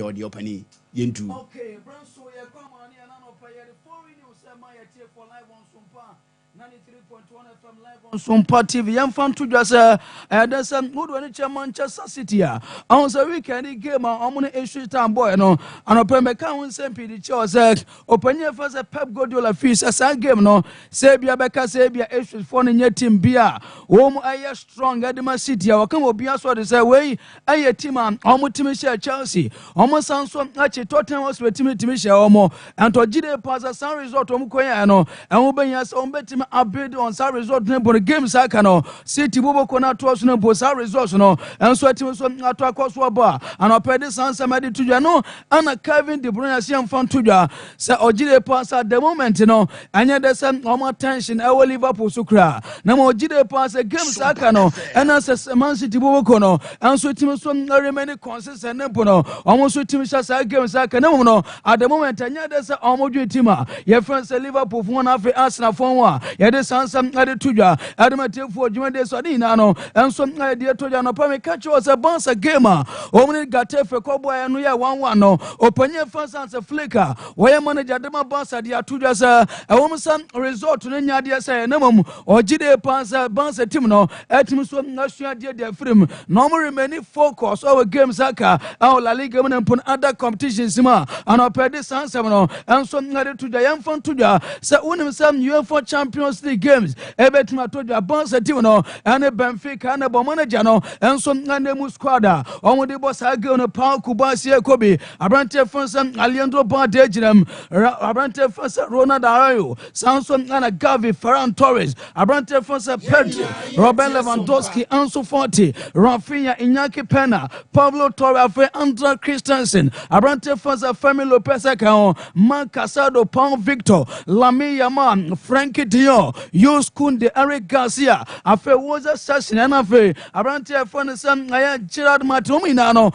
or the opening into. Okay, Branso, ya come on here, and I'll pay the foreign news. My for live on Sompa 93.1 FM live on Sompa TV. I'm fan to just there's some good one in Manchester City. On the weekend, game on Omni issue time boy, no, and open my count and PD Charles. Open your first Pep Guardiola fees as a game, no, Sabia Becca Sabia issues for your team beer. Home I strong at the City. I'll come up here so to say, way, I team on team share Chelsea. Almost sounds so much Tottenham was with team share Omo and to Gide pass a sound result Omukoyano and Ubenias on betting a bid on some result for the game Sakano City Bobocona to us no Bosa results no and so team was not to across bar and I paid this answer made to Jano and a Kevin De Bruyne Siam Fantuja say Ojide pass at the moment and yet there's some more tension our Liverpool Sukra now Ojide pass a game Sakano and as a Man City Bobokono and so team was remaining consistent almost team shots against Sakano at the moment and yet there's a Omoju Tima your friends Liverpool for one after Arsenal for one yet there's some added to ya Adamative for Juventus Sodinano and some idea to Jan Opame catch was a bounce a gamer Omni Gatefe Cowboy and we are 1-1 no open your first answer flicker where manager Dema bounce at the Atujas a woman's resort to Nadia say Nemum or Jide Panza bounce a team no Etimus National dear film normal remaining focus our game Zaka our La Liga and put other competitions and I paid this answer and some added to the young fun to ya so when some UEFA Champions League games Ebetima told you bounce a team and a Benfica and a manager and some Nandemu squadra on the boss I go on a pound Kubasi Kobe Abrante Fonson Alejandro Bardejim Abrante Fonsa Ronald Arayo Samson and a Gavi Ferran Torres Abrante Fonsa Pedri Robert Lewandowski Ansu Fati Rafinha Iñaki Pena Pablo Torre Andra Christensen Abrante Fonsa Femi Lopez Akao Man Casado Paul Victor Lami Yaman Frankie Dion Yus Kunde Eric Garcia Afe was a session and Afe Abrante Fonsa Gerard Matominano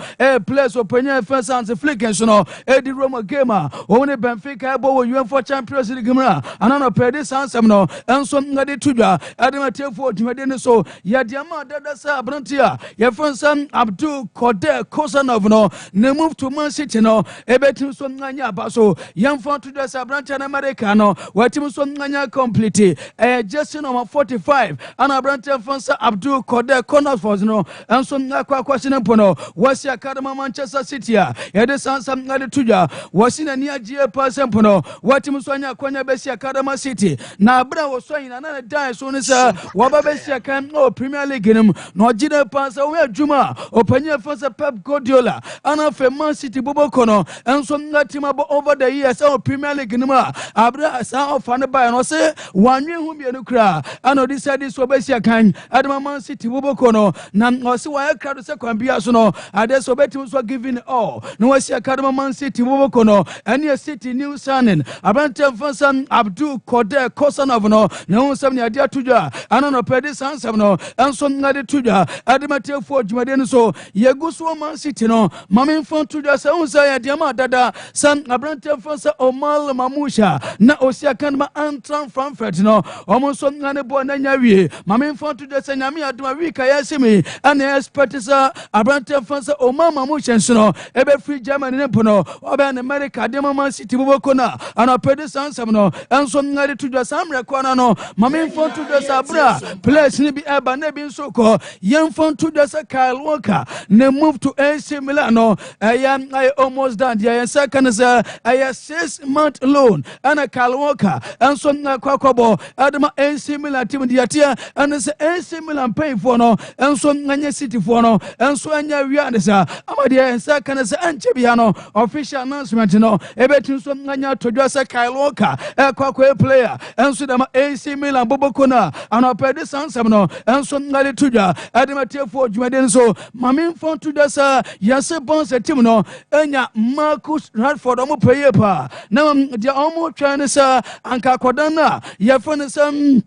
place opinion first answer flickensono Eddie Roma gamer only Benfica bo UEFA Champions League and I pay this answer no and so ngade tuja Adamative for Juventus so ya diama dada sa Abrantia ya friend Abdul Kader Kosanov no ne move to Man City no ebetim so nganya baso yam for to the Abrantia na America no wetim so nganya complete just number 45 and Abrantia Fonsa Abdul Kader Kosanov no and so ngakwa question pono was ya Academy Manchester City ya de sansa ngade tuja wasina ni agie person pono wetim so anya kwanya besi Academy City na abra wo so ina na die so ne sa wababesi kan o Premier League nim no Gide pass we adwuma opanya Fonsa Pep Guardiola ana fe Man City boboko no enso ngatima over the years o Premier League nim abra sa ofa ne ba no se wanwe hu bi enu kra ana decide so besi kan adama Man City boboko no na o se wa ekra do se kwan bia so no ade so betim so giving all no wasi Academy Man City boboko no ene City new signing Abrante Fonsa Abdul Kader Kosanov no na sam ne ade atuja ana no pedi sansam no enso ngade tuja Adamative for Juventus so yeguso Man City no mamen fon tuja se unsa ya diama dada san Abrante Fonsa Omal Mamusha na osia kanma Antran Frankfurt no omonso ngane bo na nyawie mamen fon tuja se nyame aduma wika yasimi ana expect sa Abrante Fonsa Omal Mamusha no ebe free Germany ne pono oba na America de Man City boboko na ana pedi sansam no enso ngade tuja sam rekwana no mamen fon tuja sa bra place ni bi eba na bi nsoko yem fon tuja sa Kyle Walker ne move to AC Milan no I almost done the second is a 6-month loan and a Kyle Walker and so kwakwabo adama AC Milan team the atia and it's AC Milan pay for no and so nganya City for no and so anya wiande sa amade second is anchebiano official announcement no ebetin so nganya tojo sa Kyle Walker kwakwa player and so dama AC Milan boboko na and opede sansam no and so ngale tuja Adamative for Juventus so mamin fon tuja sa yase bonse team no enya Marcus Rashford omo peye pa na dia omo try ne sa anka kodana ya fon sam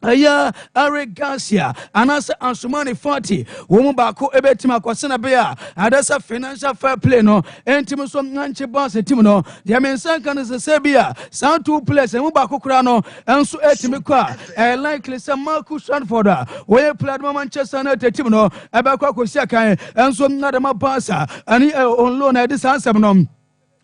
aya Aregasia anasa Ansumani 40 womu bako ebetima kwasena bea adasa financial fair play no entimo so nganche boss team no dia mensan kan se bia sound two players emu bako kura no enso etimi kwa likely say Marcus Rashford we played Manchester United team no ebakwa kosia kan enso nadama pasa ani on loan edis ansem no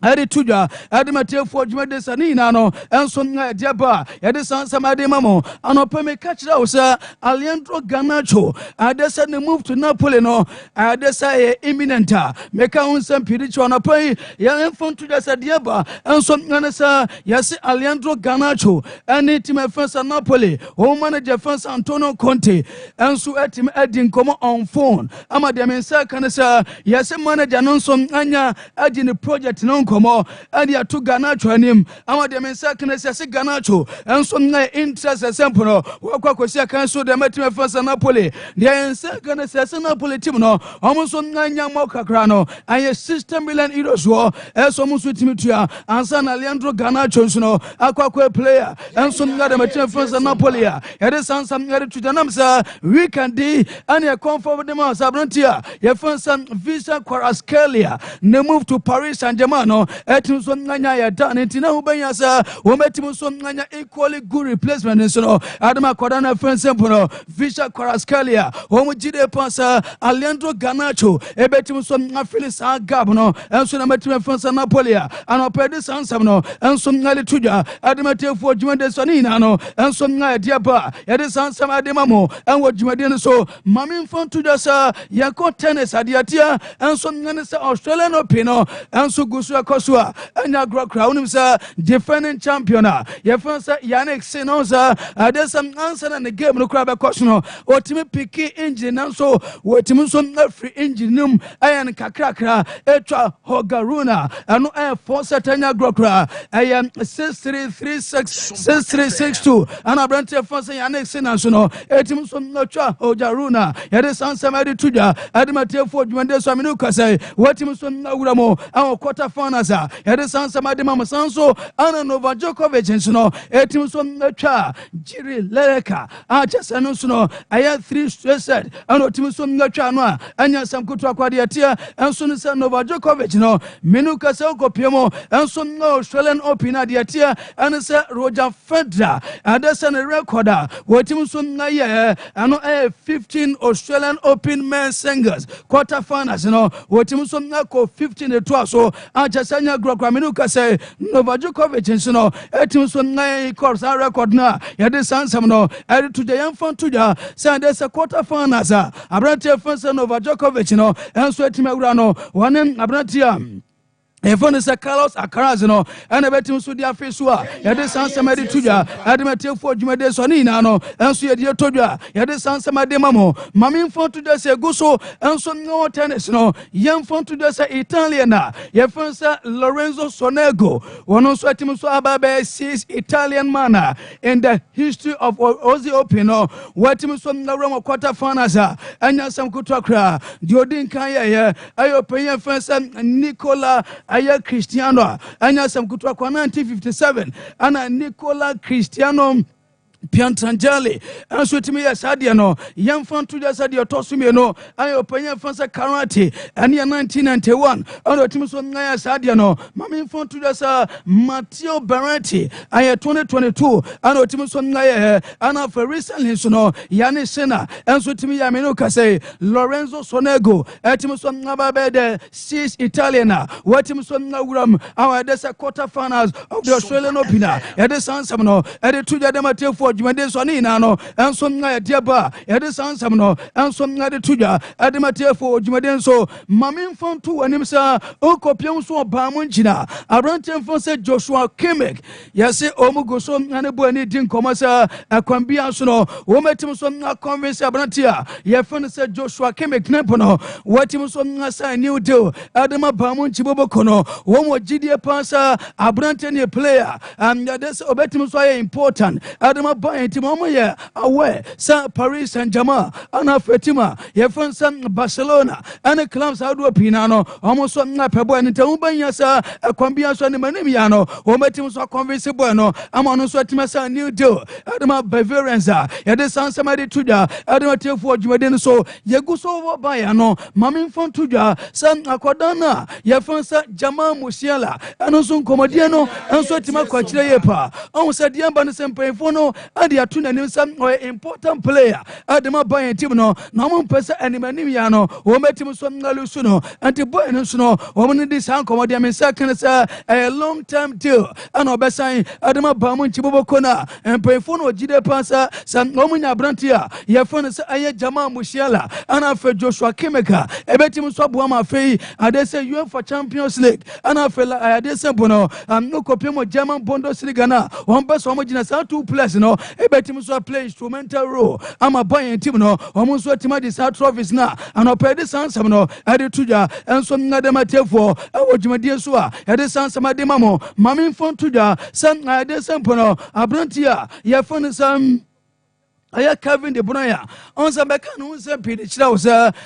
Adi tuja, adi matefo jumade sanina no, enso nga diaba, yadi sansamade mamo, anopeme kachira usa, Alejandro Garnacho, adesa ne move to Napoli no, adesa imminenta, meka unsam piricho anopei, ya enfon tuja sa diaba, enso nga yasi Alejandro Garnacho, eni time fensa Napoli, home manager fensa Antonio Conte, enso etime edin komo on phone, ama diamensa kanesa, yasi manager nonso anya, edin project non komo adi atu Garnacho anim ama de mensa kanese se Garnacho enso na interest example no wakwa kosia kan so de metima fasa Napoli de ensa kanese se Napoli team no omonso na nyamo kakra no aye 60 million euros wo eso muso timitua ansa na Alejandro Garnacho nso no akwa player enso na de metima fasa Napoli ya de sansa ngare tudanam sa weekend di ane comfort de ma sabrantia ye fansa visa Kvaratskhelia ne move to Paris Saint-Germain no etim so nganya ya dan ntina hu banya sa wo metim so nganya equally good replacement so no adama kodana friends no visa Kvaratskhelia wo mu jide pasa Alejandro Garnacho ebetim so ngafili sa gab no enso na metim friends Napoli anopedi sansam no enso ngali tuja adama tefo jumade so ni na no enso ngaya diaba yede sansam adema mo enwo jumade no so mami mfon tuja sa yakọ tennis adiatia enso ngane sa Australian Open no enso gusu akosua anya grokra unim sa defending champion ye fansa Yannick Sinonza adesam answer na the game no kra be koso no otimi piki engine nanso wotimi so free engine num ayan kakrakra etwa Hogaruna anu force tanya grokra ayan 6336 ana brante fansa Yannick Sinonza no etimi so etwa Hogaruna ye de sansa mari tuja adimatefo dwande so aminu kase wotimi so nawuramo an quarter finals yede sansa madema masanso ana Novak Djokovic nso etim so natwa jiri leka chesa no so aya 3 straight set ana otim so natwa no anya samkuto akwade atia enso no se Novak Djokovic no menu kase okopiemo enso no Australian Open ade atia ana se Roger Federer adesa ne record wotim so na ye ano 15 Australian Open men's singles quarter finals no wotim so na ko 15 to so achasanya grokra menu kase Novak Djokovic nso no etim so na course record na yede sansam no ede tuja yamfan tuja say there's a quarter finals abrante fansa Novak Djokovic no enso etim awura no wonen abrante Efone se Carlos Alcaraz no ene betim so dia fesu yede sansama de tuja adematefo dwumade so ni na no enso yede todwa yede sansama de mamo mami mfon tuja se guso enso no tennis no yemfon tuja se Italian na yefansa Lorenzo Sonego wono so atim so ababe 6 Italian man in the history of Aussie Open no watim so na Roma quarter finals anya sam kutokra diodin kan ye ayo penye fansa Nicola aya Cristiano anya sam kutwa kwa 1957 ana Nicola Cristiano Piantrangeli enso timi ya sadia no yemfan tuja sadia tosumi no ayo panya fansa karate ani 1991 ono timi so ngaya sadia no mami mfan tuja sa Matteo Berretti ayo 2022 ano timi so ngaya ana for recently so no yani sena enso timi ya meno kase Lorenzo Sonego etimi so ngaba bede 6 Italian watimi so ngawuram awa desa quarter finals of the Australian Open yede sansam no ede tuja de Matefo jumade so ni na no enso nga diaba yede sansam no enso nga de tuja Adematefo jumade so mami mfon tu wanim sa okopiem so oba mo ngina abrante mfon se Joshua Kimmich yase omugo so ane bo ani din komasa akwambia so no wo metim so na convince abrante ye fon se Joshua Kimmich nepo no watim so na sign new deal adema ba mo nchibobo kono wo mo gidie pansa abrante ne player and this obetim so important adema Bayern team omo aware Sa Paris Saint-Germain ana Fatima ye fansa Barcelona ana clubs ado pina no omo so na pebo en te ubanya sa kwambia so ne manim ya no o metim so convince boy no ama no so atima sa new deal adama Bavarians ye de sansa ma de tuja adama tefo dwumade so ye gu so Bayern no mamin fon tuja sa akodana ye fansa Jamal Musiala ano so nkomodie no enso atima kwakire ye pa on se de amba no sempefo no ade atu nanim sam important player adama Bayern team no na mo mpesa animanim ya no o metim so ngalu su no anti boy no so no o mo ne san komodie men sa kan sa a long term deal ana obesan adama ba mo nchiboboko na mpefo no gide pasa sam o mo nya brantia ye fo no sa aye Jamal Musiala ana fe Joshua Kimeka ebetim so bo ma fe ade se UEFA Champions League ana fe la ade se bono no kopemo German Bundesliga na on be so mo gina sa 2 plus no ebetim so play instrumental role ama Bayern team no o mo so tima di sa trophies na ana pede sansam no ade tuja enso ngade matefo e wo dwumadie so a ade sansam ade mamo mamin fon tuja san ade sempo no abrantia ye fon sam aya Kevin De Bruyne on some no say pidi chira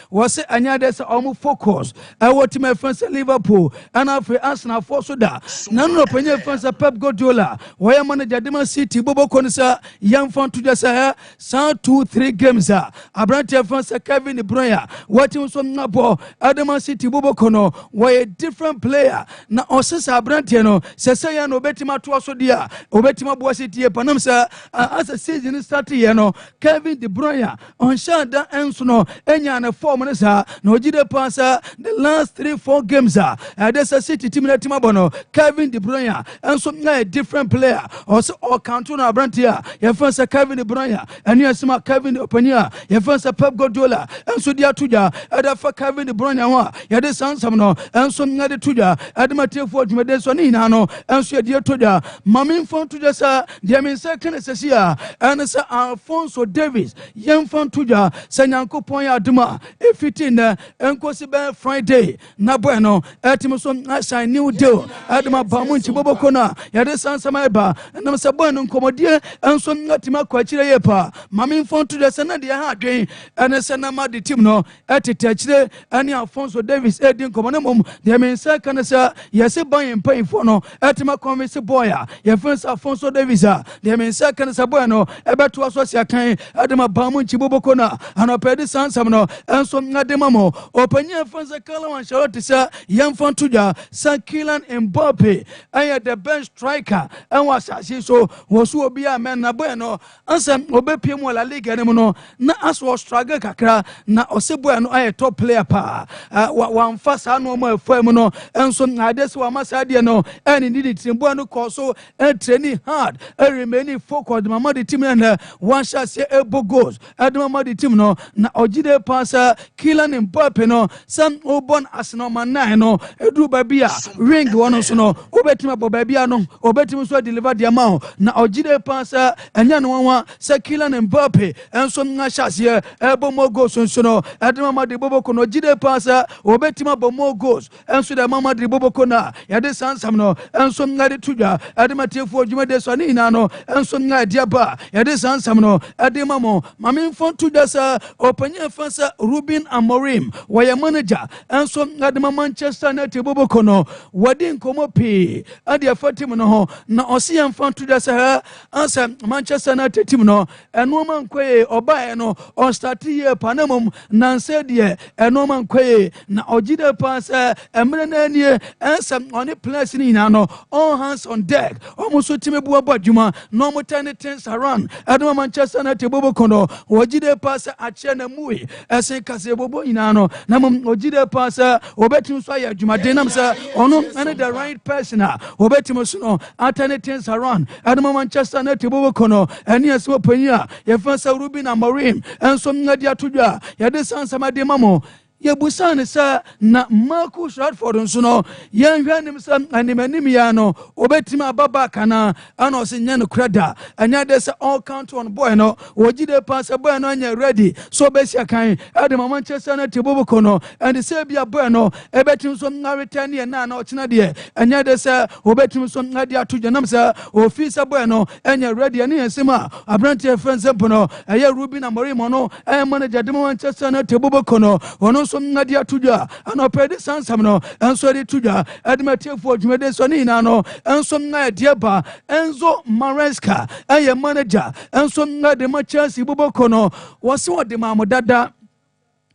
was anya des omo focus I what my friends Liverpool and after Arsenal for so da none no penye friends Pep Guardiola where manager Dema City bobo konisa young fan to just 2-3 games abrante friends Kevin De Bruyne what him so nabo Adama City bobo kono where a different player na osesa abrante no sese ya no betima to so dia obetima bo City panam sa as a season start here no Kevin De Bruyne on shada enso no enya na form ne sa na ogide pasa the last 3-4 games Adesa City team na team abono Kevin De Bruyne enso na a different player also or count on abrantia ye fansa Kevin De Bruyne and you asma Kevin De Opania ye fansa Pep Guardiola enso dia tuja ada fa Kevin De Bruyne wa ye de sansam no enso na de tuja adama tefo dwumade so ni na no enso dia tuja mamin fon tuja sa dia min second sesia and sa Alfonso Davis yemfan tuja sanyankopon ya aduma e15 enkosi be Friday na bueno etim so assign new deal aduma bamunchi boboko na ya de sansama ba nam se bueno nkomodie enso ngatima kwakire yepa mamin fon tuja sana de ha adwen ene sana ma de team no etetachire ani Alfonso Davis edin komonemom de men sa kanasa yese ban mpin fo no etima convince boya ye fence Alfonso Davis de men sa kanasa bueno ebeto aso sia kan adama bamu nchiboboko na anopedi sansam no enso ngadema mo opanya fanza kala wan Charlotte sa yamfan tuja sa Kylian Mbappe aya the best striker en wasasi so wosu obi amen na boy no ansam obepie mu la liga ne mu no na aso struggle kakra na oseboy no aya top player pa wan fasa no mo afam no enso adese wa masade no eni didi timbo no koso training hard remain focused mama the team na one shot say goals adama the team no na ogide pasa Kylian Mbappe no sam obon Arsenal man 9 no edu babia ring wono so no obetima babia no obetima so deliver the amount na ogide pasa enya no wanwa sa Kylian Mbappe enso nga shase ebomo goals so no adama de boboko no ogide pasa obetima bomo goals enso de mama de boboko na ya de sansam no enso nga de tuja adama tefo dwumade so ni na no enso nga diaba ya de sansam no adema mamin fon to dasa opanya fansa Ruben Amorim waya manager enso adema Manchester United boboko no wadin komo pe ade afatim no ho na osian fon to dasa ansa Manchester United team no eno man kwe obae no on start year panamum nanse de eno man kwe na ogide pasa emre na anie ansa on place ni na no all hands on deck omuso time bu abadwuma no mo turns around adema Manchester United boboko no wajide pasa achena mui esen kase bobo ina no na wajide pasa obetim so ya dwumade nam sa ono ane the right person obetim so no alternates around adama Manchester United boboko no eni aso panya ye fansa Ruben Amorim enso ngadi atudwa ya de sansa made mamo yebusan sa na Marcus Radford nso no yenhwa nim sa animanim ya no obetima baba kana ana osenye no kreda anya de say all count on boy no wogide pass boy no anya ready so besia kan ade Manchester United boboko no and say bia boy no ebetim so na return ye na ochina de anya de say obetim so na de atoja nam say officer boy no anya ready ani ensema abrante friends no eye Ruben Amorim no manager de Manchester United boboko no ono so na de atoja ana pede sansam no enso de tuja admatifo dwumede so ni na no enso na de ba Enzo Maresca eye manager enso na de Chelsea boboko no wose wode mamodada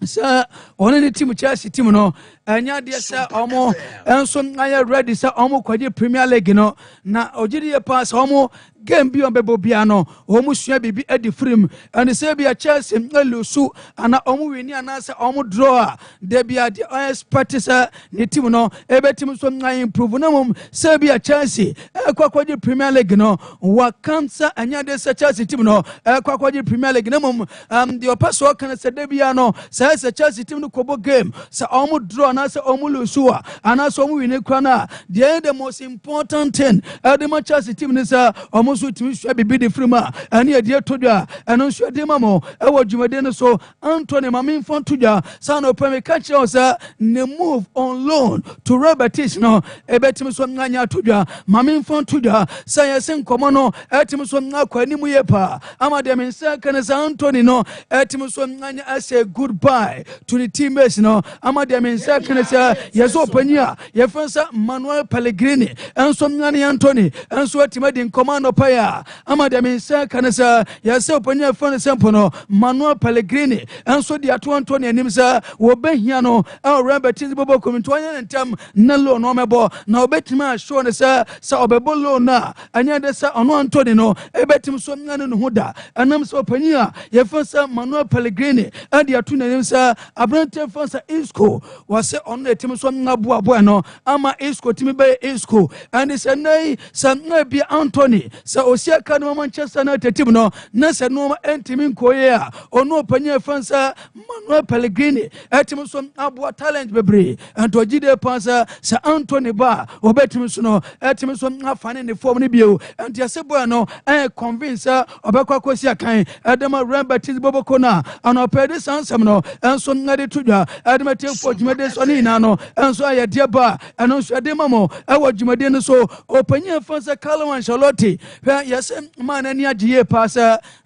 sa one ne team Chelsea team no anya de sa omo enso na ready sa omo kwaje Premier League no na ogidi pass omo game bi on bebo bia no omu sua bibi edi frame and say bia Chelsea elusu ana omu wini ana say omu draw de bia the expert say ne team no ebe team so na improve na mum say bia Chelsea kwakwaje Premier League no wa cancer anya de say Chelsea team no kwakwaje Premier League na mum the opaso kan say de bia no say Chelsea team no kobo game say omu draw na say omu lusu ana so omu wini kwa na the most important thing the Chelsea team is omu so timi sua bibi de frima ane ade todwa eno sua de mamo e wo dwumade no so Anthony Mamimfo todwa san opame catch us ne move on loan to Robertis no e betim so nganya todwa Mamimfo todwa san yesen komo no etim so ngakwa animu ye pa amade mensa kan sa Anthony no etim so nganya as a goodbye to the teammates no amade mensa kan sa yeso pania ye fansa Manuel Pellegrini enso ngani Anthony enso etimade command ya amade mensa kanasa ya se opanya fone sempo no Manuel Pellegrini enso di ato Anthony anim sa wo behia no Robert Tizibobo komito anya ntam na lo no mebo na obetima show ne sa obebo lo na anya de sa ono Anthony no ebetim so ngane no hoda anam so opanya ya fansa Manuel Pellegrini adi ato na anim sa abrante fansa Isco wase ono etim so ngabo abo no ama Isco timi be Isco and say nay sa bi Anthony sa osia ka no Manchester United team no na se no entimi nkoye a ono panya fansa Manuel Pellegrini etim so abo talent bebre ento gide pansa sa Anthony ba obetim so no etim so afane ne form ne bio ento asebo no convince obekwa kosia kan edema Robert Boboko na ana pede sansam no enso ngade tudwa edema tempo dwumade so ni na no enso ayede ba eno so edema mo ewo dwumade no so opanya fansa Carlo Ancelotti yes man any agie pass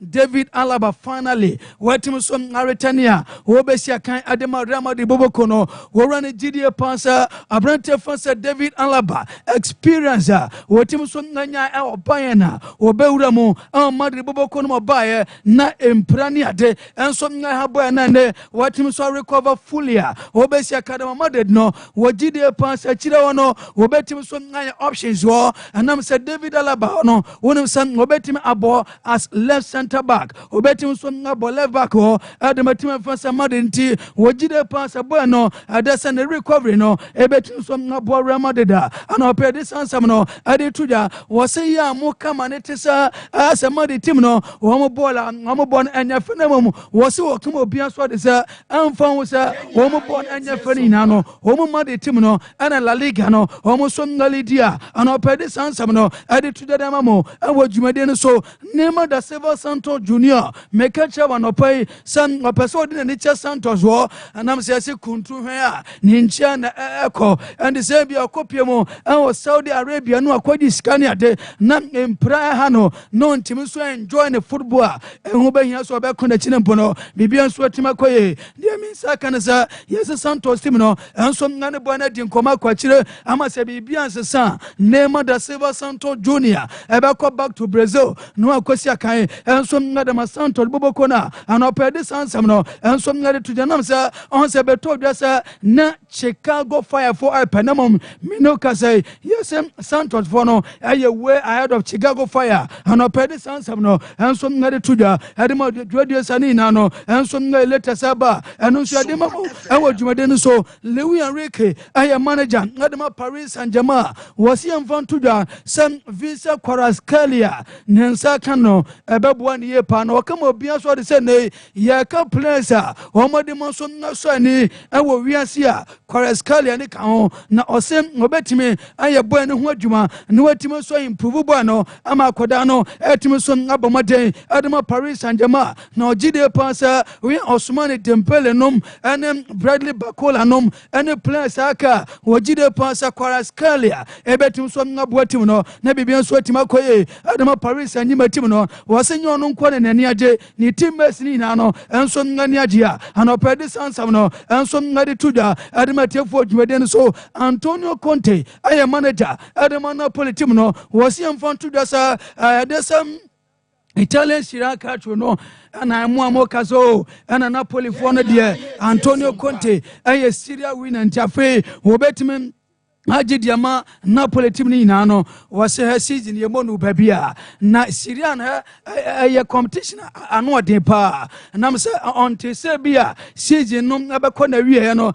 David Alaba finally wetim so Aretania obesia kan adema Real Madrid Boboko no wo run GDA pass abrante fansa David Alaba experience wetim so nanya e Bayern obewura mu Madrid Boboko no baye na emprani ade enso nya ha boy na ne wetim so recover fully obesia kadama Madrid no wo GDA pass chire wono obetim so nanya options wo anam say David Alaba no wonu san obetim abo as left center back obetim so abo left back ho adematim fansa Madrid wogide pass boy no adesa ne recovery no ebetim so abo Real Madrid and oped sansam no ade tuja wose ya mo kama ne tesa as Madrid team no wo mo ball anya fenamum wose wo kama obia so de sa amfa wo sa wo mo ball anya feni na no wo mo Madrid team no ana La Liga no wo mo so ngalidia and oped sansam no ade tuja da mamo ewo dwumade no so Neymar da Silva Santos Junior mekacha wanopai san opeso de ne cha Santos wo anam se kuntu hwe a ne nchia na eko and say bia kopiemo an Saudi Arabia no akodi skani ade na empra ha no ntimi so enjoy the football enho behia so be kona chinempo no bibia so atima koye de mi saka na sa yes Santos team no enso ngane bo na di nkoma kwachire ama se bibia nsesa Neymar da Silva Santos Junior ebe ko back to Brazil no akosi akan enso ngade ma Santos Boboko na anopede sansam no enso ngade to janam sa on se beto dwa sa na Chicago Fire for Panamum Minoka say yes Santos for no aye way ahead of Chicago Fire anopede sansam no enso ngade tuja edema dwade sani na no enso ngade later saba eno so adema ewo dwumade no so Louis Enrique aye manager adama Paris Saint-Germain wasi amfanto dwa sem visa Kvaratskhelia nensa kano ebeboa ne yepa na okama obia so de se ne ye ka players a omode mo so na so ani ewo wiase a Kvaratskhelia ne ka ho na osem obetime aye boa ne ho adwuma ne watime so improve boa no ama akoda no etime so abomaden adama Paris Saint-Germain na ogide pansa we Ousmane Dembele nom ene Bradley Barcola nom ene players aka ogide pansa Kvaratskhelia ebetim so ngaboa tim no na bibia so atima koye adama Paris Saint-Germain tim no wasenyo no nko ne nani age ni teammates ni na no enso ngani age a anopedi sansam no enso ngade tuda adama tefo dweden so Antonio Conte aye manager adama Napoli tim no wasi amfanto da sa desam Italian Siraka no ana mo kazo ana Napoli for no de Antonio Conte aye Syria win and Tafe obetimen Aje diama Napoli team ni no was her season ye monu babia na Syrian a competition ano de pa na say on te say bia season no abekọ na wie no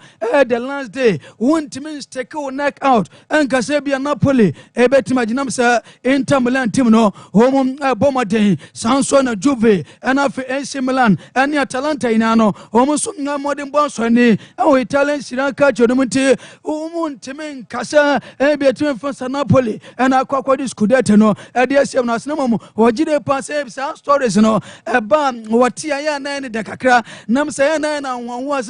the last day won't mean take o knock out anka say bia Napoli betim aginam say Inter Milan team no home bomaden Sanso na Juve na fe AC Milan and Atalanta ina no home so na modern bonso ni o Italian Syrian catch no mti won't mean Asa betim for Napoli and akwa di scudetto no de asem no asnamo wogide pass some stories no eba watia ya na ne de kakra nam say na na won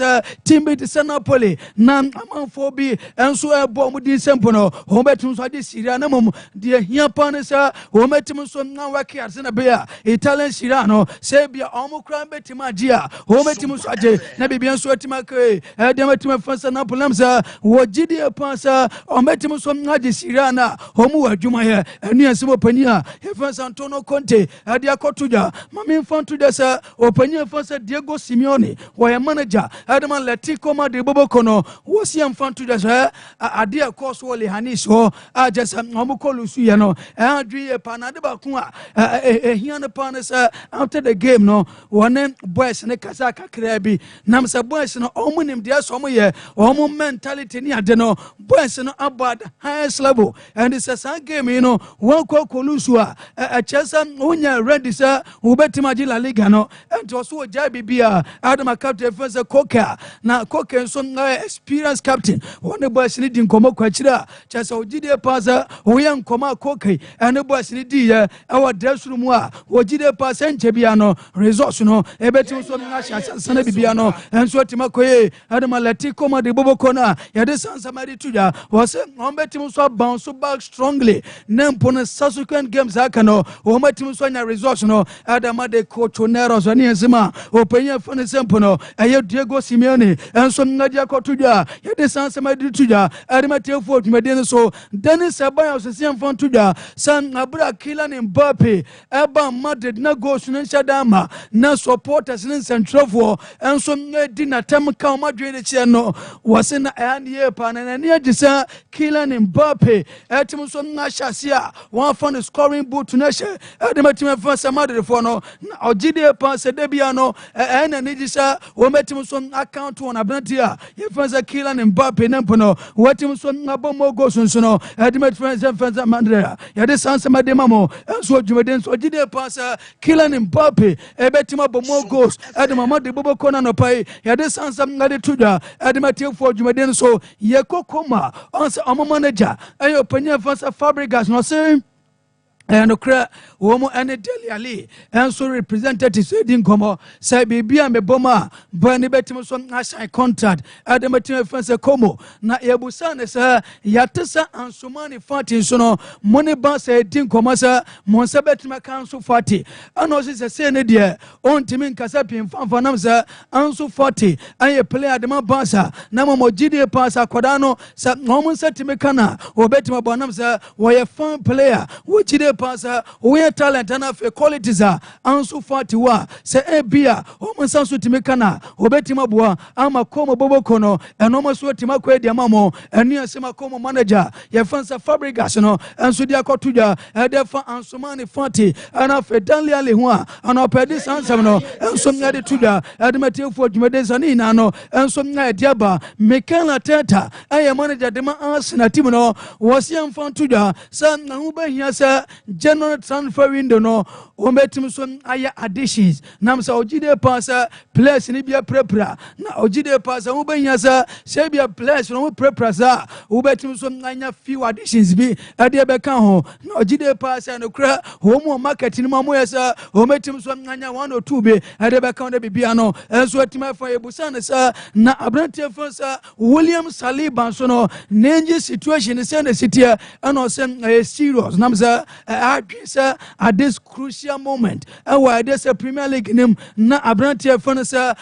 team bit Napoli na amanfo bi enso ebo mu di sempo no ho betum so de Syria na mum de hia pan sa ho betum so na waki arsenal be a Italian Syria no say bia omukran betim agia ho betum so age na bibia so atima kai de betum for Napoli nam sa wogide pass ometim so ngaje Syria na homu adwuma ye enu asemo pani a Efes Antonio Conte ade akotuja mame mfanto de sa opani Efes Diego Simeone wo manager adama Atletico Madrid boboko no wo si mfanto de sa ade akoso wo le hanis ho ajasa homu kolusu ye no adwi e panade ba ku a ehia ne panesa after the game no wone boys ne kasa kakra bi nam sa boys no omunim de so mo ye omu mentality ni ade no boys no about the highest level and it's a game one kolusua a chesa unya ready sir ubetima La Liga no and also jabi bia adama captain first Coca na Coca so experienced captain one the boys need nkomo kwachira chesa ojide pasa uya nkoma Coca and the boys need our dress room a ojide pasa nchebia no resource no ebetim so na sana bibia no and so timakoye adama Atletico Madrid boboko na ya de sansa mari tuja was ombetim so bounce back strongly nempon subsequent games akano ombetim so nya results no adama de coach Onero so ne ensema openya fone sempo no aye Diego Simeone enso ngadi akotuja ye de sansa mari tuja adama tefo tumede so Dennis Abaya so siamfon tuja san abra Kylian Mbappe eba Madrid na go so nshadama na supporters ne centrofo enso ngadi na tem ka Madrid de che no was na anie pa na ne agisa Kylian Mbappe etim so na shasia one for the scoring boot na she edemetim fa Madrid for no ogide pass de bia no na nigisa wo metim so account on abnatia ye fanza Kylian Mbappe nempo no watim so na bomo go so no edemetim fa Madrid ya de sansa madema mo so dwumeden so ogide pass Kylian Mbappe ebetim bomo goals edema de bobo kona no pai ya de sansa ngade tuja edemetim for dwumeden so ye kokoma on manager ayo panya fansa Fabregas no say and okra womo ene Dele Alli and so representatives edin komo say bibia me boma bani betim so assign contract adamatim fansa komo na yebusa ne sa yatesa ansomani fati so no money ba say edin komo sa monsa betim council fati ano say ne de on timin kasa pin fanfa nam sa anso fati aye player de ma basa na mo gide pass akoda no sa mo setime kana obetim bonam sa wo ye fan player wo gide pasa we talent and fe qualities anso 41 se ebia o monsan so timeka na obetima boa ama komo boboko no eno mo so tima kwa dia mamo enu asema komo manager ye fansa fabrigas no enso dia kotudwa e de fa ansomani 40 ana fe danle ale ho ana pedi sansam no enso nya de tudwa e de matefo adwumade sani na no enso nya de aba mekana teta aye manager de ma Arsenal team no was yam fan tudwa sa na hu ba hia sa general transfer window no o metim so aye additions nam sa ogide pasa players ni bia prepra na ogide pasa hu ba hia sa se bia players no prepra sa o betim so anya few additions bi e de be kan ho na ogide pasa no kra ho mu market ni mamu ya sa o metim so anya 1 or 2 bi e de be kan de bibia no enso atima fa ebusan sa na abrante fa sa William Saliba so no nenji situation say the city and also serious namza say at this crucial moment why this Premier League nim na abrante fa sa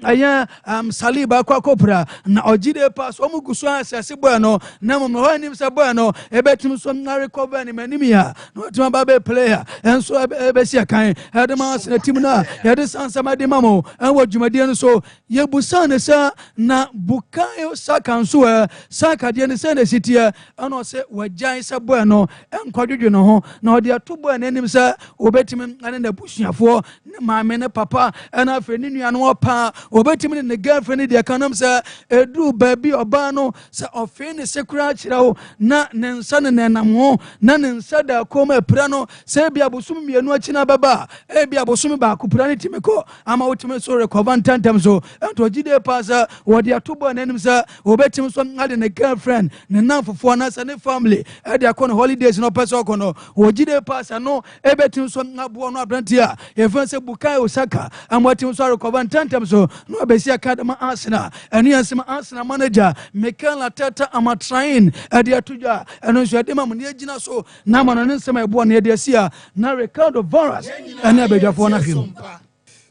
aya Saliba kwa kopra na ogide pass o muguso asase boy no na mo ho nim sa boy no e betim so na recover ni manimia no tima ba be player enso be sia kan e de ma na team na e de sansa ma de mamo en wo dwumade no so ye busan sa na bukayo saka nso saka de ne se city ana se wajan sa boy no enkwadwodwo no ho na ode ato boy na nim sa obetim ane na busuafo ne maame ne papa ana afre ni nua no opa obetim ne girlfriend de kanam sa edu baby oba no sa ofe ne sekura kira ho na ne nsa ne nam ho na ne nsa da koma pra no se bia bosum mienu akina baba e bia bosum ba kupra ne timeko ama otime so recover tantam so ento gide pasa wode ato boy na nim sa obetim so ade ne girlfriend ne namfofo na sa ne family e de akọ holidays no person kono wogide pasa no ebetim so abo no abranti a e fanse bukai osaka amotim so recover tantam so no abesi academy Arsenal enu yansema Arsenal manager Mikel Arteta amatrain e de atudwa enu so de mamne agina so na mano ne nsema ebo na de asia na Ricardo Varas enu abedwafo na hwem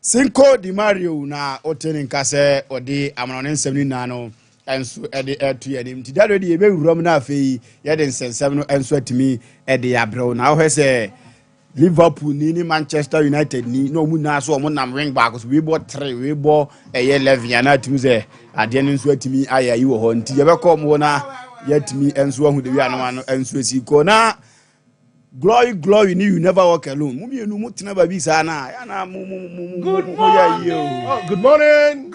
Cinco Di Mario na otenin kase odi amano nsem ni na no enso ede etu ye nim tidado de ebe wurom na afei ye de nsensem no enso atimi ede yabrew na wo hese Liverpool ni Manchester United ni no mu na so o mu nam wing back so we bo 3 we bo eye 11 ya na atimi se ade no nso atimi ayayi wo ho nti ye be ko mo na yatimi enso ahu de wi anoma no enso esiko na glory ni you never walk alone mu bienu mu tena ba bi sa na ya na mu ya yi o good morning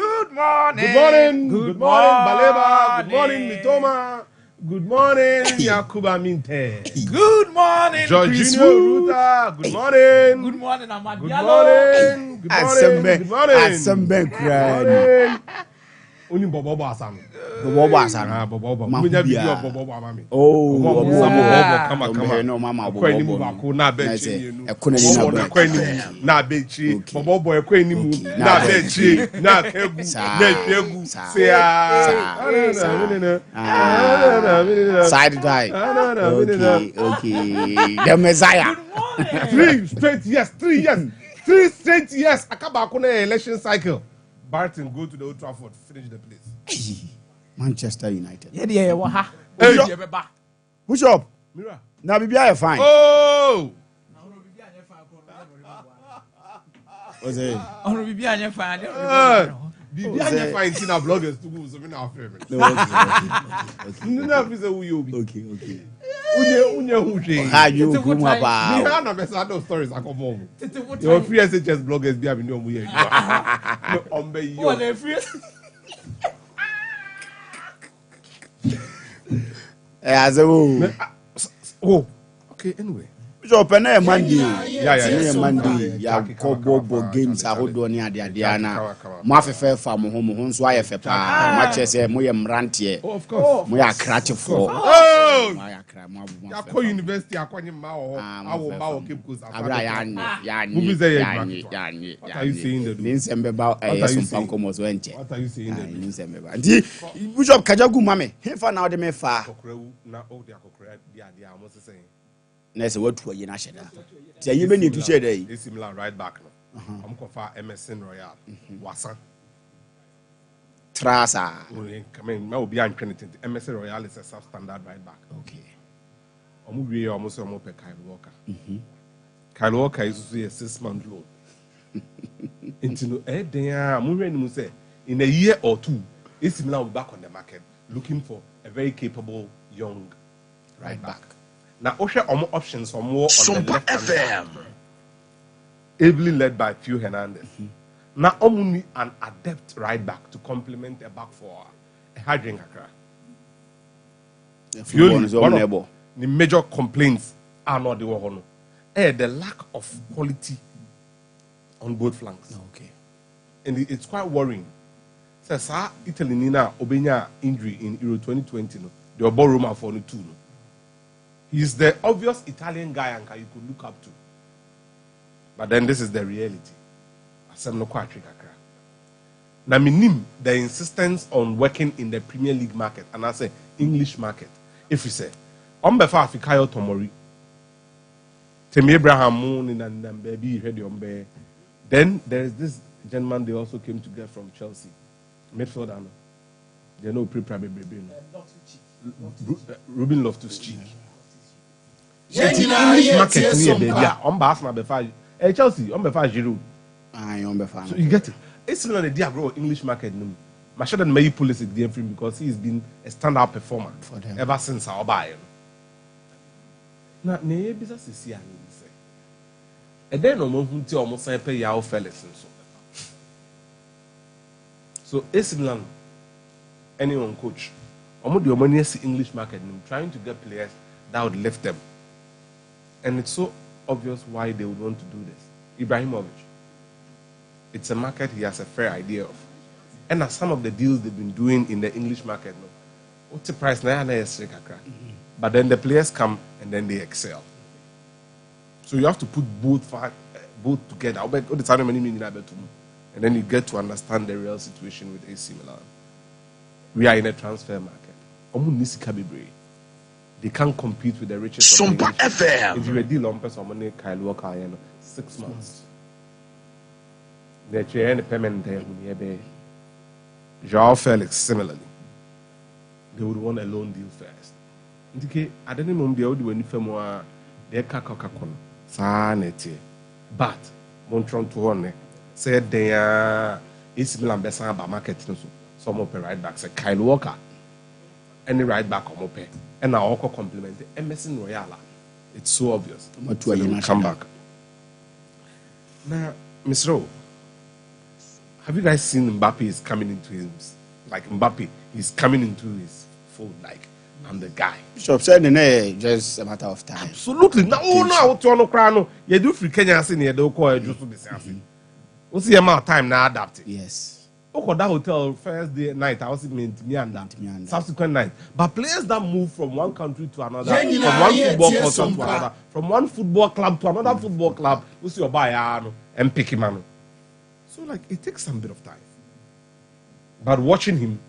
Baleba, good morning Mitoma, good morning Yakuba Minte, good morning Jorginho Ruta, good morning Amad good morning Asembe cry Oni bobo asam. Bobo asam. Bobo. Munya video bobo amami. Oh, bobo kama. No mama bobo. Kwani mu ba ko na bechi enu. Ekuna ni na bobo. Kwani mu na bechi. Bobo ekwani mu na bechi. Na kegu. Na kegu. Side guy. Okay. The Messiah. 3 straight years. 3 straight years. Akaba ko na election cycle. Barton go to the Old Trafford, finish the place. Manchester United. Yeah, waha. Push up. Mira. Now Bibia fine. Oh. What's it? Oh, Bibia fine. Bibia fine. See now bloggers to go so many our favorite. No, no, please who you be. Okay. Unye who How you come Me about? ha na besa those stories akomo. Your free SHS bloggers be abi no mu here. No ombe yo. Oh, they free. Oh, okay, anyway. So pena Monday. Yeah. Monday. Ya kobo games ahodo ni ade ana. Mo afefe fa mo ho nso ayefe pa. Ma chese mo ye mrantie. Oh, of course. Mo ya krachefo. Oh. Mo ya kra mo abu. Ya ko university akwanyi ma wo. Awo ma wo keep close. Abra ya What are you saying the do? Ninsembe ba Sompa komo so enche. What are you saying the do? Ninsembe ba. Ndi Bishop Kajagu mame. Hefa na ode me fa. Kokrewu na all the kokre dia almost saying. Nese watu aye na sheda. Ti aye be ni tu sheda yi. AC Milan right back no. I'm kofa MSN Royal. Wasan. Trasa. I mean, ma obi antwene MSN Royal is a substandard right back. Okay. we almost pay Kyle Walker. Kyle Walker is a 6-month loan. Into in a year or two, AC Milan will be back on the market looking for a very capable young right back. Now, Osha options for more on the left FM, ably led by Phil Hernandez. Now, only an adept right back to complement a back four. A hydring Accra. One of the major complaints are not the one. The lack of quality on both flanks. Okay. And it's quite worrying. Says Italy Nina Obenya injury in Euro 2020. They were born Roma for the 2. He's the obvious Italian guy and you could look up to. But then this is the reality. Asem no kwa trick akra. Na minim the insistence on working in the Premier League market and I say English market. If you say, Ombefa Afikayo Tomori, Temi Abraham Moon and baby ready Ombe. Then there is this gentleman they also came to get from Chelsea, midfielder. They know pre-private baby. Ruben Loftus-Cheek. English market near baby. Omba Asma Befa. Chelsea. Ombefa Giroud. So you get it. It's not a dear bro English market. Mashadan may police it because he's been a standout performer for them ever since our buy. Now, ne business is here. And then almost almost say pay your fellas and so AC Milan, anyone coach, almost the money English market trying to get players that would lift them. And it's so obvious why they would want to do this. Ibrahimovic. It's a market he has a fair idea of. And as some of the deals they've been doing in the English market, what's the price? But then the players come and then they excel. So you have to put both together. And then you get to understand the real situation with AC Milan. We are in a transfer market. They can't compete with the richest Sompa FM. If you were deal on person, Kyle Walker, 6 months. The chair and payment there. Joao Felix, similarly, they would want a loan deal first. Indicate at any moment they would win more their kakakakon. Sanity. But Montron to one said they are East Milan Bessan by market. Some of the right backs, Kyle Walker, any right back on Mope, and now also compliment Emerson Royala. It's so obvious. So you come back. Now, Miss Rowe. Have you guys seen Mbappe is coming into his, like Mbappe is coming into his fold, like I'm the guy. So said just a matter of time. Absolutely. Now, no crown. You do free Kenya saying you don't call just to be saying. What's the amount of time now adapted? Yes. Okay, that hotel first day night I was in me and that subsequent night. But players that move from one country to another, from one football club to another, from one football club to another football club, we see your buy and pick him on. So, like, it takes some bit of time. But watching him,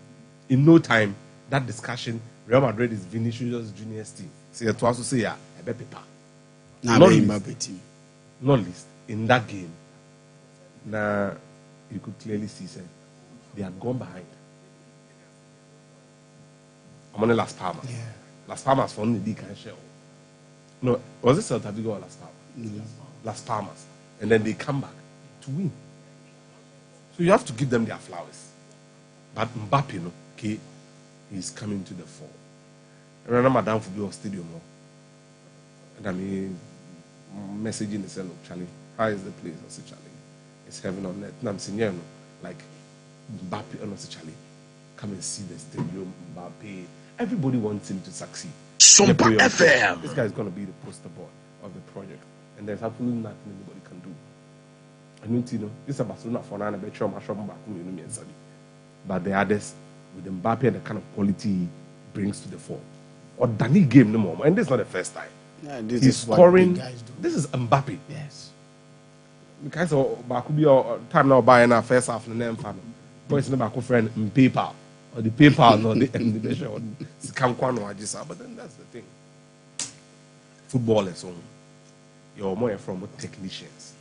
in no time, that discussion, Real Madrid is Vinicius Junior's team. So, you also say, yeah, I bet paper. Not least, in that game, now, you could clearly see, they had gone behind. I'm on the Las Palmas. Yeah. Las Palmas for only the can shell. No, was it Celta Vigo or Las Palmas? Las Palmas. And then they come back to win. So you have to give them their flowers. But Mbappe, okay, he's coming to the fore. I remember Madame Football Stadium. And I mean, messaging the cell, Charlie, how is the place? I said, Charlie, it's heaven on earth. And I'm saying, like, Mbappe, and I said, Charlie, come and see the stadium, Mbappe. Everybody wants him to succeed. Sompa FM. This guy is going to be the poster boy of the project. And there's absolutely nothing anybody can do. I don't know. This is Barcelona for now. But the others, with Mbappe and the kind of quality he brings to the fore. Or Danny game no more. And this is not the first time. Yeah, this He's is scoring. What guys do. This is Mbappe. Yes. Because of time now buying our first half and then fan. Boys never go friend in PayPal. Or the PayPal no the measure or but then that's the thing. Football is on. You're more from technicians.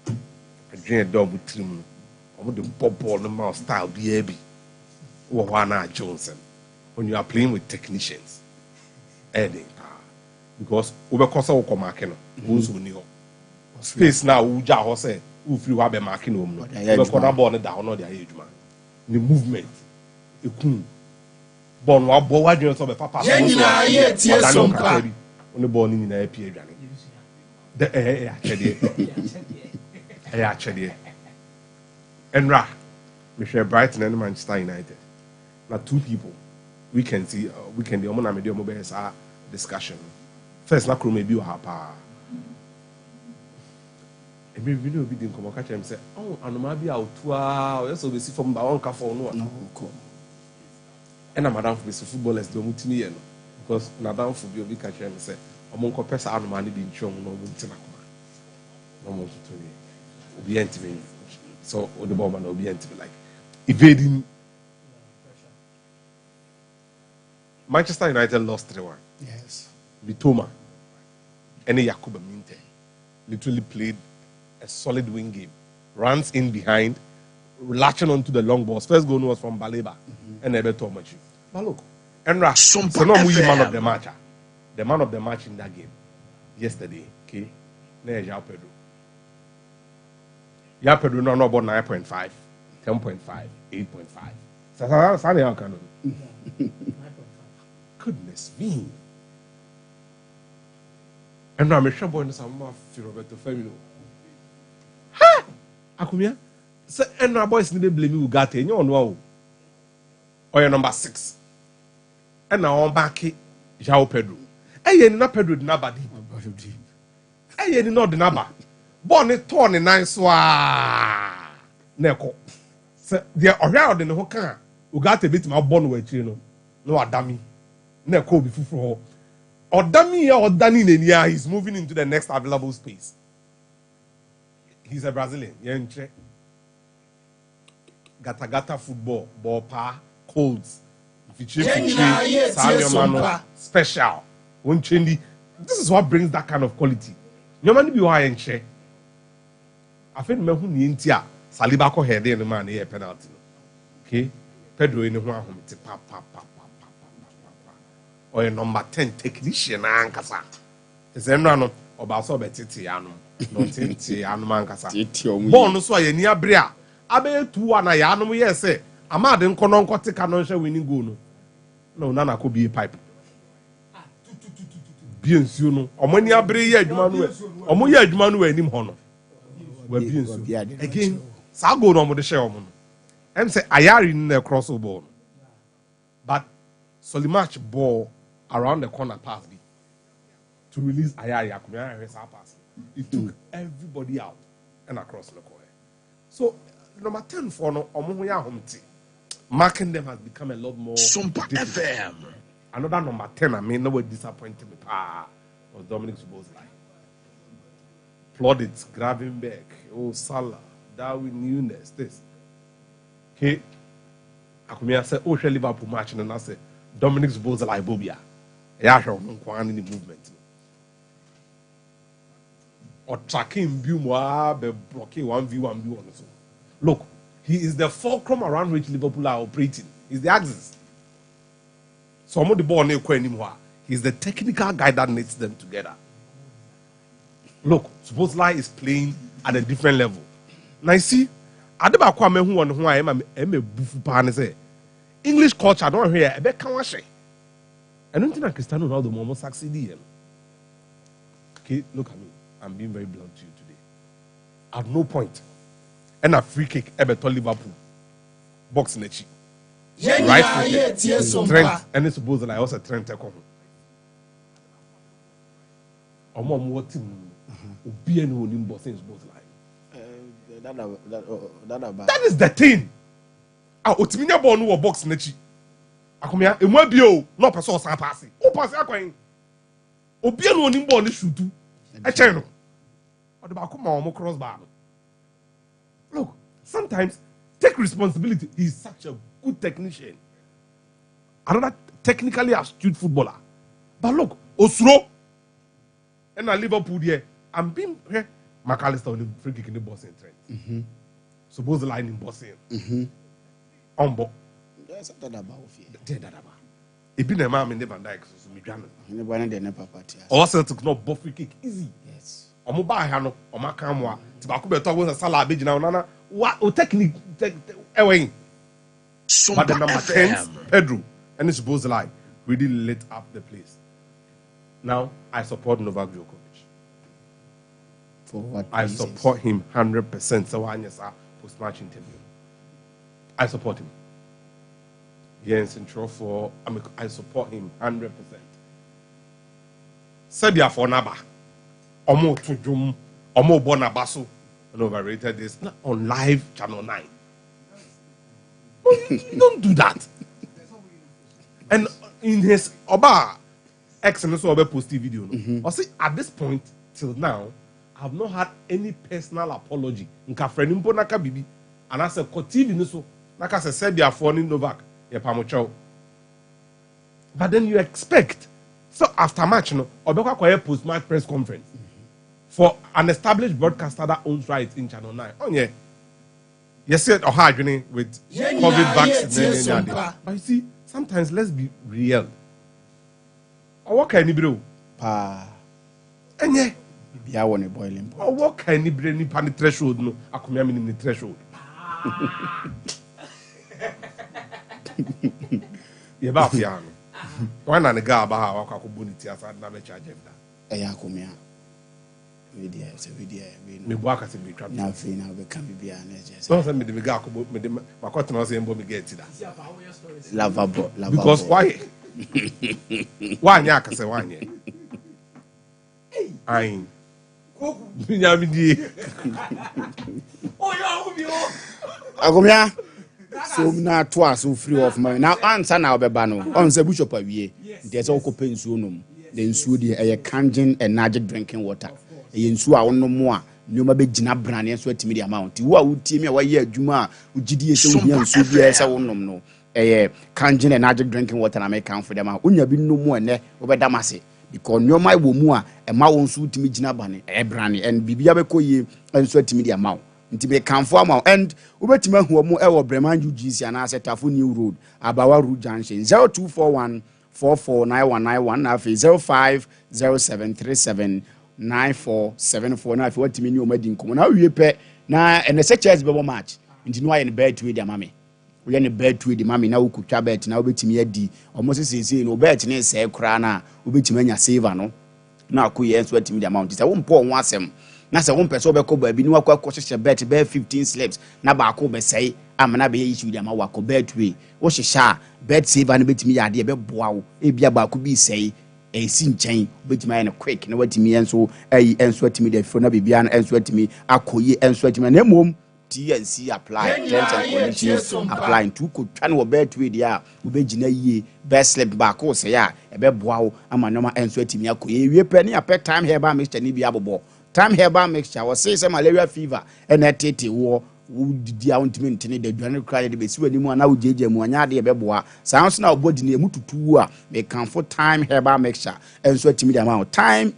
I drink a double team. I'm the ball the mouse style BAB. Or Johnson. When you are playing with technicians, adding power. because we kosa wo marking no so ni ho space now uja ho say u free wa be marking no no we corner ball no down no dey adwuma the movement ekun ball no abo wa dwen so be papa Ye nyina ye tie Sompa oni ball ni nyina apie adwane the achede enra we share Brighton and Manchester United now two people we can see the omona media mobile sa discussion first na kro maybe o ha pa e me video bi din komo ka chem say oh anoma bi autua o yeso be si from ba won ka for no ko and madam for be footballers do mutimi ye no because madam for bi obi ka chem say omo nko pesa anoma ne bi ntwom no omo ntina koma no mo to ye obi entimi so the ball man obi entimi like evading. Manchester United lost 3-1. Yes. Bitoma and Yakuba Minte literally played a solid wing game. Runs in behind, latching onto the long balls. First goal was from Baleba and Ebeto Machi. But look, Enra, so no man of the match. The man of the match in that game yesterday, okay, Yao Pedro. Yao Pedro no about 9.5, 10.5, 8.5. Goodness me. And now I'm sure boy is a Roberto Firmino. Ha! Akumia? So, and now boys need to blame you, got it. You know, or your number 6. And now I'm back here, Joao Pedro. Hey, you're not Pedro, nobody. Hey, you're not the number. Born it torn in nice Neko. So, they're around in the Hoka. You got a bit my bone with you know. No, a dummy. Na ko bi fufuro odami ya odani nenia he's moving into the next available space. He's a Brazilian yenche gata football ball pa colds special wonchendi. This is what brings that kind of quality. Nyomani bi wa yenche afen me hu ni ntia Saliba ko head in man e penalty. Okay, Pedro in ho ahomte pa or a number 10 technician ankasa. Is no about so betiti anu. No titi anu ankasa. Born so ye nia brea. Abe 2-1 na ya anu ye say. Amade nkono nkote kanon hwe winning goal no. No na ko bi pipe. Bi nsuo no. Omo nia brea ye adwuma no. Omo ye adwuma no anim ho no. Wa bi nsuo. Again, sa goal no mo de share omo no. Em say Ayari na cross ball. But Solimatch ball around the corner pass B to release Ayari pass. It took everybody out and across the corner. So number 10 for no marking them has become a lot more Sompa FM. Another number 10, I mean, no way disappointed me. Was Dominic Szoboszlai. Plaudits, Gravenberch, Salah, Darwin Nunes, this. Okay. I said, oh, Liverpool match, and I said, Dominic Szoboszlai Bobia. Yeah, in the movement. Or tracking Bumwa, be blocking 1v1. Look, he is the fulcrum around which Liverpool are operating. He's the axis. Some of the ball near anymore. He's the technical guy that knits them together. Look, Szoboszlai is playing at a different level. Now you see, Adeba me who I am a bufu pan say English culture don't hear a bit kawashi. I don't think that Cristiano Ronaldo will succeed. Okay, look at me. I'm being very blunt to you today. At no point, and a free kick ever to Liverpool. Box nechi. Right? Trent, and it's supposed that I also Trent Tekon. That is the thing. Otiminya ball no box nechi. Akomia emu bio no person san pass. O pass akwan. Obi anu onim ball no shoot. E chen no. O de ba kuma o mo cross bar. Look, sometimes take responsibility. He's such a good technician. Another technically astute footballer. But look, Osro and Liverpool there. I'm being here. McAllister on the free kick in the box in Trent. Suppose the line in boxing. Umbo. Ebi na ma me ne Van Dijk so me dwan. Ne bwana de ne papa tia. O se to no bo free kick easy. Yes. Omo ba ha no, omo kan mo a. Ti ba ko be to go Salah be gina na wa o technique ewen. But the number 10, Pedro, and it's supposed to like really lit up the place. Now I support Novak Djokovic. For what I reasons? support him 100%. So I post-match interview. I support him. Yes, in for I support him 100%. Serbia for Naba. Omo Tujum, Omo Bonabaso, and overrated this on live channel 9. Don't do that. And in his Oba X and also posted video. I say at this point till now, I have not had any personal apology. Nka friend mpo naka bibi. And I said, TV niso naka se Serbia for Novak. But then you expect so after match no obekwa kwa post match press conference for an established broadcaster that owns rights in channel 9. Oh yeah. Yes, said or hard with COVID vaccine. But you see, sometimes let's be real. Or what can you do? Pa. And yeah, Bibia won a boiling point. or what can you bring in the threshold? No, I come in the threshold. Yeah, about Fiano. One and the guy about how I could bonity as I never charge him that. Ayakumia. We Me work as a big trap. now fee now become Bibia and Don't send me the guy with my cotton was able to get to that. Lavabo. Because why? Why Yaka say one year? I ain't. Agomia. So na twice so free of money. Now answer now bebano. On se bishop awie. There's all copen nsuo the nsuo de eye kangen and magic drinking water. Eye nsuo a wono mo a nyoma be gina brane so atimi di amount. Wo a wutie me a waye adwuma a ugidie se wo hia nsuo bi se wonom no. Eye kangen and magic drinking water na make count for them a unya bi no mu ene wo be damase. Because nyoma wo mu a ema wo nsuo timi gina bane e brane and bibia be koye nsuo atimi di amount. Nti be kanfo ama and ubetima hu omo e wo Breman UGC ana Setafo New Road Abawa Road Junction 0241 449191 na fe 0507379474 na fe watimi ni omadi nkomo na wie pe na ene se church bebo match nti no aye ne bet we di amame we ne bet we di mame na wokutwa bet na obetimi adi omo sesese no bet ne se kra na obetimi anya saver no na akoye enso atimi di amount se wo mpo won asem na se won pese obekọ ba bi ni wakọ hyehyɛ bet be 15 slips na ba ko be sei amana be issue dia ma wakọ bet we wo hyehyɛ bet saver na betimi ya de be boa wo e bia ba ko bi sei e si nkyɛn betimi ya ne quick na watimi enso enso atimi de fo na bibia na enso atimi akoye enso atimi na emom TNC apply terms and conditions apply to ko twa no bet we dia wo be gina yie best slip ba ko sei a e be boa wo ama no ma enso atimi akoye wie pe ne apɛ time herba mixture ni bia bobo time herbal mixture was say some malaria fever and a tete war didi a wontimi ntene da duane kra de be si wani mu na wojeje mu anya de be boa sounds na body na emututu a me can for time herbal mixture enso atimi de amount time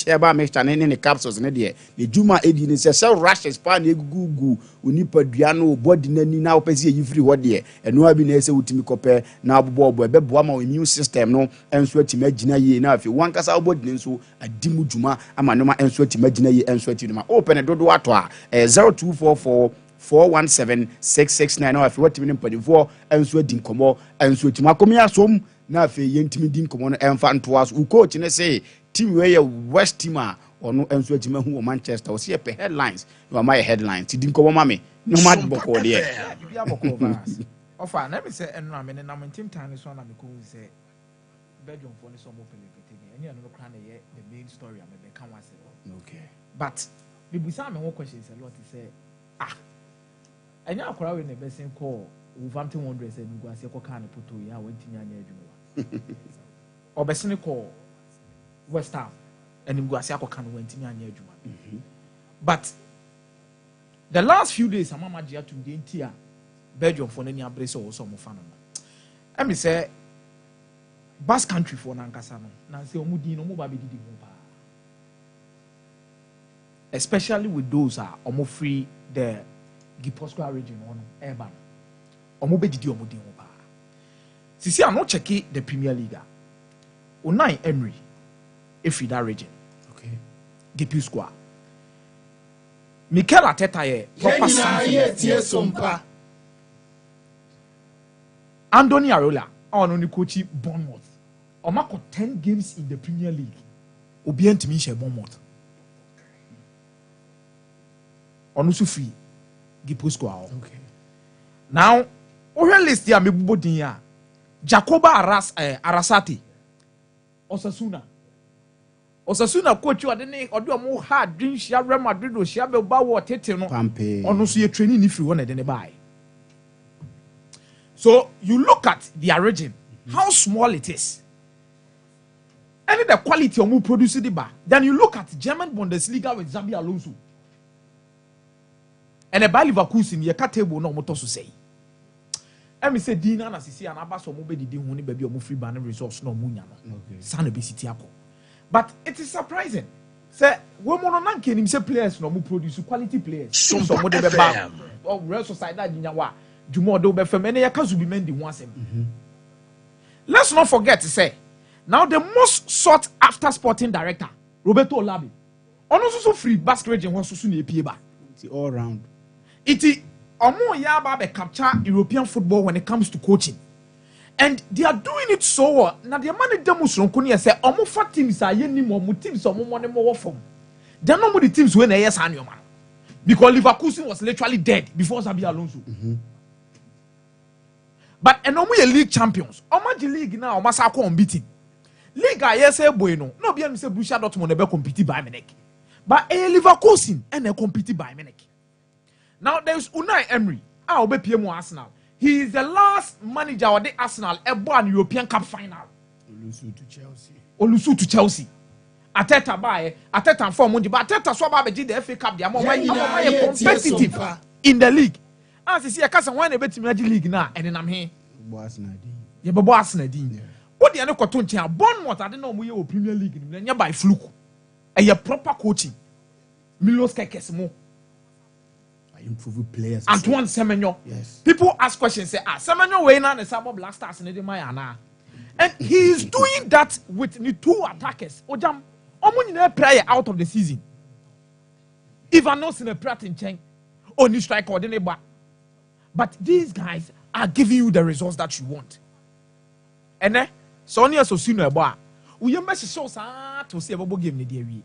herbal mixture ne capsules ne de the juma edi ne se rashes pa na egugu onipa duane body na ni na opese yi free ho de eno abi na ese wutimi kope na abobo be boa ma immune system no enso atimi agina ye na afi wankasa body ne nso adimu juma ama no ma enso atimi agina ye enso atimi ma open dodo ato a 0244 417-669 afi watimi mpadifo enso adi nkomo enso timi akomi asom na afi yentimi di nkomo no emfa ntoa so coach ne say team we ye West team a ono enso atimi hu Manchester o see pe headlines no my headlines ti di nkomo mame no mad boko de bia boko vas ofa na me say eno na me na team tan so na me ko say Belgium for ni so mo pelekete ni eno no kra na ye the main story am be kan wase okay but bibusa me one questions a lot say anya akora we ne besen call Wolverhampton Wanderers and go ase ko kan poto ya wantimi anya adwuma obesen call West Ham and go ase akokan wantimi anya adwuma but the last few days amama dia to the ntia Belgium for nani abrese wo so mo fa no e me say Basque country for nankasa no na say omudi no mo ba be didi mo pa especially with those are omo free the Giposqua region on Urban. Omo be didi omo di mo pa. see, I'm not checking the Premier League. Unai Emery, if that region. Okay. GP squad. Mikel Arteta ye proper Sompa. Anthony Arola on coach Bournemouth. Omako 10 games in the Premier League. Obient to me share Bournemouth. Onusu free. GP squad. Okay. Now, Ore list ya mebubo din ya. Jacoba Arasati. Osasuna coach you adene odo mo hard dream share Real Madrid o share be ba wo tete no. Ono so ye training if you want to buy. So you look at their region, how small it is. And the quality of who produce the bar. Then you look at German Bundesliga with Xabi Alonso. And a Bayer Leverkusen ye ka table no moto so say. And me say Dina na sisi and abaso mo be didi huni baby o mo free banner resource no munya no. Okay. Sana be city ako. But it is surprising. Say we mo no nan kenim say players no mo produce quality players. So mo de be ba o Real Society nyinya wa Jumo do be fam ene yakazu bi mendi ho asem. Let's not forget to say now the most sought after sporting director Roberto Olabi. Ono so free basket region ho so na epie ba. It's all round. Iti omo ya ba be capture European football when it comes to coaching. And they are doing it so well. Now the man dem musronko ne say omo fa teams a ye nim omo teams omo money mo form. They are not the teams when they yes anyo man. Because Leverkusen was literally dead before Xabi Alonso. But omo ye league champions. Omo the league now omo sa ko unbeaten. League a yes say boy no be am say Borussia Dortmund be compete by Munich. But Leverkusen and they compete by Munich. Now there's Unai Emery. I'll be PM Arsenal. He is the last manager of the Arsenal ever an European Cup final. Olusu to Chelsea. Ateta buy, Ateta form mundi, but Ateta swap the FA Cup. They are more competitive in the league. As you see, I can't win a bit in the league now, and then I'm here. Yeah, but Arsenal. What the other cartoon chair? Bournemouth, I don't know where Premier League in by fluke. And your proper coaching. Milos Kekesmo. Improve players. Antoine Semenyo. Yes. People ask questions, say, Semenyo way now the Sabo Black Stars in the Mayana. And he is doing that with the two attackers. Ojam, Omunine player out of the season. Ivanos in a Pratt in Cheng. Only strike or the But these guys are giving you the results that you want. And then, Sonia Sosino Eboa. We are message shows to see about game the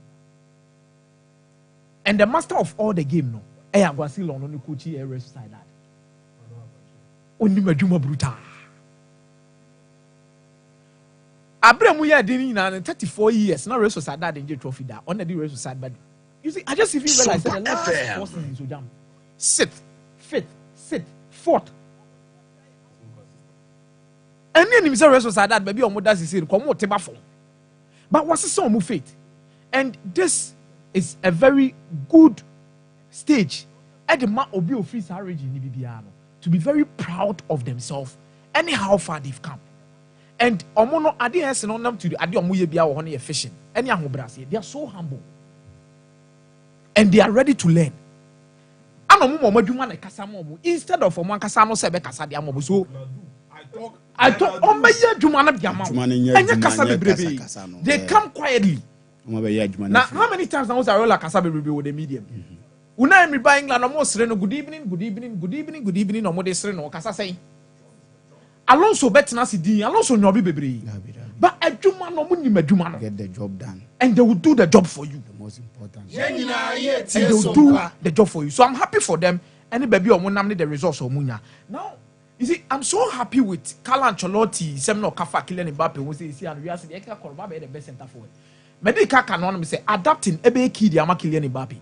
and the master of all the game no. I am going to on the coach here side that. Only Majuma Bruta. Abraham, we are doing now 34 years. Now, Real Sociedad in trophy that on the Real Sociedad. But you see, I just if you realize that the last 4 seasons so damn. Sixth, fifth, fourth. And then himself Real Sociedad, baby, or mother's is come out table for. But what's the song of faith? And this is a very good stage at the man obi of free to be very proud of themselves and how far they've come. And omono ade ese no nam to ade omoye bia wo hono efficient any ahobrase they are so humble and they are ready to learn. Ano mo madwuma na kasa mo instead of omo kasa no se be kasa de amobo so I talk on my adwuma na bia ma enya kasa bebrebe they come quietly. Now how many times now was I roll kasa bebrebe with the medium? Una Emery by England almost no good evening no more de sre no kasa say Alonso betina si din Alonso nyobi bebre but adwuma no munni madwuma no get the job done and they will do the job for you, the most important and they will do the job for you. So I'm happy for them and baby omunam the results omunya. Now you see I'm so happy with Carlo Ancelotti semno kafa Kylian Mbappe we say and we are say e ka korba be the best center forward medical canon me say adapting ebe key the ama Kylian Mbappe.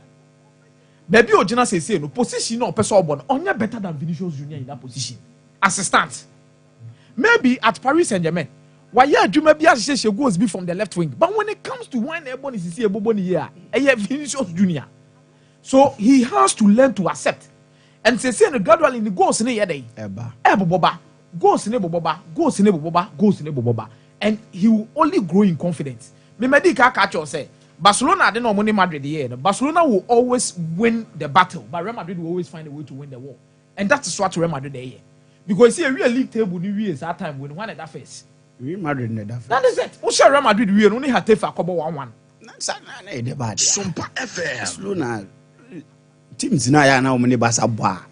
Baby Ojina say no position no person born only better than Vinicius Junior in that position. Assistant. Maybe at Paris Saint-Germain. Why yeah, Juma Bia she goes be from the left wing. But when it comes to one airborne is see a boboni here, Vinicius Junior. So he has to learn to accept. And say gradually the goals in the day. Boba. Goals in Boba. And he will only grow in confidence. Me medical catch or say Barcelona didn't know money Madrid the year. Barcelona will always win the battle, but Real Madrid will always find a way to win the war. And that is what Real Madrid the year. Because see, we league table new years that time when one at that face. Real Madrid in that. That is it. We share Real Madrid. We only had Tefa Kobo 1-1. Sompa FM. Luna teams na ya na omni Basa boa.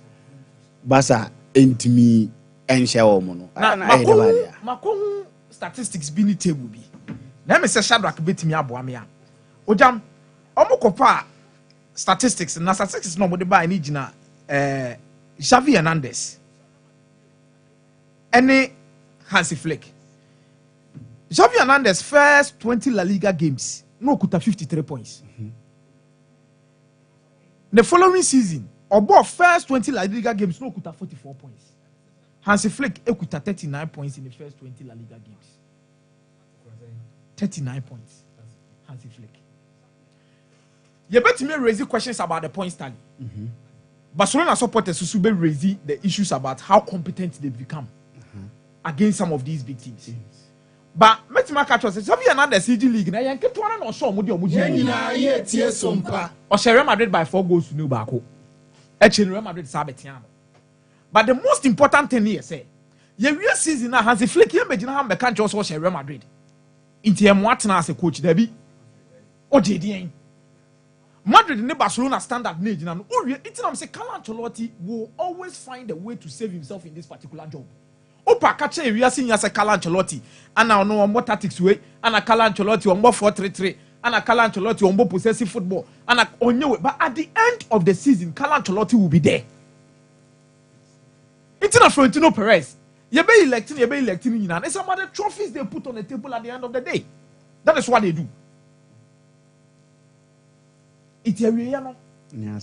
Basa entimi enhye wo mo no. Na makon statistics bi ni table bi. Na me say Shadrack betimi aboa me a. Ojam omokopa statistics na statistics no mo de ba ni gina Xavi Hernandez. Any Hansi Flick. Xavi Hernandez first 20 La Liga games no kuta 53 points. The following season, Obo first 20 La Liga games no kuta 44 points. Hansi Flick kuta 39 points in the first 20 La Liga games. 39 points. Hansi Flick. You bet me raise questions about the points tally. Barcelona supporters also be raising the issues about how competent they've become against some of these big teams. But let me catch us. Xavi Hernandez CG League na yanke to na so omudi na ye tie Sompa. O Real Madrid by 4 goals to nil baako. Real Madrid sabetiano. But the most important thing here say, ye we season na Hansi Flick ye megina ha meka nche so Real Madrid. Inti em watna as a coach dabi. O de dien. Madrid and Barcelona standard need na no. It's am say Carlo Ancelotti will always find a way to save himself in this particular job. Opa catch we are seeing as a Carlo Ancelotti and now no more tactics way and a Carlo Ancelotti on 4-3-3 and a Carlo Ancelotti on more possessive football and a on your way. But at the end of the season, Carlo Ancelotti will be there. It's not Florentino Perez. You be electing, it's some other trophies they put on the table at the end of the day. That is what they do. It's a real and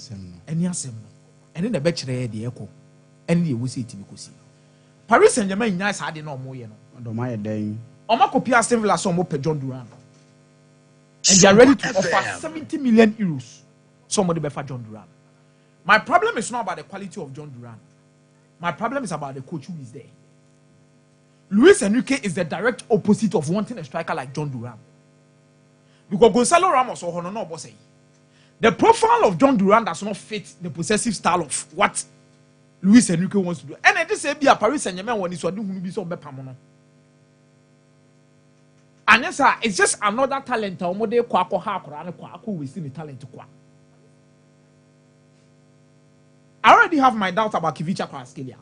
then the betchere the echo and the wusi tibikusi. Paris Saint-Germain nice had no more, you know. Do my day. Omako Aston Villa some more John Duran. And they are ready to offer 70 million euros. Somebody better John Duran. My problem is not about the quality of John Duran. My problem is about the coach who is there. Luis Enrique is the direct opposite of wanting a striker like John Duran. Because Gonzalo Ramos or Honono Bosse. The profile of John Duran does not fit the possessive style of what Luis Enrique wants to do. And I just say, be a Paris Saint-Germain when he's doing who be so bepamono. And yes, sir, it's just another talent. Omode kwako hakora and kwako we see the talent kwa. I already have my doubts about Kivicha Kvaratskhelia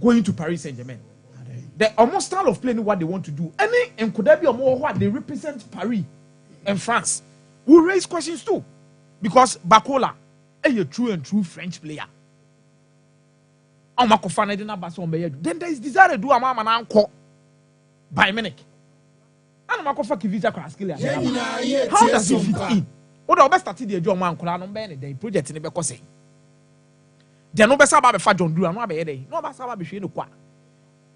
going to Paris Saint-Germain. The almost style of playing what they want to do. Any and could there be more what they represent Paris and France will raise questions too. Because Bakola is a true French player. Then there is desire to do a man and by Munich. And Makofa Kivicha Kvaratskhelia. How does he fit in? What the best started the John Man Colano Ben, the project in the Becose. They are no best about John Duran, no be no best about Bishino Qua.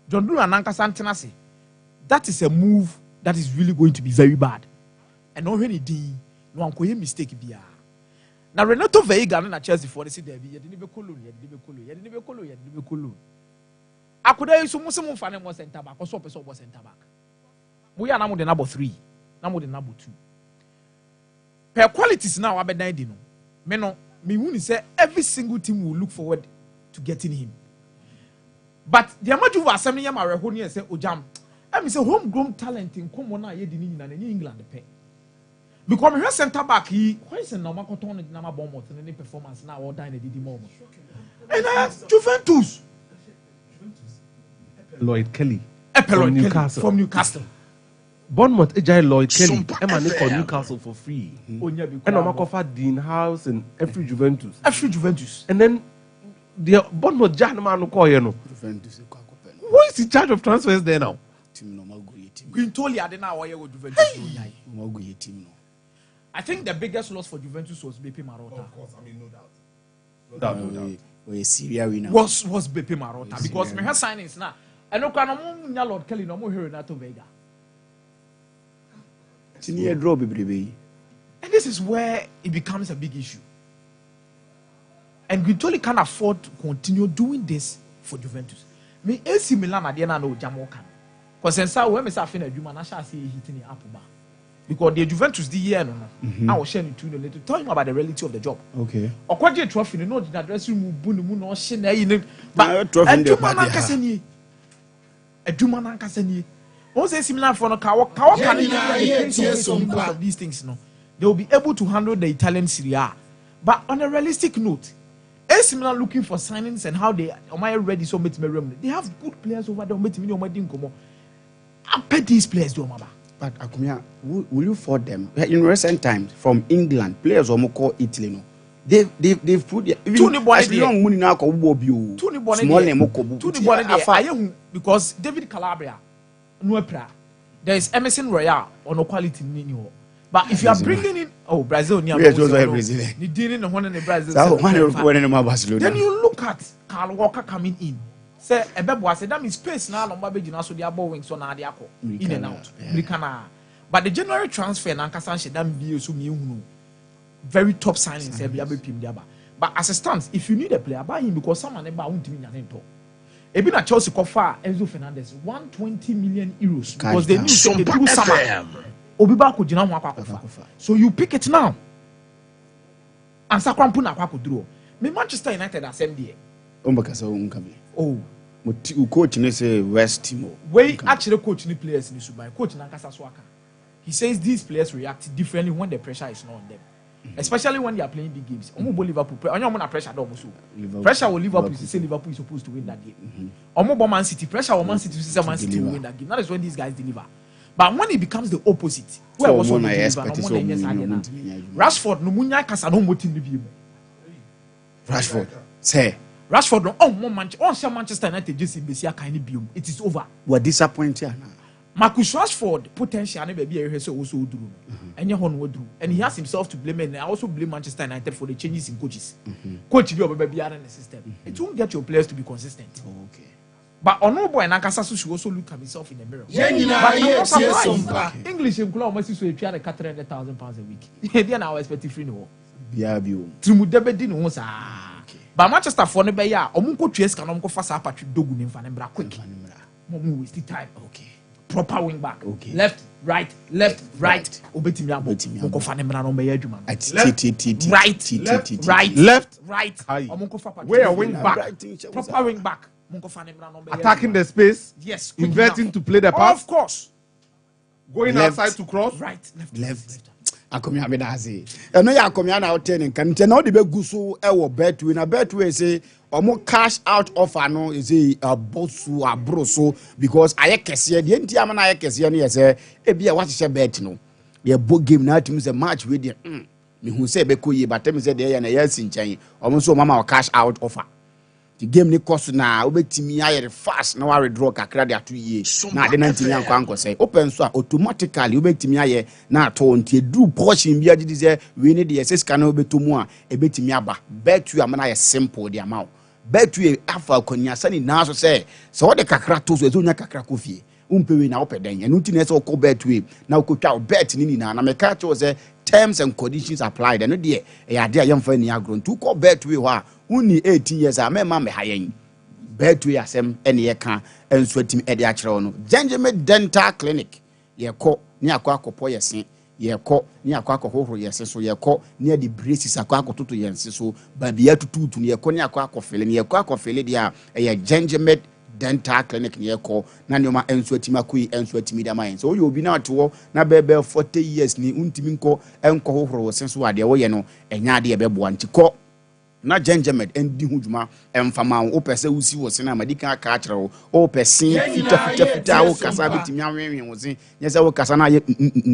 John Duran and Nanka Santenasi. That is a move that is really going to be very bad. And already no one could mistake Bia. Now Renato Veiga na Chelsea for the city there be didn't be Kulu. I could have some fan more center back or so person was center back. We are now the number 3, now the number 2. Per qualities now abedino. Me wouldn't say every single team will look forward to getting him. But the amount of assembly am Marehoni and say Ojam. I mean say homegrown talent in common na in England pay. Because my center back, he is a normal cotton and number bomb and any performance now or dying a did moment. And Juventus. Lloyd Kelly. From Newcastle. Bournemouth Ejai Lloyd Kelly. Emma for Newcastle for free. And Omakofa Dean House and every Juventus. And then the Bournemouth Janman Koyeno. Who is in charge of transfers there now? Quintoli Adena or Juventus. I think the biggest loss for Juventus was BP Marotta. Of course, I mean, no doubt. We Syria winner. Was BP Marotta because my signings now. I know can Lord Kelly no more here Renato Veiga. And this is where it becomes a big issue. And Guitoli can't afford to continue doing this for Juventus. Me AC Milan at the end of Jamokan. Because when I say Juma, I shall see hitting the upper bar. because the Juventus the year no. I was sharing to you to tell him about the reality of the job. Okay. Okwaje trophy no the dressing room bu no mu no hye na yi but aduma na kasa ni aduma na kasa ni won say similar for no ka can of these things no they will be able to handle the Italian Serie A. But on a realistic note, AC Milan looking for signings and how they am I ready so they have good players over there I bet these players do mama. But Akumia, will you for them in recent times from England players or call Italy no they've put even as young money now ko bobi small name ko because David Calabria no pra there is Emerson Royal on no quality ni ho. But if you are bringing in Brazil, then you look at Carl Walker coming in. Say that means space now so they are bowing so now they are in and out. But the January transfer and Ankasan Shedam be so very top signings. But as a stance, if you need a player, buy him because someone about won't mean an talk. Even at Chelsea Kofa Enzo Fernandez 120 million euros because they need to do summer. So you pick it now. And Sakrampu na kwa kuduro. Me Manchester United are same day. Oh, coach ne say West Timo. Way actually coach ni players ni subai. Coach na kasa swaka. He says these players react differently when the pressure is not on them. Especially when they are playing big games. Omo Liverpool. Onyo pressure do so. Pressure with Liverpool. Say Liverpool is supposed to win that game. Omo Man City. Pressure on Man City. Say Man City will win that game. That is when these guys deliver. But when it becomes the opposite, where was on Rashford no munya kasa no motin ni bi Rashford say Rashford no Manchester United just besia kind bi it is over. What disappointed now. Marcus Rashford potential na baby e hwese also oduru enye ho no oduru and he has himself to blame and I also blame Manchester United for the changes in coaches. Coach bi obabi in the system. It won't get your players to be consistent. Okay. But Ono boy Nankasa should also look at himself in the mirror. English in Kula must be trying to cut £300,000 a week. Then I was expecting free no. But Manchester for the Baya, Omunko Tres can uncle Fasa Patrick Dogun in Fanembra quick. Momu waste time. Okay. Proper wing back. Okay. Left, right. Obetimia Uncle Fanembra no Bayajuma. Right. Where wing back? Proper wing back. Attacking the space, yes. Inverting to play the pass, of course. Going left, outside to cross, right, left. Akomi abedaze. Eno ya akomi na hotel nkan nte na odi be guso e wo betway na betway say omo cash out offer no is a bosu abroso because aye kese de nti am na aye kese no yese e bia wa hye bet no ye bo game na atum say match we de me hu say be koyi batem say de ye na ya sinchan omo so mama cash out offer. The game ni cost na obetimi aye fast na wa withdraw kakra de ato yie na de na ntimi anko say open so automatically obetimi aye na ato ntie du portion bia gidi say we need the SS kana obetomu a ebetimi aba bet you am na simple the amount bet you afa konya sani na so say so de kakra to so ezonya kakra kofie umpewe na opeden enu nti na say okọ bet we na okotwa bet ni na meka cho say terms and conditions applied and de e ade ayemfa ni agro ntu ko bet we ho a uni 18 years a mema me hayen betwe asem ene ye ka enso atim ede a kire no Gengeme Dental Clinic ye ko ni akwa akopo yesen ye ko ni akwa akohohoro yesen so ye ko ni ade braces akwa akototo yense so babia tututu ni ye ko ni akwa akofele ni ye ko akofele dia ye Gengeme Dental Clinic ni ye ko na ni o ma enso atim akui enso atim da mayen so obi na ato na bebe 40 years ni untimi nko enko hohoro yesen so ade wo ye no enya ade ye bebo anti ko na Gengeme endi huduma emfama wo pese wusi wo se na madika aka akere wo pese fita wo kasa bitimi anwenwen wo se nyese wo kasa na ye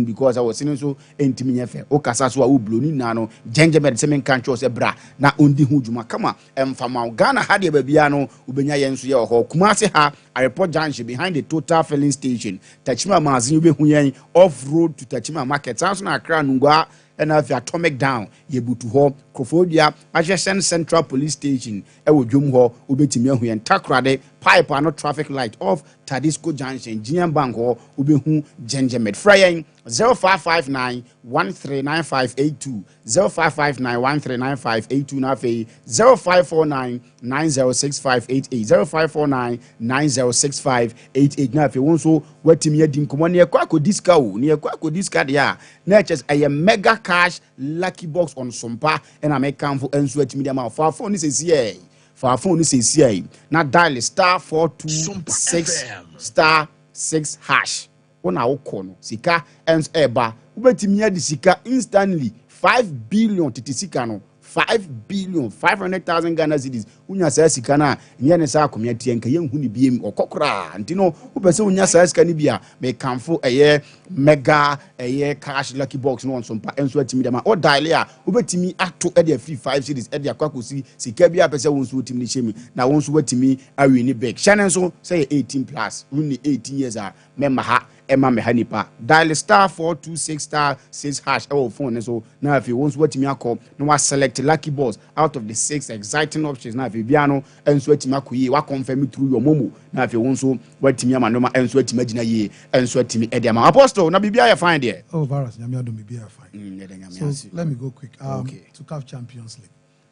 because wo se so entimi nyefe wo kasa so wo bloni na no Gengeme se men kan cho se bra na ondi huduma kama emfama Ghana ha de babia no ubenya ye nso ye ho Kumasi ha a report junction behind the Total filling station Tachima mazin obehu yen off road to Tachima market sanso na Accra Nungwa and if atomic down ye butu ho Kofodia Ajeshen Central Police Station ewo dwom ho obetimi ahu en takrade pipe ano traffic light off Tadisco Junction GM Bank ho obehu Gengemed Frayen 0559 139582 0559 139582 na fe 0549 906588 0549 906588 na fe wonso watimi adi nkomo ne ekwa akodiska o ne ekwa akodiska de a na eches eye mega cash lucky box on Sompa and I make camp enso atimi de ma fa phone sesi e fa phone sesi e na dial star 426 star 6 hash wona wokọ no sika ens eba ubetimi adi sika instantly 5 billion titi sika no 5 billion 500,000 Ghana cedis unya sa sika na nye ne sa akomia tie nka yenhu ni biem okokora ntino ubese unya sa sika ni bia me kamfo eye mega eye cash lucky box no on Sompa enso atimi dem o dial a ubetimi ato e de free 5 cedis e de akwakosi sika bia pese wonso otimi ni chemi na wonso watimi awi ni big channel so say 18 plus uni 18 years a memma ha Emma Mehanipa dial star 426 star 6 hash our phone so now if you want what me call no was select lucky balls out of the 6 exciting options now if you biano and so what me akuyi wa confirm through your momo now if you want so what me amanoma and so what me gina ye and so what me ediama apostle na bibia you find there oh virus nyame adom bibia fine so let me go quick okay. To CAF Champions League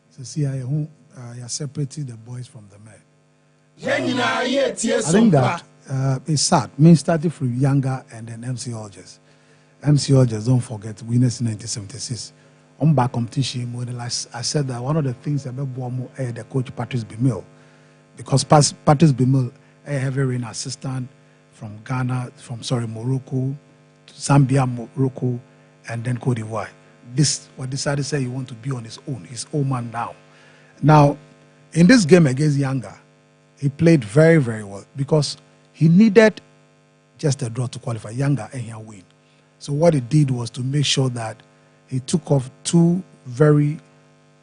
so see who you separating the boys from the men. I think that it's sad. Me started from younger and then MC Alges. MC Alges, don't forget, winners in 1976. On back competition, I said that one of the things about Bomo the coach Patrice Bimil, because Patrice Bimil a heavy rain assistant from Ghana, Morocco, Zambia, Morocco, and then Cote d'Ivoire. This what decided to say he want to be on his own man now. Now, in this game against Yanga, he played very, very well because he needed just a draw to qualify. Yanga and he win. So what he did was to make sure that he took off two very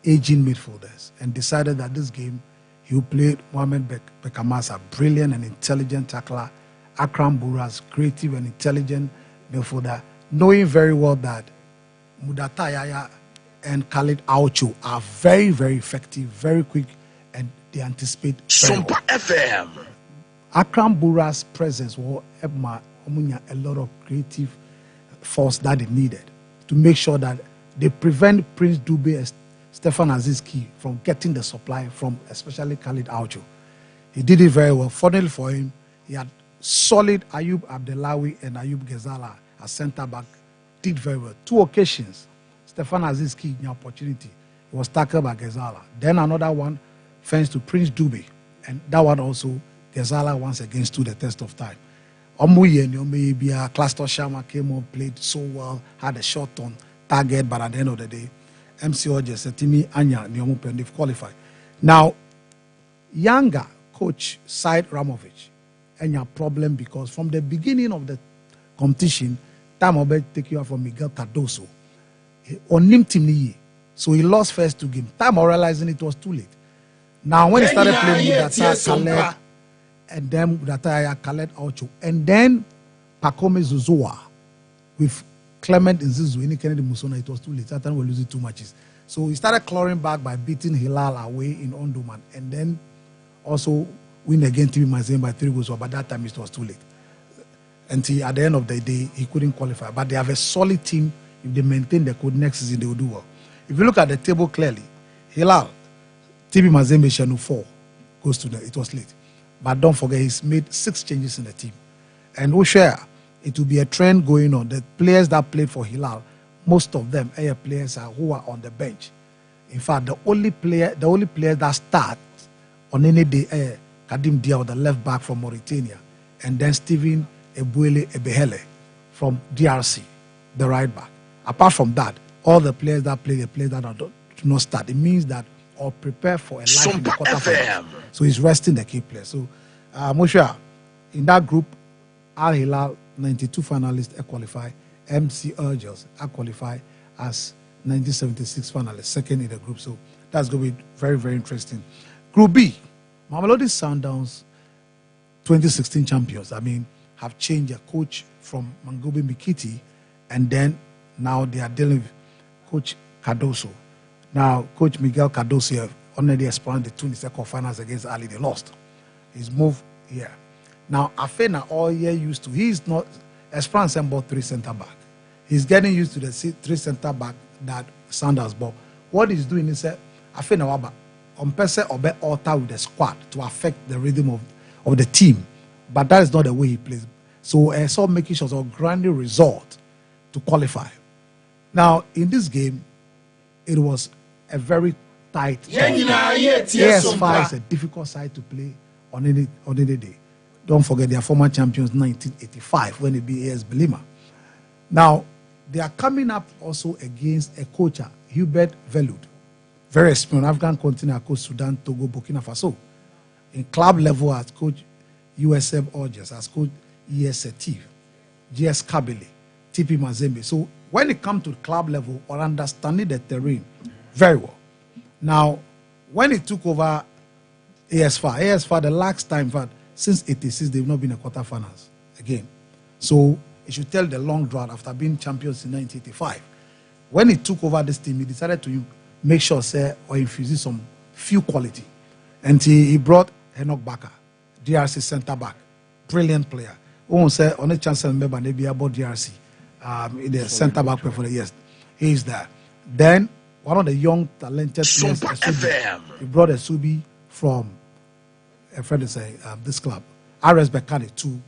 aging midfielders and decided that this game he would play Mohamed Bekamasa, brilliant and intelligent tackler, Akram Buras, creative and intelligent midfielder, knowing very well that Mudata Yaya and Khalid Aucho are very, very effective, very quick, and they anticipate Sompa FM. Akram Bura's presence will help a lot of creative force that they needed to make sure that they prevent Prince Dube and Stefan Aziski from getting the supply from especially Khalid Aucho. He did it very well. Fortunately for him, he had solid Ayub Abdelawi and Ayub Ghazala as centre back. Did very well. 2 occasions, Stefan Aziski in the opportunity. He was tackled by Ghazala. Then another one, thanks to Prince Dube. And that one also, Ghazala once again stood the test of time. Omuye Nyomebia, Cluster Sharma came on, played so well, had a shot on target, but at the end of the day, MC Oje, Setimi, Anya, Nyomupen, they've qualified. Now, Yanga coach Said Ramovic, and your problem because from the beginning of the competition, time Obe take you out from Miguel Cardoso. On him team, so he lost first 2 games. Time realizing it was too late. Now when he started playing with that Khaled and then with that Khaled Aucho and then Pacome Zuzua with Clement Nzizu in Kennedy Musona, it was too late. That time we were losing 2 matches. So he started clawing back by beating Hilal away in Onduman and then also win against TB Mazembe by 3 goals. But that time it was too late. Until at the end of the day, he couldn't qualify. But they have a solid team. If they maintain the code next season, they will do well. If you look at the table clearly, Hilal, TB Mazembe, Shanu 4 goes to it was late. But don't forget, he's made 6 changes in the team. And we share, it will be a trend going on. The players that played for Hilal, most of them are players who are on the bench. In fact, the only player that start on any day, Kadim Dia, the left back from Mauritania, and then Steven Ebuele Ebehele from DRC, the right back. Apart from that, all the players that play, the players that do not start. It means that or prepare for a life in the quarterfinals. So he's resting the key players. So Moshe, in that group, Al Hilal 92 finalists qualify, MC Urgels qualify as 1976 finalists, second in the group. So that's going to be very, very interesting. Group B, Mamelodi Sundowns 2016 champions. I mean, have changed their coach from Mangobe Mikiti, and then now they are dealing with Coach Cardoso. Now, Coach Miguel Cardoso already explained the 2 second finals against Ali. They lost. He's moved here. Now, Afena all year used to, he's not, Esperance bought 3 center back. He's getting used to the 3 center back that Sanders bought. What he's doing is Afena Waba, on Pese Obe alter with the squad to affect the rhythm of the team. But that is not the way he plays. So I saw making sure of grinding result to qualify. Now, in this game, it was a very tight. AS5 is a difficult side to play on any day. Don't forget, they are former champions 1985 when they beat AS Belima. Now, they are coming up also against a coach, Hubert Velud, very experienced African continent coach, Sudan, Togo, Burkina Faso. In club level, as coach USM Orges, as coach ES Setif, GS Kabili, TP Mazembe. So when it comes to club level or understanding the terrain very well. Now, when it took over AS5 the last time, since 86, they've not been in quarterfinals again. So it should tell the long drought after being champions in 1985. When he took over this team, he decided to make sure, or infuse some few quality. And he brought Enoch Baka, DRC center back, brilliant player. Who say on a chance member maybe about DRC in the center back for the years. He is there. Then one of the young talented players, he brought a Subi from a friend is this club, RS Bekani to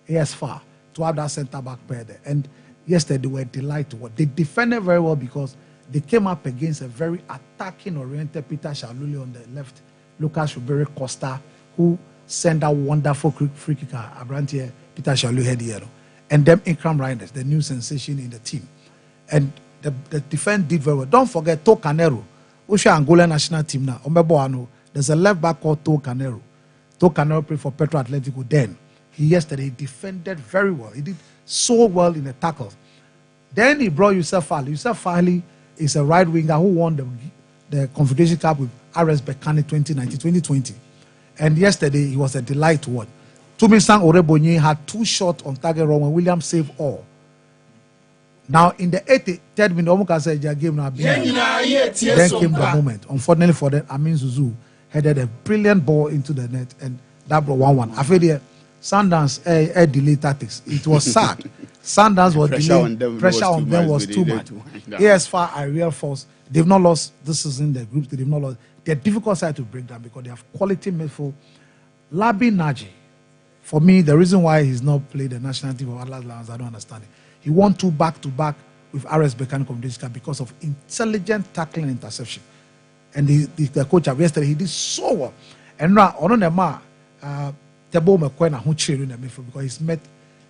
AS5 to have that center back pair there. And yesterday they were delighted. They defended very well because they came up against a very attacking oriented Peter Shaluli on the left, Lucas Ruberi Costa, who sent that wonderful free kicker, Abrantier, Peter Shaluli head here. And them Ikram Riders, the new sensation in the team. And the defense did very well. Don't forget To Canero, who's Angola national team now. There's a left back called To Canero. To Canero played for Petro Atletico then. Yesterday defended very well. He did so well in the tackles. Then he brought Yusuf Ali. Yusuf Ali is a right winger who won the Confederation Cup with RS Bekani 2019-2020. And yesterday he was a delight to watch. Tumisang Orebonye had 2 shots on target run when Williams saved all. Now in the 83rd minute, Omuka said game now. Then came the moment. Unfortunately for them, Amin Zuzu headed a brilliant ball into the net and that brought 1-1. I feel there. Sundance delayed tactics. It was sad. Sundance was delayed. Pressure on them was too much. AS5 are real force. They've not lost this season. The groups they've not lost. They're difficult side to break down because they have quality midfield. Labi Naji, for me, the reason why he's not played the national team of Atlas Lions, I don't understand it. He won 2 back-to-back with RS Bekani Competition because of intelligent tackling and interception. And the coach of yesterday, he did so well. And now, on the mark, Tebo Mekwena who cheered in the midfield because he's met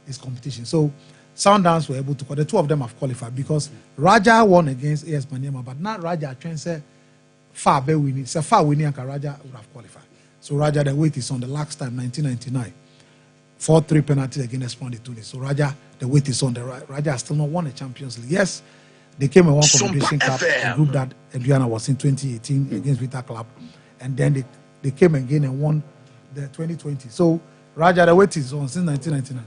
his competition. So Sundowns were able to qualify. The 2 of them have qualified because Raja won against AS Maniema, but not Raja trying to say far better winning. It's a far winning and Raja would have qualified. So Raja, the weight is on the last time, 1999. 4-3 penalties against Espondi Tunis. So Raja, the weight is on the Raja has still not won a Champions League. Yes, they came and won Confederation Cup, a group that Adriana was in 2018 against Vita Club. And then they came again and won the 2020. So Raja, the weight is on since 1999.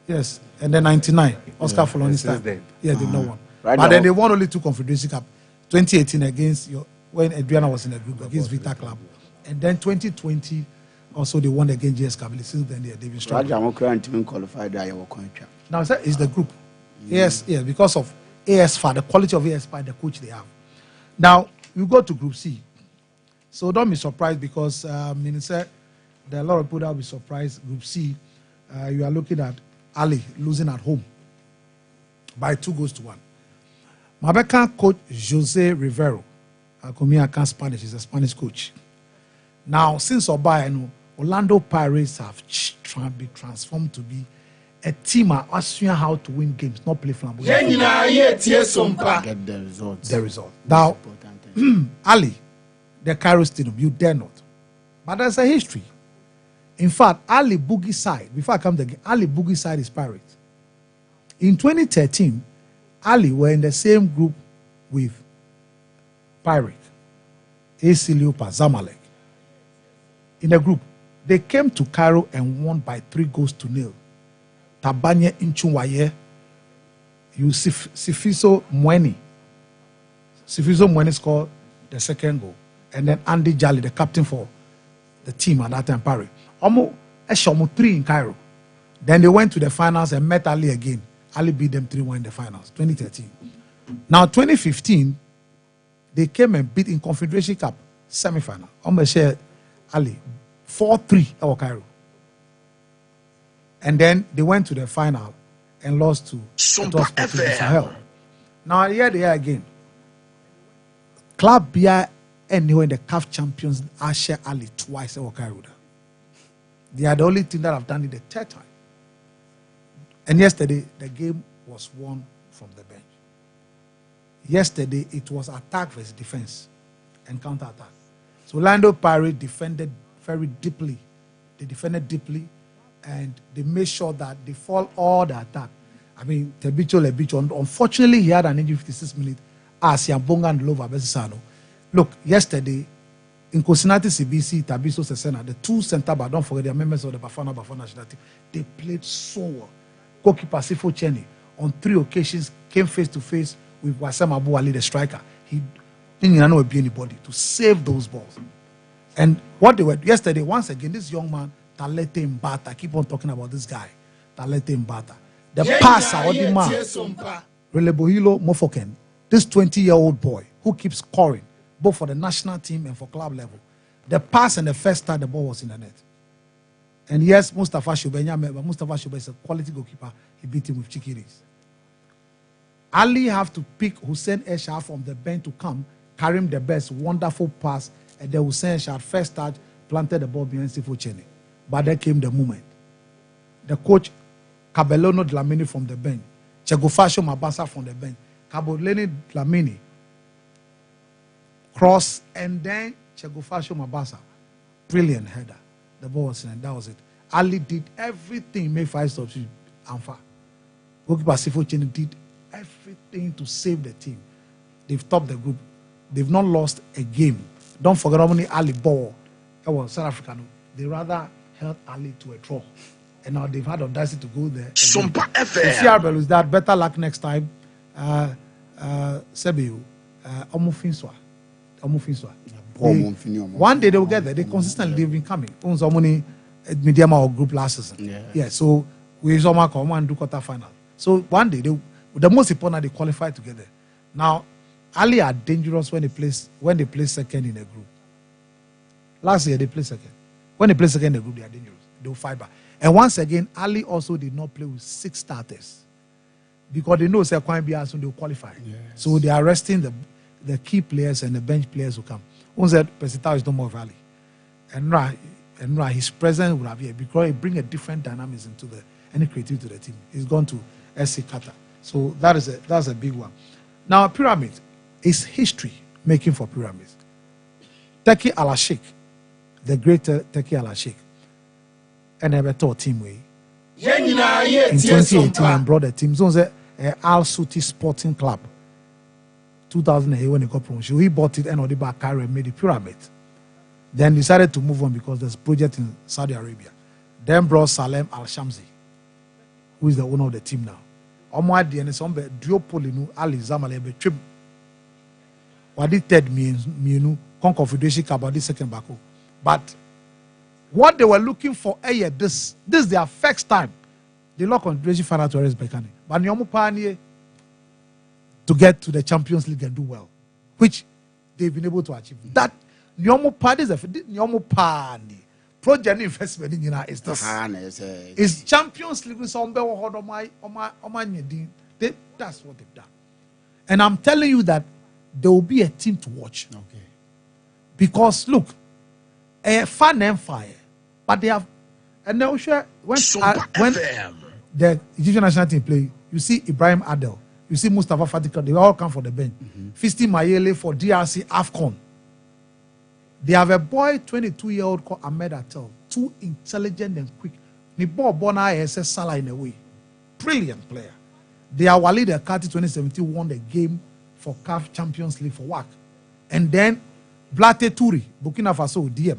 Yes, and then 99, Oscar Foloni's time. Yes, they not won. Right, but then they won only 2 Confederation Cup. 2018 against when Adriana was in the group against Vita Club, and then 2020 also they won against GS Kabili. Since then they've been strong. Raja team qualified. Now it's the group. Yes, because of AS5, the quality of AS5, the coach they have. Now we go to Group C. So don't be surprised because there are a lot of people that will be surprised. Group C, you are looking at Ali losing at home by 2-1. Mabekan coach Jose Rivero, Akan Spanish, is a Spanish coach. Now, since Oba, Orlando Pirates have been transformed to be a team asking how to win games, not play flamboyant. Get the results. The result. Now, Ali, the Cairo Stadium, you dare not. But there's a history. In fact, Ali Boogie side, before I come to the game, Ali Boogie side is Pirates. In 2013, Ali were in the same group with Pirate, AC Leopard, Zamalek. In the group, they came to Cairo and won by 3-0. Tabanye Inchunwaye, Sifiso Mweni, Sifiso Mwene scored the second goal. And then Andy Jali, the captain for the team at that time, Paris. Almost 3 in Cairo. Then they went to the finals and met Ali again. Ali beat them 3-1 in the finals, 2013. Now, 2015, they came and beat in Confederation Cup semi-final. Almost share Ali 4-3 at Cairo. And then they went to the final and lost to Sahel. Now, here they are again. Club Bia anywhere in the CAF champions Asher Ali twice at Cairo. They are the only team that have done it the third time. And yesterday, the game was won from the bench. Yesterday, it was attack versus defense and counter-attack. So Orlando Pirates defended very deeply. They defended deeply, and they made sure that they fall all the attack. I mean, Lebicho, unfortunately, he had an injury 56 minutes. Siambonga and Lova Besisano. Look, yesterday, in Kosinati CBC, Tabiso Sesena, the two center backs, don't forget, they are members of the Bafana national team. They played so well. Goalkeeper Sifo Cheni, on 3 occasions, came face to face with Wasem Abu Ali, the striker. He didn't know be anybody to save those balls. And what they were yesterday, once again, this young man, Talete Mbata, I keep on talking about this guy, Talete Mbata. The passer, or the man, Relebohilo Mofoken, this 20-year-old boy who keeps scoring, both for the national team and for club level. The pass and the first start, the ball was in the net. And yes, Mustafa Shubenya, but Mustafa Shubenya is a quality goalkeeper. He beat him with chikiris. Ali have to pick Hussein Eshar from the bench to come, carry him the best, wonderful pass, and then Hussein Eshar first start, planted the ball behind Sifo Chene. But then came the moment. The coach, Cabellono Dlamini from the bench, Chegofasho Mabasa from the bench, Cabolene Dlamini, cross, and then Chegofasho Mabasa. Brilliant header. The ball was in, and that was it. Ali did everything, made 5 stops, and far. Goalkeeper Sifo Chene did everything to save the team. They've topped the group. They've not lost a game. Don't forget how many Ali ball. It was South Africa. They rather held Ali to a draw. And now they've had audacity to go there. Sompa FM. CRBL is that. Better luck next time. Sebiu. Omufinswa. One day they will get there. They consistently they've been coming. Only medium or group last season. Yeah. So we come and do quarter final. So one day the most important they qualify together. Now Ali are dangerous when they play second in a group. Last year they played second. When they play second in the group, they are dangerous. They will fight back. And once again, Ali also did not play with 6 starters because they know Sekwan soon they will qualify. Yes. So they are resting the key players and the bench players who come. One said Pesitao is no more value. And Ra, his presence would have here because he bring a different dynamics into any creativity to the team. He's gone to SC Qatar. So that's a big one. Now Pyramid is history making for Pyramids. Teki Al-Sheikh, the great Teki Al-Sheikh, and a better team way. In 2018 and brought the team. So Al Suti Sporting Club. 2008 when he got promotion. He bought it and on the back and made the Pyramid. Then decided to move on because there's a project in Saudi Arabia. Then brought Salem Al-Shamsi, who is the owner of the team now. Omwadi and some duopolinu Ali Zamalebe trip. What did Ted mean? Confederation Cup about this second back. But what they were looking for, this is their first time. They lost Confederation final to Ares Bekane. But Nyomu Panie to get to the Champions League and do well, which they've been able to achieve. That Nyomu Pani is Nyomu Pani. Project investment in is this. It's Champions League with some that's what they've done. And I'm telling you that there will be a team to watch. Okay. Because look, a fun and fire, but they have, and now sure when the Egyptian national team play, you see Ibrahim Adel, you see Mustafa Fatika, they all come for the bench. Fisti Mayele for DRC AFCON. They have a boy, 22-year-old called Ahmed Atel, too intelligent and quick. Nibo Bona SS Salah in a way, brilliant player. They are Walid Akati 2017 won the game for CAF Champions League for WAC, and then Blate Turi, Burkina Faso, DM.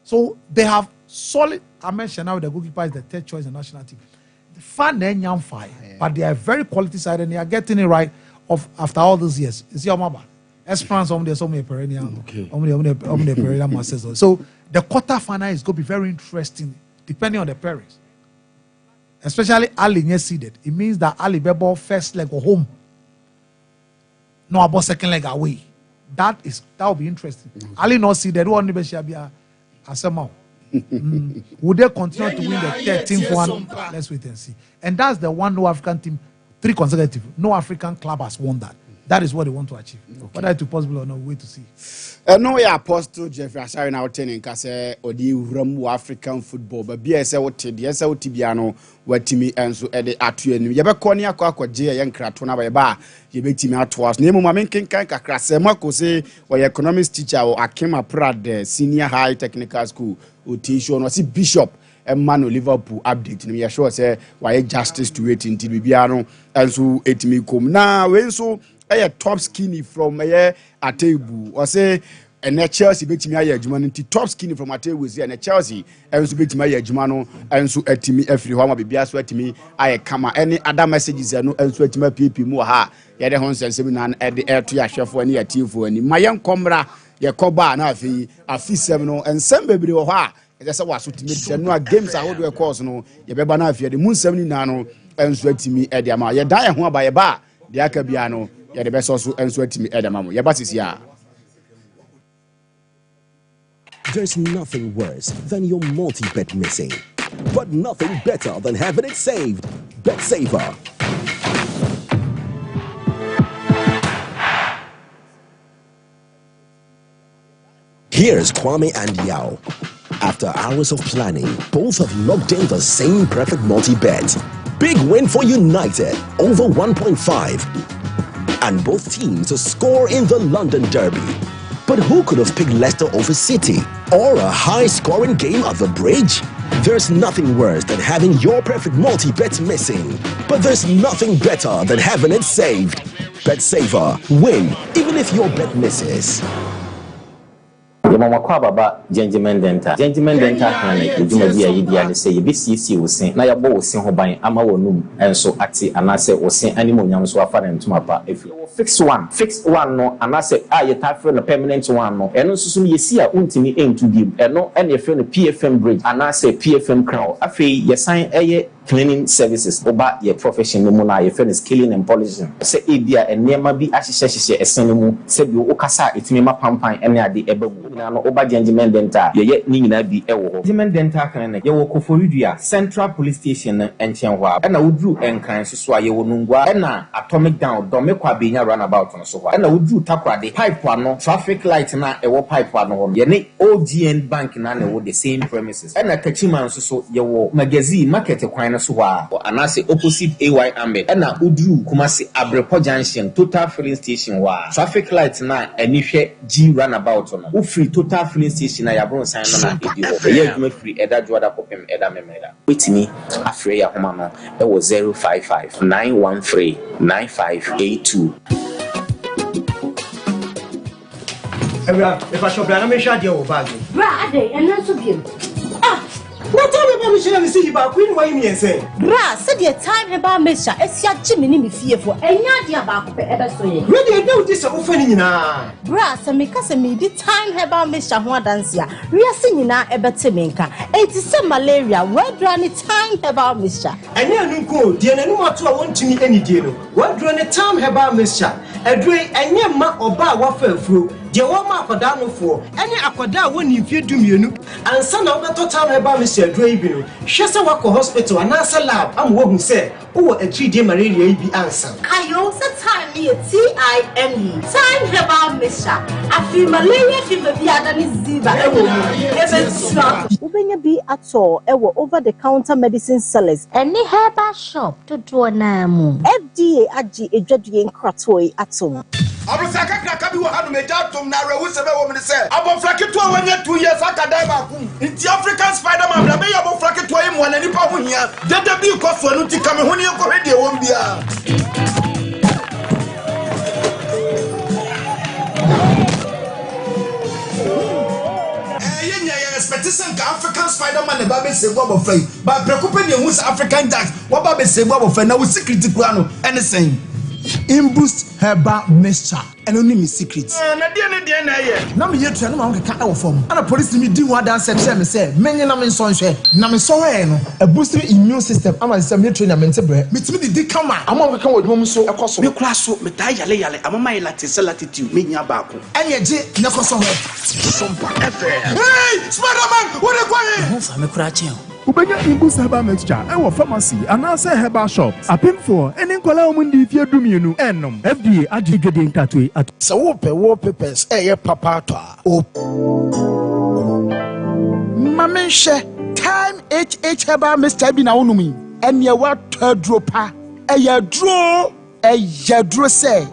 So they have solid. I mentioned now the goalkeeper is the 3rd choice in the national team. The fan and young fire, but they are very quality side and they are getting it right after all these years. Is your mama? Esperance on the some perennial, on the perennial masters. So the quarter final is going to be very interesting, depending on the pairings. Especially Ali near seeded. It means that Ali Bebo first leg or home. No about second leg away. That will be interesting. Ali not seeded. Who only be a somehow. Would they continue to win the 13th one? Let's wait and see. And that's the one no African team, 3 consecutive. No African club has won that. That is what they want to achieve. Okay. Whether it's possible or not, wait to see. No, yeah, Apostle Jeffrey Asari now telling Kase or the Rum African football, but BSL Tibiano, where Timmy and so at the Atu and Yabaconia Quaco J. and Cratona by bar, you bet him out to us. Name my main Krasema say, or economics teacher or Akema Prad, the senior high technical school, who teach you, or see Bishop. Man Liverpool update me sure say why justice to wait until Bibiano and so it me come now when so a top skinny from Atebu or say and Chelsea bet me a German top skinny from Atebu and Chelsea and so bet me a Germano and so at me every home be sweat me I come any other messages and sweat my people more ha the Hons and 7 at the air to your chef for any a team for any my young comrade your coba na fi 7 and some baby or ha. That's what to me. No games are hold course no. You be na afia the moon 70 nano and sweat me at the amount. You die who by a bar. The Akabiano, you the best also and sweat me at the mamu. Your bus is ya. There's nothing worse than your multi-bet missing, but nothing better than having it saved. Bet Saver. Here's Kwame and Yao. After hours of planning, both have locked in the same perfect multi-bet. Big win for United, over 1.5. And both teams to score in the London Derby. But who could have picked Leicester over City? Or a high-scoring game at the Bridge? There's nothing worse than having your perfect multi-bet missing. But there's nothing better than having it saved. Bet Saver. Win, even if your bet misses. Mama kwa baba gentleman dental clinic edumadi ayidi ade say ye BCC wo sen na yabo wo sen ho ban ama wonum enso ate anase wo sen animonyam so afa na ntuma pa efi fix one no anase ye tafre no permanent one no eno susu ye si a untimi entu bi eno ene ye no PFM bridge anase PFM crown afi ye sign eye cleaning services oba ye profession no mu na ye finish scaling and polishing say ebia enema bi ahyehyehye esen mu say bi o kasa etimi ma pampan ene ade ebagu na no oba gentleman dental ye ni nyina bi ewo ho gentleman dental clinic ye wo Koforidua Central Police Station enchen ho a na wodru enkran so a ye wo nungwa na atomic down do me kwa benya runabout no so ho na wodru takwade pipe ano traffic light na ewo pipe ano ho ye ne OGN bank na wo the same premises na kachiman so ye wo magazine market kwan so wa anase opposite AY Ahmed na udru Kumasi Abrepo Junction Total Filling Station wa traffic light na anihwe G runabout no u free Total Filling Station na yabron sign na edi ho ye adwuma free eda joada popem eda memeda wetimi afre ya homa no e wo 055 913 9582 if I shop na me sha dey o bag bra ade ena so biem what time about me shall see about queen why me say bra said the time about me sha esia gimi ni me fie fo enya dia ba ko pe ebe so ye we dey do this o fa ni nyina bra se me ka se me di time about me sha ho adanse a we ase nyina ebe te me nka enti se malaria we dra ni time about me sha enya nu ko die na nu ato a wontumi ani die no we dra ni time about me sha edwe enya ma oba wa fa afuro die wo ma akoda no fo ene akoda woni mfie dumienu ansa na obeto time about me sha edwe ibi no hwe se wako hospital anasa lab am wo hu se wo atridie malaria ibi ansa ayo se time ye TIME time about me sha afi malaria fever bi adani ziba ewo ebe stop ubenya bi ato ewo over the counter medicine sellers any herbal shop to do na mu FDA agi edwadue nkratoi atom Abusaka kraka bi wo hanu meja tom na rewu sebe wo me se abofra keto wanya 2 years akadai ba ku nti African Spider-Man bla me abofra keto yi mo na nipa ho hia dede bi ko so anu ti ka me ho ne ko hwede wo mbia expectation ka African Spider-Man ne ba be sebo abofra yi ba prekupe ne hu African Jack wo ba be sebo abofra na wo secret kura no anything Imboost herbal mixture. And only me secrets. Na dia na ye. Na me yetu no ma nkeka e form. Ana police me di one dance tell me say menye na me nso nhwe. Na me so we no. A boosting immune system. Ama say me train na mente bre. Metimi di kama. Ama nkeka wadwom so ekoso. Me kura so me ta yale amama ye latitude me nya baako. Enye je ne koso ho. Sompa FM. Hey, Spider-Man, what are you going? Ho fa me kura chen. Ubenya Imboost herbal mixture and pharmacy and also herbal shops. Apim for any nkola omundi fie dumienu enom. FDA adjugede ntatwe at. So wo papers papa to. Mame hye time HH herbal mixture bi na wonumi. Ene wa tadropa. Dro say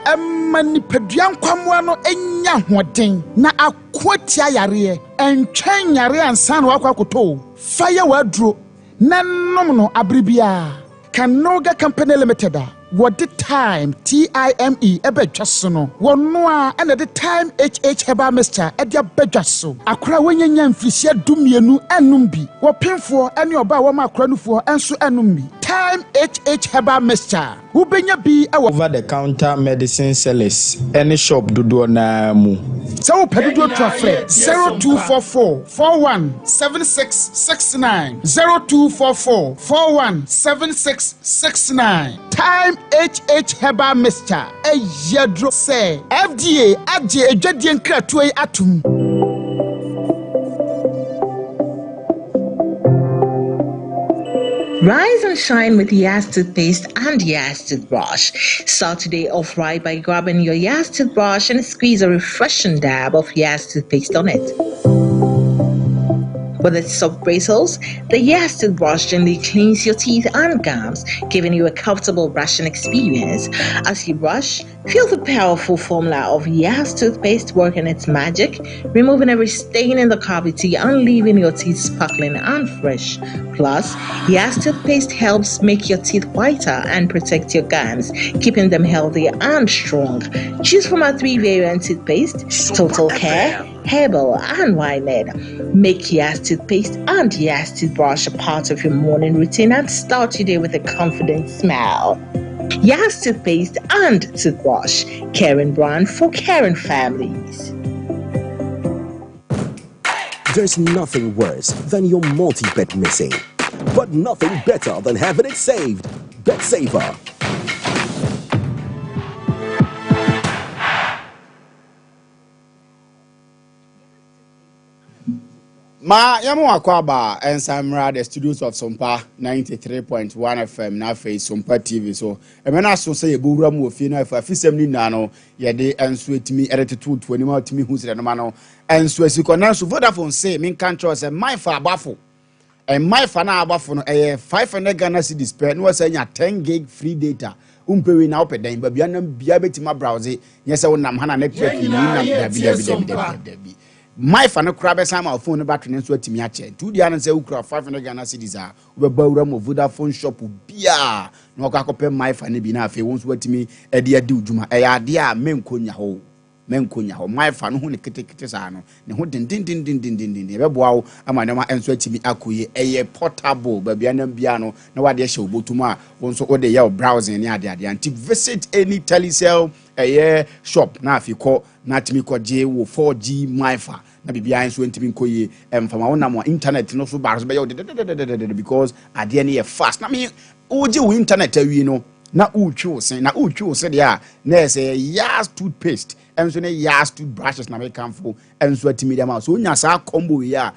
mani pedua nkwamwa no enya hoden na akotia yare entwen yare ansan wakwakoto fire wadro na nom no abribia Kanoga Company Limited what the time TIME ebedwaso no wono a ene the time HH herbal mixture e dia bedwaso akora wonyanya mfirisia dumienu enum bi wo pemfo ene oba wo ma akora nufuo enso enum bi time HH herbal mixture ubenya bi over the counter medicine sellers any shop dodo na mu so pedodo trafre 0244 417669 0244 417669 time HH herbal mixture yedro say FDA agye edwadie nkratoe atum. Rise and shine with Yas toothpaste and Yas toothbrush. Start today off right by grabbing your Yas toothbrush and squeeze a refreshing dab of Yas toothpaste on it. With its soft bristles, the Yas toothbrush gently cleans your teeth and gums, giving you a comfortable brushing experience. As you brush, feel the powerful formula of Yas toothpaste working its magic, removing every stain in the cavity and leaving your teeth sparkling and fresh. Plus, Yas toothpaste helps make your teeth whiter and protect your gums, keeping them healthy and strong. Choose from our 3 variant toothpaste: Total Care, Herbal, and Winehead. Make Yas toothpaste and Yas toothbrush a part of your morning routine and start your day with a confident smile. Yas toothpaste and toothbrush, caring brand for caring families. There's nothing worse than your multi-bet missing, but nothing better than having it saved. Bet saver. Ma yamu akwaba ensamra the studios of Sompa 93.1 FM na face Sompa TV so emena so say ebowura mu ofie na afa fisem ni na no ye de enso etimi eretetu to anima otimi hu sire no ma no enso asikona so Vodafone say min kan cho say my fa abafo and my fa na abafo no 500 Ghana cedis per no say nya 10 gig free data umpewe na opedan ba bia na bia betima browse nyese wonam hana network ni na dabi my fan crab sama phone battery nso atimi ache 2 dia na say ukura 500 Ghana cedis a obeba wura mo Vodafone shop bia na okakopɛ my fan bi na afi wonso atimi ade ade udwuma ade a menkonya ho my fan ho ne ketekete sa no ne ho din ebeboa wo ama ne ma enso atimi akoye portable ba bia na bia no na wade hye obotum a wonso ode ye browsing ne ade anti visit any telecell shop na afi ko na atimi koje wo 4G myfa na bibia enso ntimi nkoye mfama wona mo internet no so bar so be because ade ne fast na me oje wo internet awie no na uchu se dia na say Yas toothpaste enso ne Yas toothbrushes na me kamfo enso atimi dem so onya sa combo ya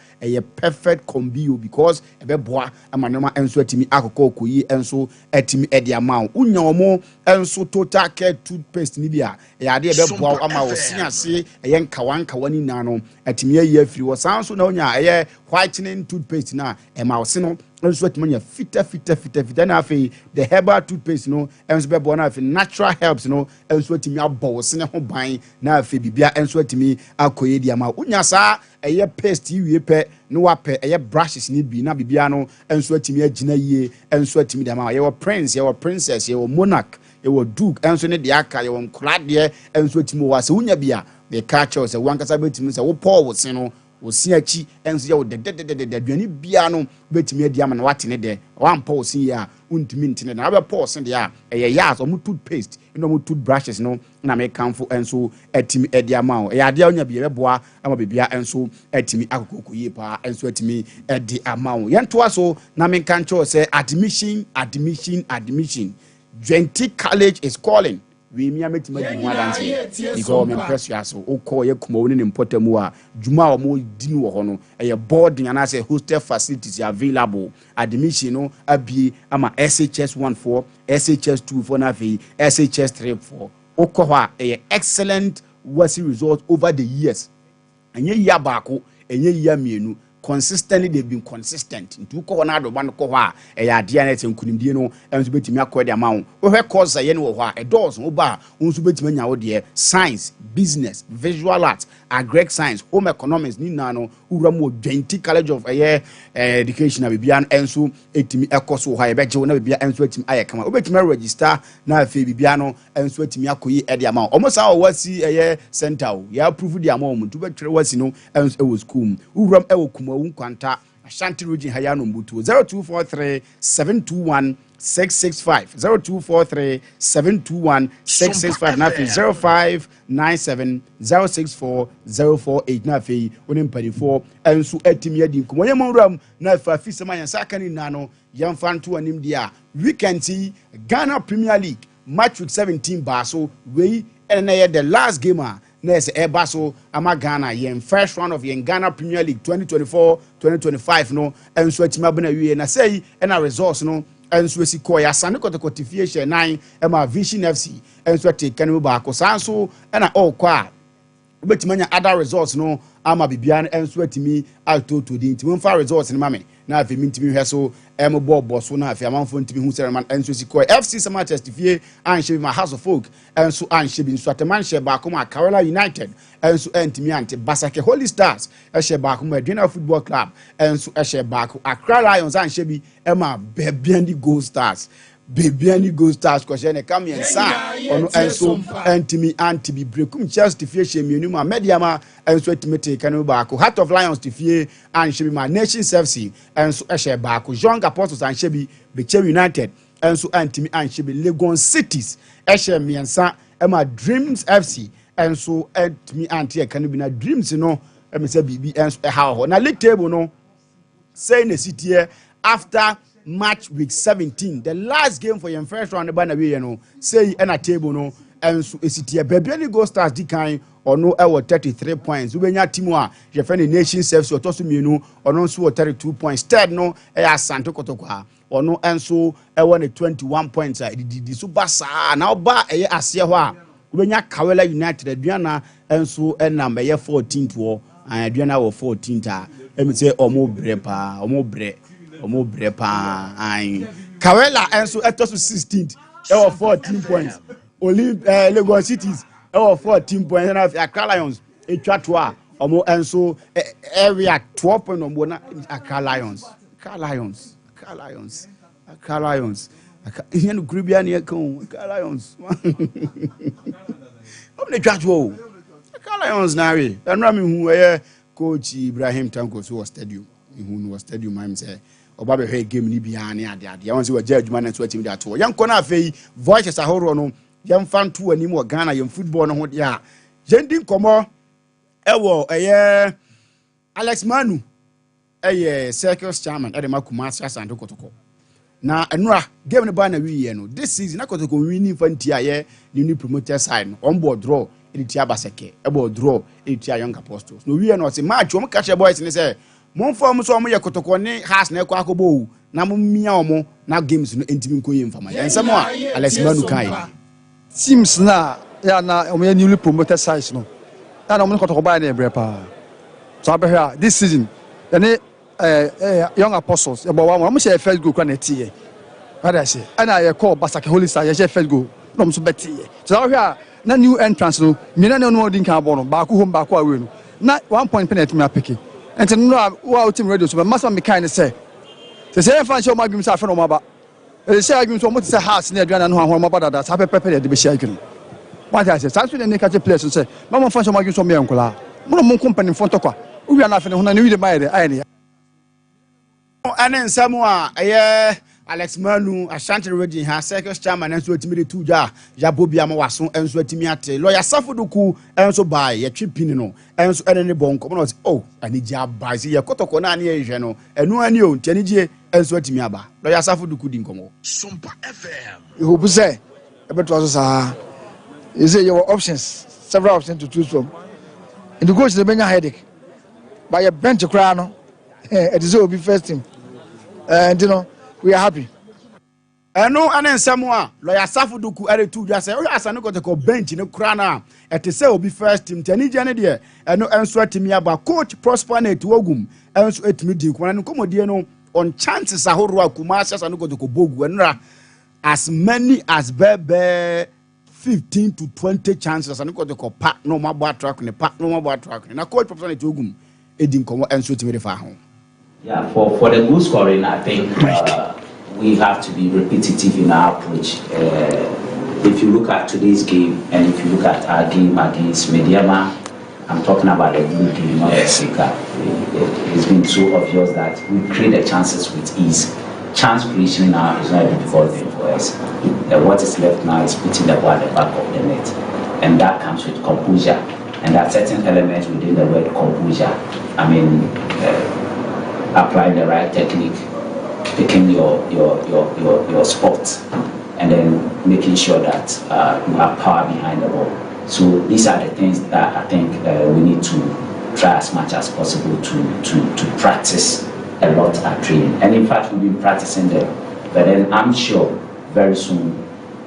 perfect combo because ebeboa amanoma enso atimi akoko okoyi enso atimi edi ama unya omo enso Total Care toothpaste ni bia ya de ebeboa ama wo siase nkawa ni na no atimi ayi afiri wo sanso na onya whitening toothpaste na ema wo se no enso atimi nya fita na afi the herbal toothpaste no enso beboa na afi natural herbs no enso atimi abɔ wo se ne ho ban na afi bibia enso atimi akoye di ama unya sa paste wie pe no wape brushes ni bi na bibia no enso atimi agina yie enso atimi di ama ye prince ye princess ye monarch ye duke enso ne de aka ye nkolade enso atimi wa se unya bia the culture se wankasa betimi se wo Paul wo se no osi achi enso ye wo de aduane bia no betimi adi ama na wate ne de wampa osi ya untimi ntine na abe pause de a eye yas omu toothpaste no mu toothbrushes no na me kanfo enso atimi adi ama o ya de onya bia beboa ama bibia enso atimi akokoyi pa enso atimi adi ama o yento aso na me kancho say admission 20 college is calling. We me ameti ma juma dance because me pressure so o call ye kuma woni ne importamu a juma o mo dinu wo ho no e boarding and as hostel facilities available. Admission no abi ama SHS 14 SHS 24 na fi SHS 34 o ko ho a excellent wasi result over the years enye ya baako enye ya mienu consistently they've been consistent ntu ko na do ban ko ho a ya de na tenkunimdie no enso betimi akọ ama wo hwe course ye ne wo ho a doors wo ba unso betimi anya wo de science business visual arts agric science home economics ni na no ura mo 20 college of education na bibia enso etimi ekoso ho a beje wo na bibia enso etimi ayekama obetimi register na afi bibia no enso etimi akoyi de ama wo omosa wo wasi center wo ya approve di ama wo ntu betwere wasi no enso e wo school uram e wo Kwanta Ashanti region Hayano Mbutu 0243 721 665 0243 721 665 nafi 0597 064 048 nafi onempani 4 ensu etimi adi nkomo yemonram na fa fisema yansa kan ni nano yamfanto anim dia weekend Ghana Premier League match week 17 baso we and the last game Nes Ebaso ama Ghana yen first round of yen Ghana Premier League 2024-2025 no enso atima bena wie na sei na results no enso esi ko ya sane kotokotifie hye 9 ema Vision FC enso ateka ne ba ko sanso na all kwa obetimanya other results no ama bibia enso atimi altoto di ntimi mfa results ne mame na afi mintimi hwe so bobo so na afi amanfo ntimi hu serman enso si ko FC sama testifie anhye ma House of Folk enso anhye bi nso atemanhye ba ko ma Carolina United enso entimi ante Basake Holy Stars ehye ba ko ma Adriana Football Club enso ehye ba ko Accra Lions anhye bi ema Bebiani Gold Stars Bebiani Gold Stars ko je ne kam yen sa ono enso entimi anti brekum Chelsea fie hye mienu ma Mediama enso etimete kanu ba ko Heart of Lions tifie anhye bi ma Nations FC enso ehye ba ko Young Apostles anhye bi Beche United enso antimi anhye bi Lagos Cities ehye miensa ema Dreams FC enso entimi anti kanu bi na Dreams no emese bibi enso ha ho na league table no say na sitie after match week 17 the last game for your first round by na we no say na table no enso esitie Bebiani Gold Stars di kan ono ewo 33 points ubenya timu a je fe Nation FC otoso mienu ono nso 32 points third no Asante Kotoko ono enso ewo ne 21 points di so basa na oba ase ho a ubenya Kawela United aduana enso enam 14th wo aduana wo 14th a emi say omo bre pa ai Kawela enso etoso 16th ewo 14 points Lagos Cities 14 points na Accra Lions etwa to a omo enso area 12 point omo na Accra Lions ihe no gribia na ekon Accra Lions omo ne twa to Accra Lions na we enra me hu coach Ibrahim Tanko so stadium hu stadium am say oba be hwe game ni bia na ade won say waja adwuma na so atimi da to yanko na afei voices ahoro no yamfanto anim wo Ghana yam football no ho de a yendi nkomo ewo Alex Manu circles chairman de makuma Asante Kotoko na enura game ne ba na wiye no this season na Kotoko winning fanti aye new promoter side no on board draw editia Basake board draw editia Young Apostles no wiye no say match o catch boys ni say mon form so mo ye Kotoko ne has na ekwa akobo na mo mia omo na games no entimi nkoye mfama ensemo a Alex Manu kai teams na ya na omo newly promoted sides no na omo Kotoko ba na ebre pa so abehia this season yani Young Apostles about one omo share first goal kwa na tie what I say and I call Basake Holy Stars ye share first goal no omo so betie so abehia na new entrance no mina na no odin kan bo no ba ko home ba ko away no na 1 point penalty me apeke enti no wa team radio so but must me kind say say fan show magum say afeno maba e say agum so mo say house na aduana no ho maba dada sa pepe de be share agum what I say sanso de ne catch players say mama fan show magum so me enkola mo company fonto kwa we are not finna huna ni we the buy the aye. Ane nsɛm a ɛyɛ Alex Manu Ashanti Region ha circus chairman enso atimi de tuja ya bobia ma waso enso atimi ate lawyer Safoduku enso bai ye twipini no enso ene ne bonko no oh ani gya bai se ye kotoko na ane ye no enu ani o ntiani gie enso atimi aba lawyer Safoduku di nkomo Sompa FM You hope say ebeto aso sa you say your options several options to choose from and the coach the benya headache by your bench cry no it is will be first team and you know we are happy. Eno ane nsɛm a lawyer Safoduku ere tuja se o asane kotoko bench ne kura na ete se obi first team tani gye ne de eno enso atimi aba coach Prosper na Etuogum enso atimi di kuma ne komodie no on chances ahoro akuma asane kotoko bogu enra as many as bebe 15 to 20 chances asane kotoko pa no mabo track ne pa no mabo track ne na coach Prosper na Etuogum edi nkomo enso atimi de fa ho. Yeah, for the goal scoring, I think we have to be repetitive in our approach. If you look at today's game and if you look at our game against Mediama, I'm talking about a blue game, not Africa. It's been so obvious that we create the chances with ease. Chance creation now is not a difficult thing for us. What is left now is putting the ball at the back of the net. And that comes with composure. And there are certain elements within the word composure. I mean, applying the right technique, picking your spot, and then making sure that you have power behind the ball. So these are the things that I think we need to try as much as possible to practice a lot at training. And in fact, we've been practicing them. But then I'm sure very soon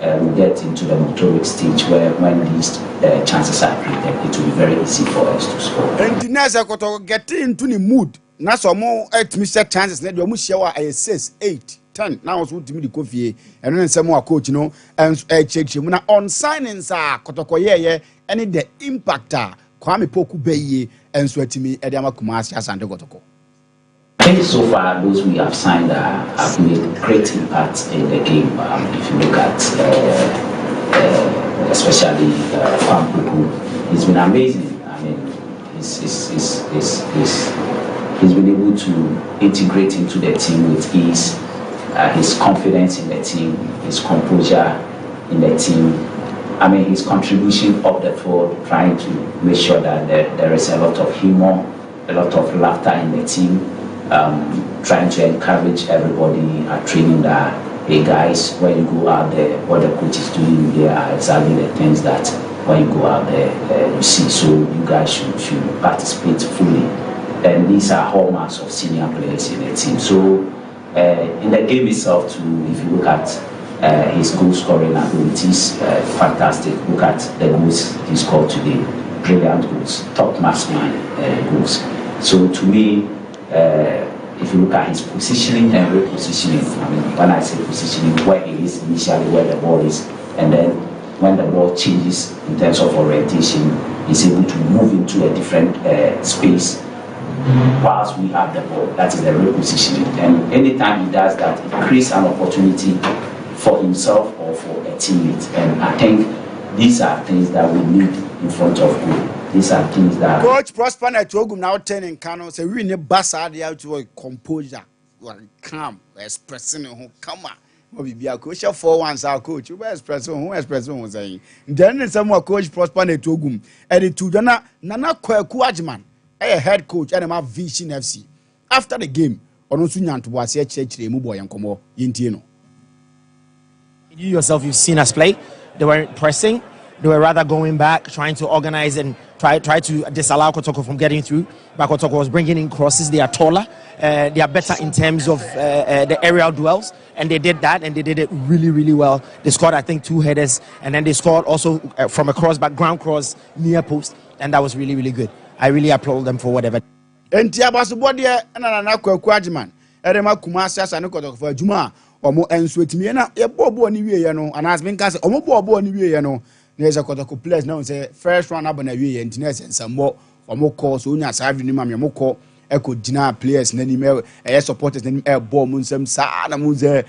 we'll get into the motoric stage where when these chances are created, it will be very easy for us to score. And the next get into the mood. Na so mo etimi set chances na de mo hye wa 6 8 10 na wo so timi di kofie eno ne nsem wa coach no check mu na on signings a kotokoyeye any the impactor Kwame Poku Beye enso atimi e de amakuma ase asante kotoko. I think so far those we have signed have made great impact in the game. If you look at especially Kwame Poku, he's been amazing. I mean, he's been able to integrate into the team with ease, his confidence in the team, his composure in the team. I mean, his contribution up the floor, trying to make sure that there is a lot of humor, a lot of laughter in the team, trying to encourage everybody at training that, hey guys, when you go out there, what the coach is doing there are exactly the things that when you go out there, you see. So you guys should participate fully. And these are hallmarks of senior players in the team. So in the game itself too, if you look at his goal scoring abilities, fantastic. Look at the goals he scored today, brilliant goals, top marksman goals. So to me, if you look at his positioning and repositioning, I mean, when I say positioning, where he is initially, where the ball is, and then when the ball changes in terms of orientation, he's able to move into a different space. Whilst we have the ball, that is the repositioning. And anytime he does that, it creates an opportunity for himself or for a teammate. And I think these are things that we need in front of goal. These are things that Coach Prosper na Etuogum now turning Kano say we need basa dey out to composure, calm, expressing who come on. Obi bia coach 4-1 our coach we express who saying. Then some coach Prosper na Etuogum and the two na Kwaku Ajman a head coach and my Vision FC. After the game, on so nyanto boase chechire mu boy nkomo yintie no. You yourself, you've seen us play. They weren't pressing. They were rather going back, trying to organize and try to disallow Kotoko from getting through. But Kotoko was bringing in crosses. They are taller. They are better in terms of the aerial duels. And they did that, and they did it really, really well. They scored, I think, 2 headers. And then they scored also from a cross, back ground cross, near post. And that was really, really good. I really applaud them for whatever. Entiabaso body na Kwaku Ajman. Erema Kumasi asane Kotoko for adwuma omo enso etimi na ye bobo ni wiye no and has been cast omo bobo ni wiye no na eza Kotoko players na say first round abana wiye ntina sensambo omo call so nya savi ni mamye mo call eko gina players na ni me supporters na ni ball mu nsem sa na mu ze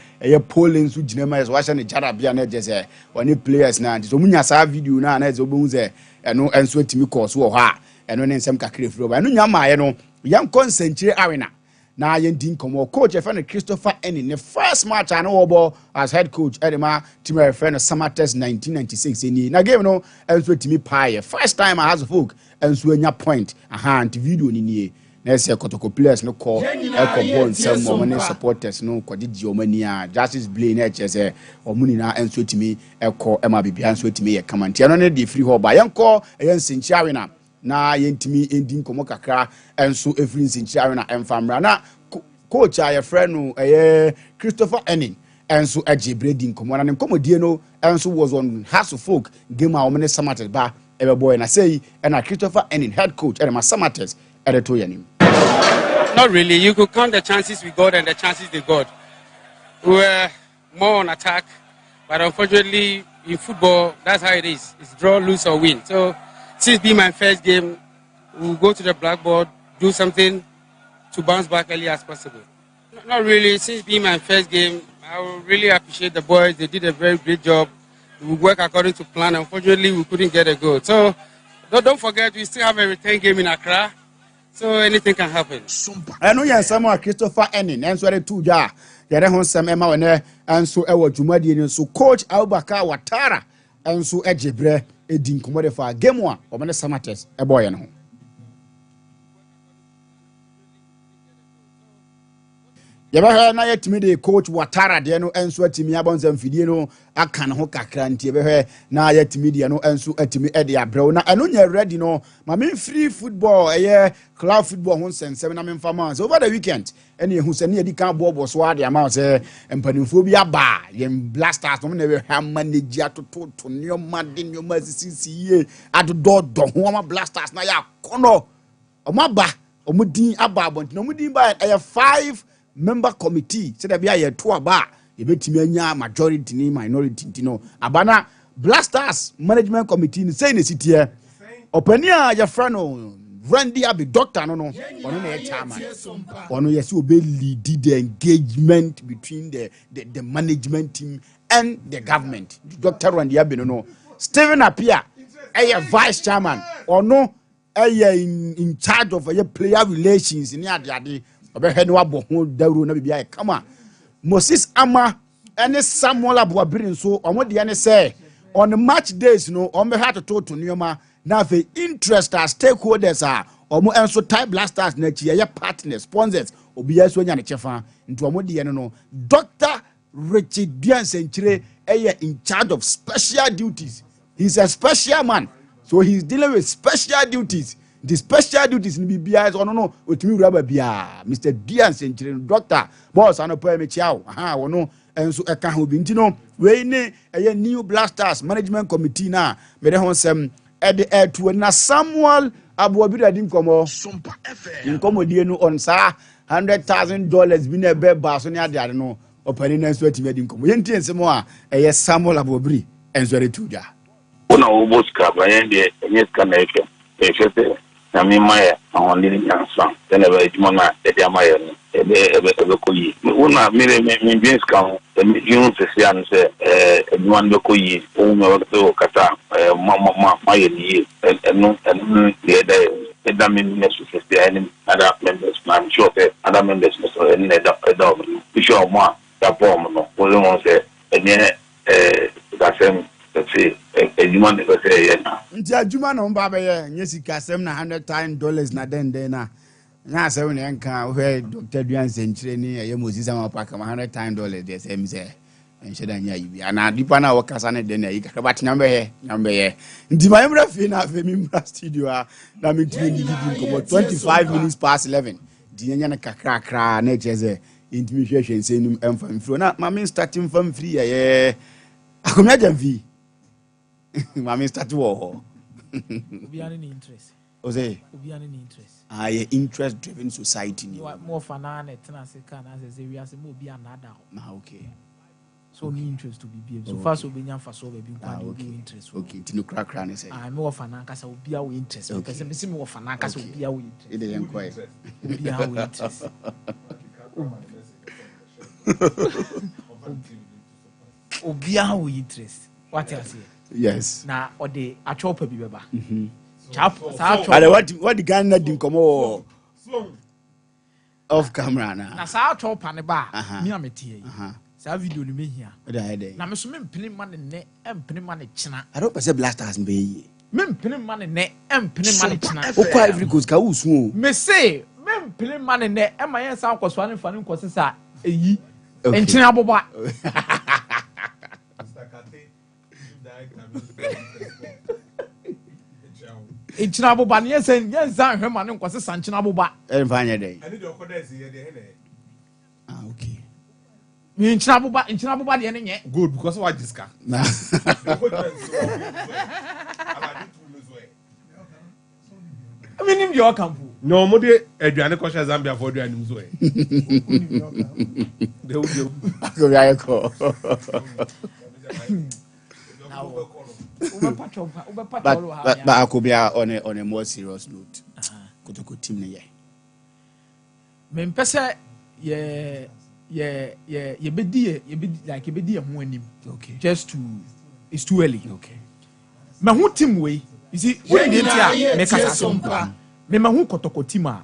polling so gina ma so wa ne jara bia na je say oni players na so mu nya sa video na eze obo mu ze eno enso etimi call so ho a ɛno ne nsɛm kakra firi ba ɛno nyama no yɛn kɔnsɛnkyire arena na yɛn din komo coach ɛfɛ Christopher Eni ne first match ano wɔbɔ as head coach ɛdema team ɛfɛ no Samatex 1996 ni na game no ɛnso timi pie first time as folk ɛnso anya point anti video ni nie na ɛsɛ kotoko players no kɔ ɛkɔ nsɛm mo ne supporters no kɔde di omania Justice Blay na ɛkyɛ sɛ ɔmo nyina ɛnso timi ɛkɔ ɛma bibia ɛnso timi yɛ kamantia no ne de free hɔ ba yɛnkɔ ɛyɛ nsɛnkyire arena na yɛntimi endin komo kakra enso efiri nsinkyire na emfamra na coach a yɛfrɛ no Christopher Eni enso agyebre din komo na ne komodie no enso was on House of Folk game a omene Samatex ba ebeboy na say na Christopher Eni head coach and Samatex edeto yanim. Not really. You could count the chances we got and the chances they got. We were more on attack, but unfortunately in football that's how it is. It's draw, lose or win. So since being my first game, we'll go to the blackboard, do something to bounce back early as possible. Not really. Since being my first game, I would really appreciate the boys. They did a very great job. We work according to plan. Unfortunately, we couldn't get a goal. So don't forget, we still have a return game in Accra. So anything can happen. I know you're someone Christopher Enin, and so the two jar. You're on some Emma and so our Jumadi, so Coach Albaka Watara, and so Ejibre. Edin komode fa game one omene Samatex boy no yɛbɛhɛ na yɛtimi de coach Watara de no enso atimi abonzam fidie no aka ne ho kakra ntie bɛhɛ na yɛtimi de no enso atimi de abrɛw na ɛno nya ready no ma me free football club football ho nsɛnsɛm na me mfama so over the weekend ɛne ehu sɛ ne yɛdi kan bɔɔbɔ so ade ama sɛ mpanimfo bi aba yɛn blasters no na bɛhɛ manage atoto to nneɔma de nneɔma sisi yie adodɔ ho ama blasters na yɛ akɔnɔ ɔmo aba ɔmo din aba abɔnten ɔmo din ba 5-member committee said that we are to aba ebetimi anya majority ni minority ntino abana blasters management committee ni say ne sitie opani a ya fra no Randy Abi doctor no ono na chairman ono yes obe lead the engagement between the management team and the government Dr. Randy Abi no Stephen Apia vice chairman ono in charge of player relations ni ade obehwe no abo ho dawro na bibia come on Moses Ama any Samuel Abuabiri so omo de ne say on the match days no omo ha to nioma na fe interest as stakeholders are omo enso type blasters na chi ye partners sponsors obiya so nya ne chefa nto omo de no Dr. Richard Diansenchire in charge of special duties. He's a special man, so he's dealing with special duties. The special duties in BBI is no otimi raba bia Mr. Diansenchire doctor boss anopo me chiao wono enso eka ho bi ntino we ne new blasters management committee na me de ho nsem e to na Samuel Abuabiri adi nkomo Sompa FM nkomo die no on sa $100,000 bi na be ba so ne ade no opani na enso atimi adi nkomo yenti ensem a Samuel Abuabiri enso re tuja una oboska ba yende enyeska na efe efete na mi maya on ni nyansa tena ba edimona ede amaya ebe koyi una mire mi binska mi yun se sian se edimon be koyi o me o kata maya ni enu de eda mi nesu se any other members I'm sure that other members so en eda sure mo da bom no o le mo se ene da sem say edimon de say ya nti adwuma no mba be ye nyesika sem na $100,000 na den na na se won enka we Dr. Diansenchire ni ye Moses Ama paka $100,000 de sem se ensheda nya yibi ana dipa na wakasa ne den yi ka bat nyambe ye nti ma yemra fi na fe mi mra studio na mi tumi di ko 25 minutes past 11 di nya na kakra na cheze intimi hwehwe nsenum emfa mfiro na ma mi starting from free ye akomya jamvi mami start wo obiane ni interest oze obiane ni interest a interest driven society ni more fana na tena se kana se we are mo obiane nada na okay so ni interest to be so far so obenya fa so be kwa ni interest okay tinu krakra ne say me fana kasa obia wo interest because me se me fana kasa obia wo interest ide yen kwai obia wo interest obia wo interest what else yes na ode achopa bi beba What the Ghana didn't come off camera now. Na saa chop ane ba me ametie yi. Saa video ni me hia. Na me so me mpene ma ne ne empene ma ne chena. I don't say blasters be yi. Me mpene ma ne ne empene ma ne chena. Okwa every goes ka usu. Me say me mpene ma ne ne e ma yen sa kwaso ane fa ne nkosi sa eyi. Enchena aboba. Enchena aboba ne yen san hwe ma ne nkosi sa enchena aboba. E fa anya dey. Ani de okoda esi ye de he okay. Me enchena aboba de ne nye. Good because what jiska. Na. I mean him your camp. No mo de aduane ko hwe Zambia for aduane mu so e. De wo Go ya ko. But I could be on a more serious note. Kotoko team ne ye. Me mpese ye bedi like ye bedi ho anim. Okay. Just to it's too early. Okay. Me ho team we. You see when dey tia me kasa Sompa. Me hu Kotoko team a.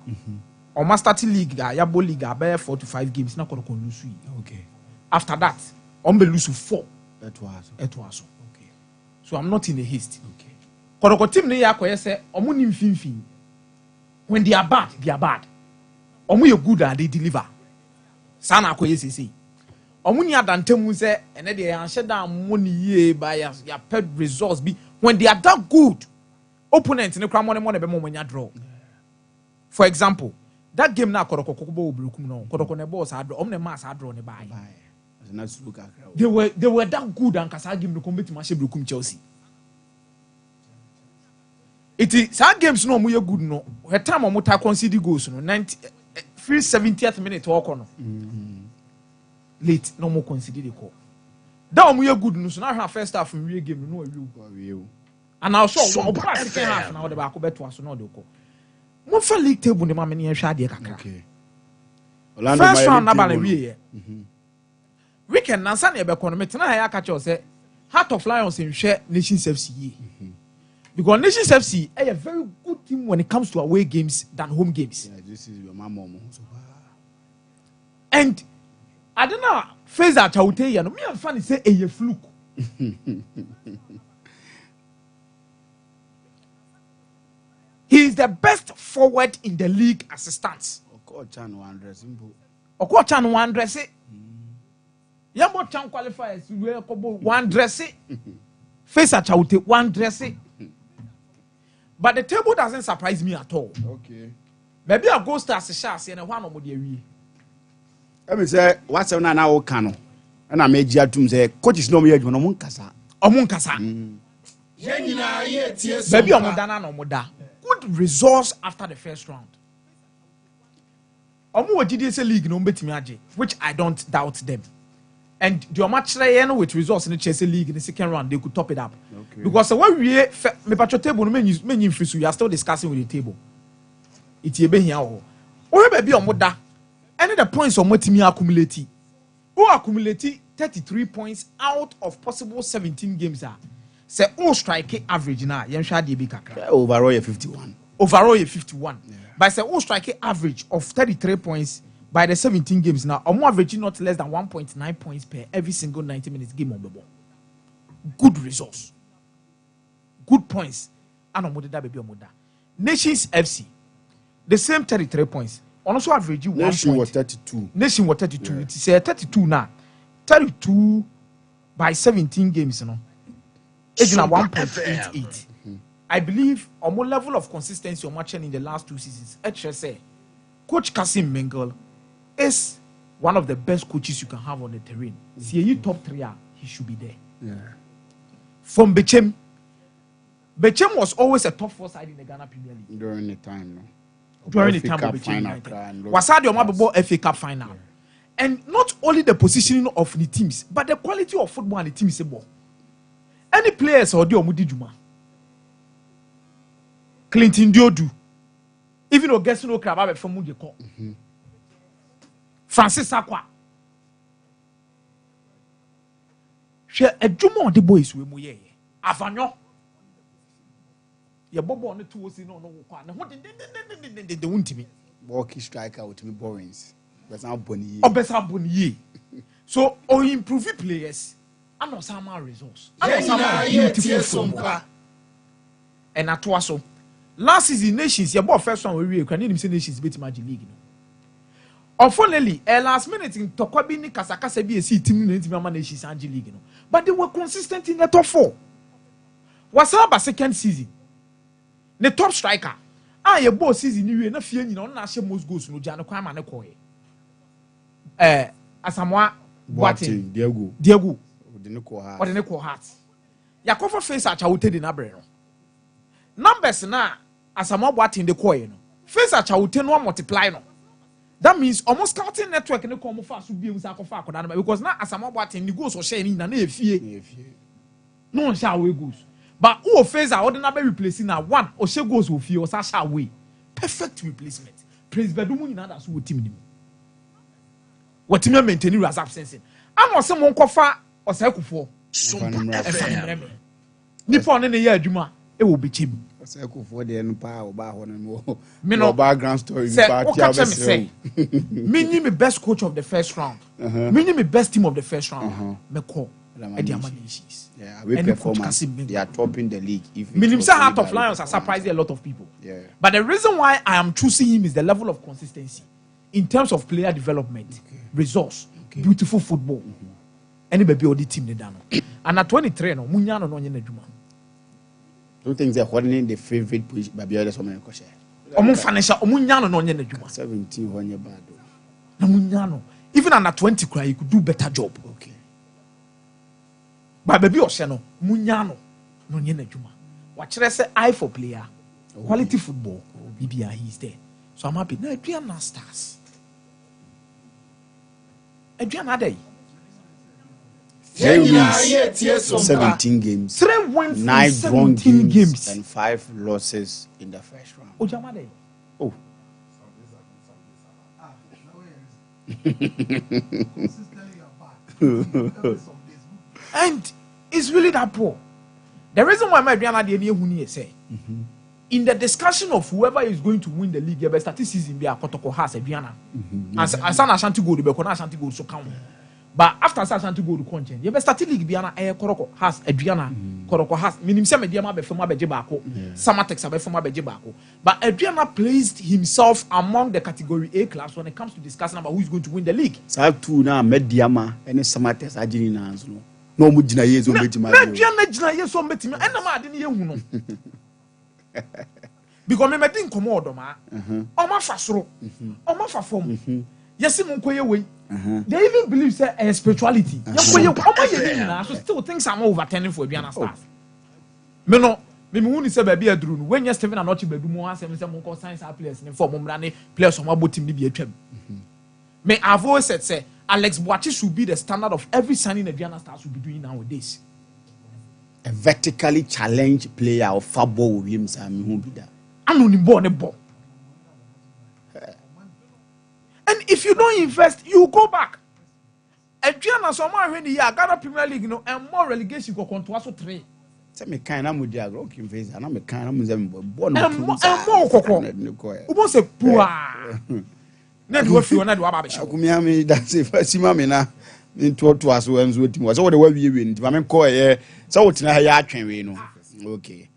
O master league ga ya bo league be 4 to 5 games na Kotoko lose. Okay. After that, on be lose 4. That was. Okay. So I'm not in a haste. Okay. Kotoko team ne ya koye se omo ni mfimfin. When they are bad, they are bad. Omo ye good and they deliver. Sana koye sisi. Omo ni adantemu se ene de anhye da money ye ba ya pet results be when they are that good. Opponent ne kra money be mo nya draw. For example, that game na Kotoko kokobo obrukum no. Kotoko ne boss adro, omo ne mass adro ne buy. They were that good and kasa game no compete match brukum Chelsea. It is some games no mo ye good no. He time mo ta concede goals no 70th minute walk on. Late no more concede the call. That mo ye good no so na first half from we game no we. And I saw second half na the back beto so no dey call. Mo fa league table ne ma me ne hwa de kakra. Okay. First round na ba na we weekend nansa na ebe economy tena ya ka che say Heart of Lions in share Nations FC. Because Nations FC is a very good team when it comes to away games than home games. Yeah, this is your mama. And I don't know, phase that I will tell you, me and Fanny say a fluke. He is the best forward in the league assistance. Okochan one dress. Yamo Chan qualifiers, we are one dress. Face at Chaute, one dress. But the table doesn't surprise me at all. Okay. Maybe I'll go start a shot and one of the let me say, what's on our cano? And I made you to say, coaches no me on Munkasa. Omunkasa. Maybe I'm Dana no Moda. Good results after the first round. Omu GDS League no betimiaje, which I don't doubt them. And the match with results in the Chelsea League in the second round, they could top it up. Okay. Because when we me patcho table many you are still discussing with the table. It's ye be here o. O be omoda. Any the points on what me accumulate. Who accumulate 33 points out of possible 17 games are. Say all strike average na yen hwa de bi kakra. Overall 51. Overall 51. Yeah. But say all strike average of 33 points by the 17 games now, I'm averaging not less than 1.9 points per every single 90 minutes game on the ball. Good results. Good points. And on that baby on Nations FC, the same 33 points. Also averaging 1 Nation point. was 32. Nation was 32. Yeah. It is 32 now. 32 by 17 games, you know. It's 1.88. I believe on more level of consistency on matching in the last 2 seasons. HSA, Coach Kasim Mengal is one of the best coaches you can have on the terrain. See, you top 3, he should be there. Yeah. From Bechem was always a top 4 side in the Ghana Premier League. During the time, no. During the time of Bechem. Wasadi Omababo FA Cup final. Yeah. And not only the positioning of the teams, but the quality of football and the team is able. Any players or the Omudi Juma. Clinton Diodu. Even though guess no crab from Mudiko. Francis Sakwa. She a Juma the boys we muye. Avanyo. Your bobo on the two was in on what the wound Walkie striker with me borings. But now Bonnie. Or best Bonnie. So, or improve players. And not some results. And some beautiful Sompa. And at so. Last season, Nations, your boy first one we can name Nations beat Magic League. Unfortunately, last minute in Tokwabi ni Kasakasa be a team in the Nations Angel League. But they were consistent in the top 4. Was about second season. The top striker. Your boss season you na fear you know na share most goals no Jano Kwama na koye. Asamoah Boateng Diego or the Neko Heart. Yakofa face at Chawute di Nabre no. Numbers na Asamoah Boateng de koye no. Face at Chawute no multiply no. That means almost scouting network no come fast to be able to akofa akoda because na Asamoah Boateng the goals or share ni na efie. No share away goals. But who face are ordinary replacing now one or she goes with you or Sasha away. Perfect replacement. Praise Bedumu in others who team. What team maintain as absence. I'm not someone cover or cycle for Sompa. Nippon in the year Juma, it will be cheap. Cycle for the empire or bar one more background story. Meaning the best coach of the first round. Meaning the best team of the first round. Me call. Yeah, we performance. They are topping the league. Minimum Heart of Lions are surprising a lot of people. Yeah. But the reason why I am choosing him is the level of consistency in terms of player development, resource, beautiful football. Any baby or the team they done. And at 23, no, Munyano no nyene juma. Two things are holding the favorite position. Baby, others are my coach. Omun financial, Munyano no nyene juma. 17 one year bad. Na Munyano, even under 20, cry, you could do better job. Okay. But baby Osheno, Munyano, no nyene juma. Watch say eye for player, quality football. BBI he's there. So I'm happy. No, Adrian stars. Adrian Adey. 3 wins, 17 games. 3 wins, 9 drawn games, and 5 losses in the first round. Ojamade. Oh. And it's really that poor. The reason why my Adriana Adey say in the discussion of whoever is going to win the league, the statistics be a Kotoko has Adriana. As Ashanti go, the Bekona Ashanti go so count. But after Ashanti go to content, the statistics league be an Koroko has Adriana. Koroko has minimum some Mediama Befoma Bejibako, Samatex Abefoma Bejibako. But Adriana placed himself among the category A class when it comes to discussing about who is going to win the league. So I have two now, Mediama and Samatex Ajina. No mujina yezo Bejima. Adriana Jina yezo Betima, and the man didn't know. Because me didn't come out, ma. Oma fasro, Oma fafom. Yes, Munkoye way. They even believe say spirituality. So still things are more overturning for Adriana stars. Me no, me who say baby adru no. When you Steven Anochi bedu mo asem say mon science players ne for momra players on my team ni be atwam. Me I've always said say Alex Boachi should be the standard of every signing Adriana stars will be doing nowadays. A vertically challenged player of football with him, Sam, who be that. I'm only born a ball. And if you don't invest, you go back. Adriana Sompa when the Ghana Premier League, and more relegation go to us 3. Say me kind of with the rocky face, and I'm a kind of museum born. And more coco. Who wants a poor? Not what you want to have. Akumiami, that's if I see mammy now. Into to us when waiting was all the way we win. I mean, call so it's not a train, we know. Okay.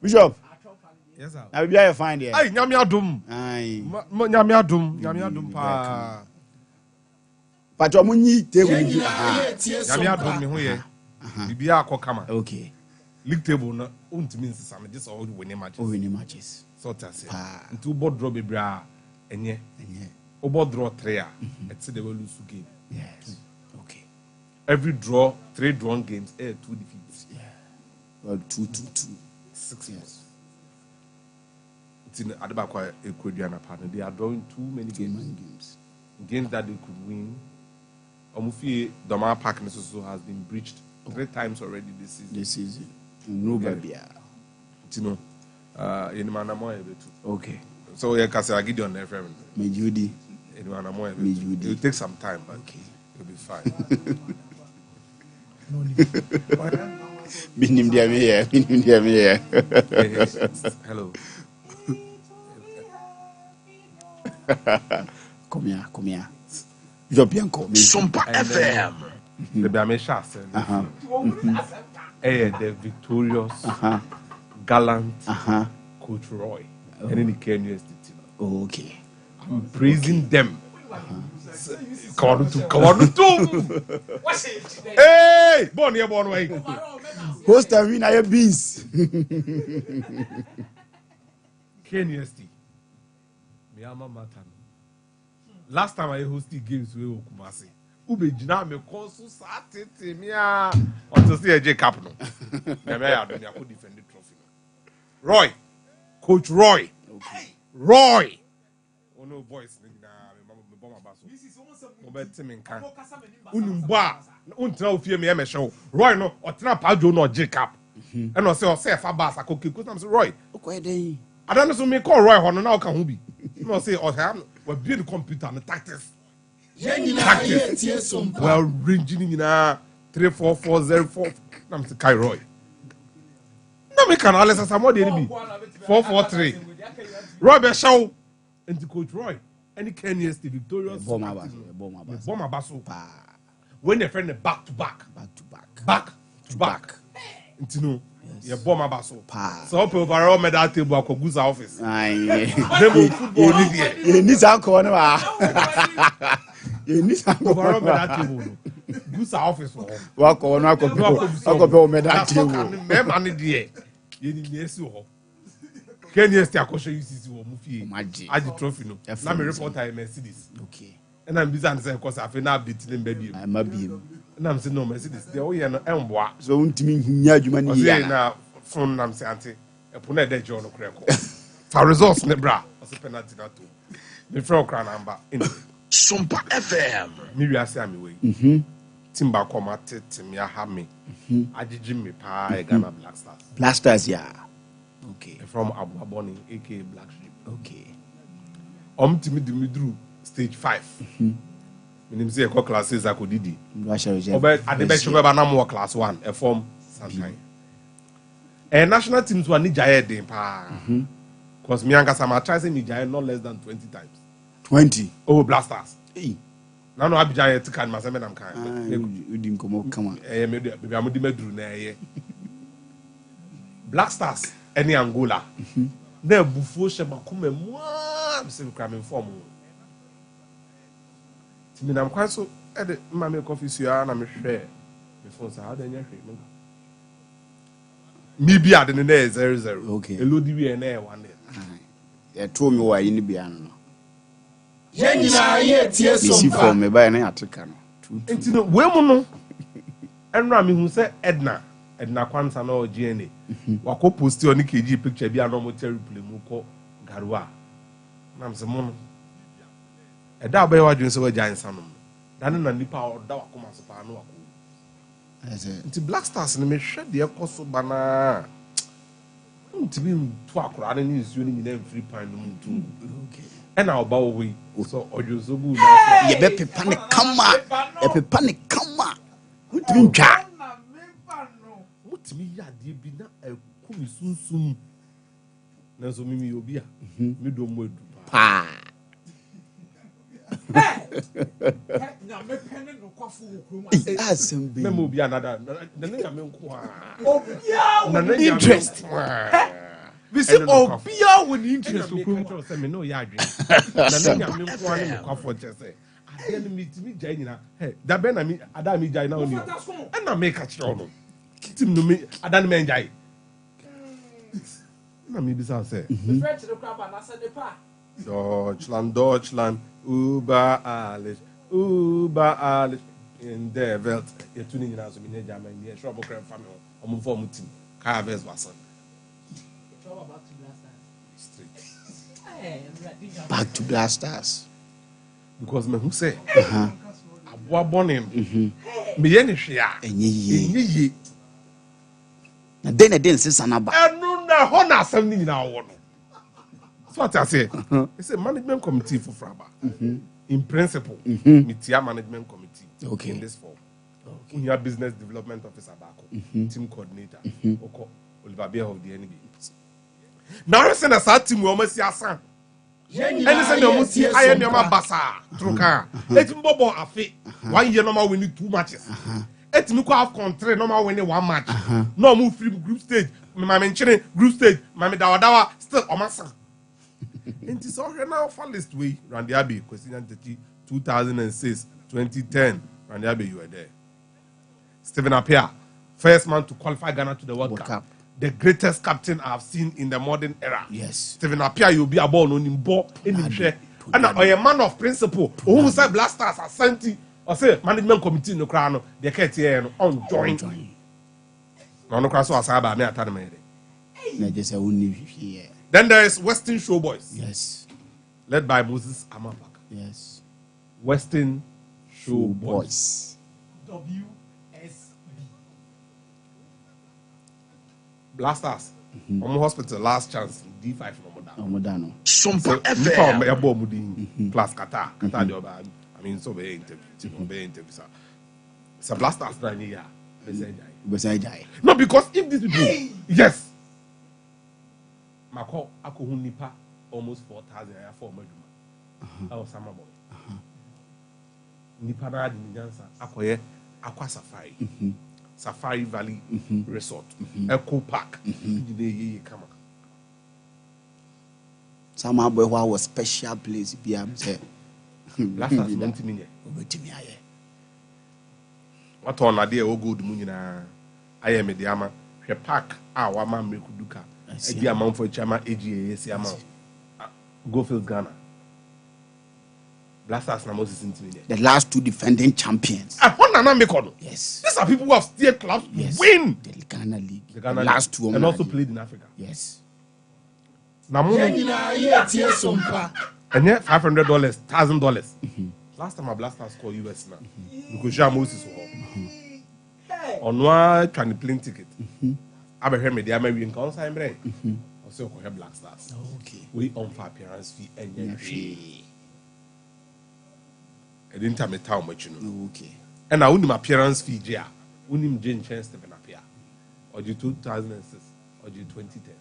Bishop. Yes, sir. I will be able to find it. Aye, Nyamiadum. Aye. Nyamiadum pa. But your money, they will be. Nyamiadum, me who ye. Bibia Kokama. Okay. League table, no, means some just all winning matches. Winning matches. So that's it. Two board draw bibra, and ye. Board draw 3. Let's say they will lose 2 games. Yes. Okay. Every draw, 3 drawn games, 2 defeats. Yeah. Well, 2. 6 years. It's in Adabakwa Equadiana partner. They are drawing too many games. Games that they could win. Omufi Doma Park also has been breached 3 times already this season. No baby. You know, okay. So yeah, because I give you on their friend. Me Judy. It will take some time, but okay. You'll be fine. Minim dia me here. Hello. Come here. Jobianco. Sompa FM. The Bamisha said, the victorious, gallant Coach Roy, and then the Kenya State. Okay. I'm praising them. Come on, Hey, born here, born way. Host I mean I beans. Kenya State. Me ama matan. Last time I hosted games with Kumasi. Ube jina me konsu sa tete me a. Until see a Cup no. Me I do me I could defend the trophy. Roy, Coach Roy. Okay. Roy. Oh no boys na me bomb abaso. Obeti me nkan. Unumba. Untra ofie me e show. Roy no otena pajo no Cup. And no say fa bass akoke ko say Roy. Okwa dey. Adan so me call Roy hono na o ka ho bi. No say o have we build the computer and the tactics. Well, ranging in 3-4-4-0-4. I'm saying Kai Roy. No, me can analyze some more than 4-4-3. Roy Beshaw and the Coach Roy. Any Kenya's the victorious. Bomber Basso. When they friend back to back. You know, your bomber Basso. So, overall medal table at Kogusa office. Football you need some corner. You need some overall medal table. Gusa office. Walk on, I could go medal table. Man, dear. You need to see her. Kenya State Akosha UCC will move I the trophy no. Now me reporter in Mercedes. Okay. And I'm busy and say because I feel now updating baby. I'm a beam. And I'm saying no Mercedes. They all here no emboa. So untimi hinya adwuma ni ya na phone nam say auntie. E puna de John Okreko. For results ne bra. O say penalty na to. Me from Okra number. Sompa FM. Me wi ase am we. Timba koma tetem ya ha me. Ajiji me pa Ghana Black Stars. Black Stars ya. Okay. From Abu Aboni, aka Black Sheep. Okay. Timi di midru stage 5. Menim say ko classes akodidi. Obe adebesho be ba na mo class 1 e form sometime. National teams were need jaye den pa. Cause me anga sama try say me jaye not less than 20 times. 20. Oh, Blasters. Hey. Na no abijaye tikan ma say me nam kan. Udim komo kama. Me be amudi medru na ye. Black Stars any Angola. Na bufuo shema kuma mwa se kra me form. Timi nam kwan so e de ma me coffee suya na me hwe. Me phone say how dey nya hwe me. Me bi ade ne 0-0. Okay. Elodi wi na e 1. Ya to me wa yi ni bia no. Yenina ye tie so. Si for me ba na ateka no. Enti no we mu no. Enra me hu say Edna Kwanza na GNA. Wako posti oni KG picture bi anomo terrible mu ko Garua. Nam se mo no. Eda ba yawa dwen se wa jansa no. Dan na nipa oda wakoma so pa no wako. Nti Black Stars ne me hwe de ekoso bana. Nti bi to akora ne nsuo ni nyina free pan no mu tu. Okay. Ena oba wo wi. So ojoso gu na. Ye be pepa ne kama. Ye pepa ne kama. Utimi ntwa. Mutimi ya de bi na ekumi sunsun. Na so mimi obi a. Me do mo edu pa. Na me pene no kwafo okrom. Asembe. Memo obi anada. Na nnya me nko a. Obia interest. We say obia with interest okrom. Say me no ya adwen. Na nnya me nko a ne kwafo chese. Ade ne mitimi jai nyina. Hey, da be na mi ada mi jai na oni. E na me ka kire ono. Kitim no me ada me jai. Na me bisa say. French the crab na say the pa. Deutschland, über alles. In der Welt. Ihr tun nicht so mit German. Ihr schreibt auch kein Family. Am Form Team. Kein Vers was. Back to Black Stars. Because me who say. Abo bonem. Me ye ni hwea. Enyi. Na den sesa na ba. Enu na ho na asem ni nyina wo no. So what I say, it's a management committee for Fraba. In principle, Mitia management committee. Okay. In this form. We have business development officer back, team coordinator, Oliver Beer of the NB. Now I send a sad team we almost see a son. And send almost see I am your basa, Truka. Let him bobo a fit. 1 year normal we need 2 matches. Let me go have country normal winning 1 match. No move free group stage. My mentioning group stage. My dawa still on my son. And it's all now for list way. Randy Abbey, question 2006, 2010. Randy Abbey, you were there. Stephen Appiah, first man to qualify Ghana to the World Cup. The greatest captain I've seen in the modern era. Yes. Stephen Appiah, you'll be a ball on him, ball in him share. And a man of principle. Who said Blasters are sent or say management committee no crown, the KTN on join. No cross was about me at Then there is Western Showboys. Yes. Led by Moses Amapak. Yes. Western Showboys. WSB. Blasters. Hospital last chance D5 Omodano. Sompa FM. Plus Qatar. Qatar the other. I mean so be interview. So Blasters no, because if these people yes. Mako akohu nipa almost 4,000 for Meduma. That was summer boy. Nipa na di nyansa akoye Aqua Safari. Safari Valley Resort. Echo Park. Come. Summer boy was special place say. Last time what on a day o good munina I am mediama she park wa man me kuduka e di amount for chama AGA esi amount go field Ghana Blasters na Moses intimi the last 2 defending champions yes these are people who have steered clubs to win the Ghana League the last 2 and also played in Africa yes na mo Sompa and yet $500 $1,000 last time a Blasters score US now because Moses on one trying to plane ticket. I be heard me the American council I'm brain. Also call her Black Stars. Okay. We on for appearance fee and fee. I didn't tell me town much you know. Okay. And I wouldn't appearance fee ja. Wouldn't Jane chance to appear. Or you 2006 or you 2010.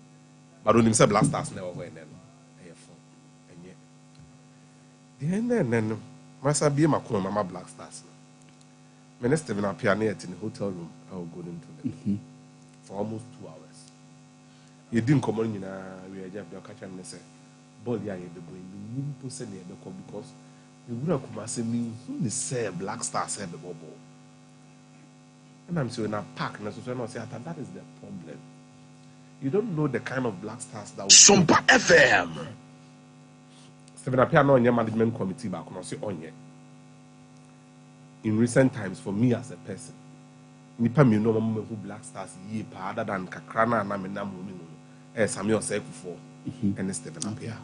But when him say Black Stars never went then. And yet. Then must be my mama Black Stars. Minister Stephen Appiah in the hotel room, I will go into them for almost 2 hours. You didn't come on, we are just catching and say, Body, I be going, you need to send me because you would have come and say, me, who say Black Stars have a bubble. And I'm saying, a pack, and so I say, that is the problem. You don't know the kind of Black Stars that will. Sompa FM. Stephen Appiah no on your management committee back, and I say, on yet. In recent times, for me as a person, nipa me no mama who Black Stars ye pa other than Kakrana and Amina Mumino, Samuel Sekufo, and Stephen Appiah.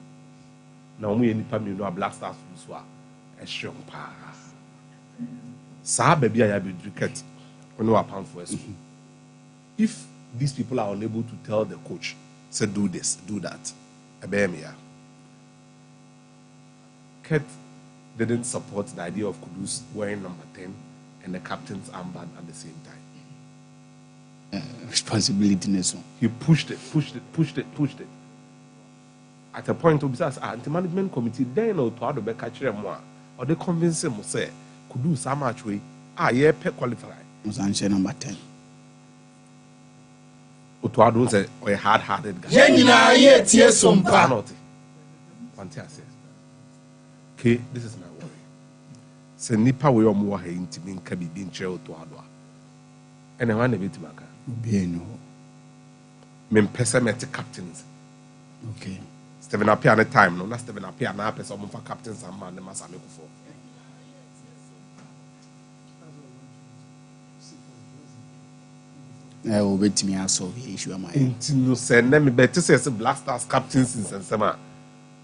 Now we nipa me no Black Stars who a strong pa. Sa baby I be cricket when we are pound for us. If these people are unable to tell the coach, say do this, do that, a BMia. Ket didn't support the idea of Kudus wearing number 10 and the captain's armband at the same time. Responsibility, Nelson. He pushed it. At a point, besides anti-management committee, then or to the catch them more, or they convince him say Kudus how much way yeah qualify. Was answer number 10. Otuado say or a hard-hearted guy. Fantastic. Okay, this is my worry. Se nipa we omo ha intimi nka bibi nche Otuado. Ene wa na beti maka. Obi no. Me pese met captains. Okay. Stephen Appiah at time no, na Stephen Appiah na pese omo for captains and man na Masame Kufo. I will bet me also the issue am I. No say na me bet say Black Stars captains in Sensema.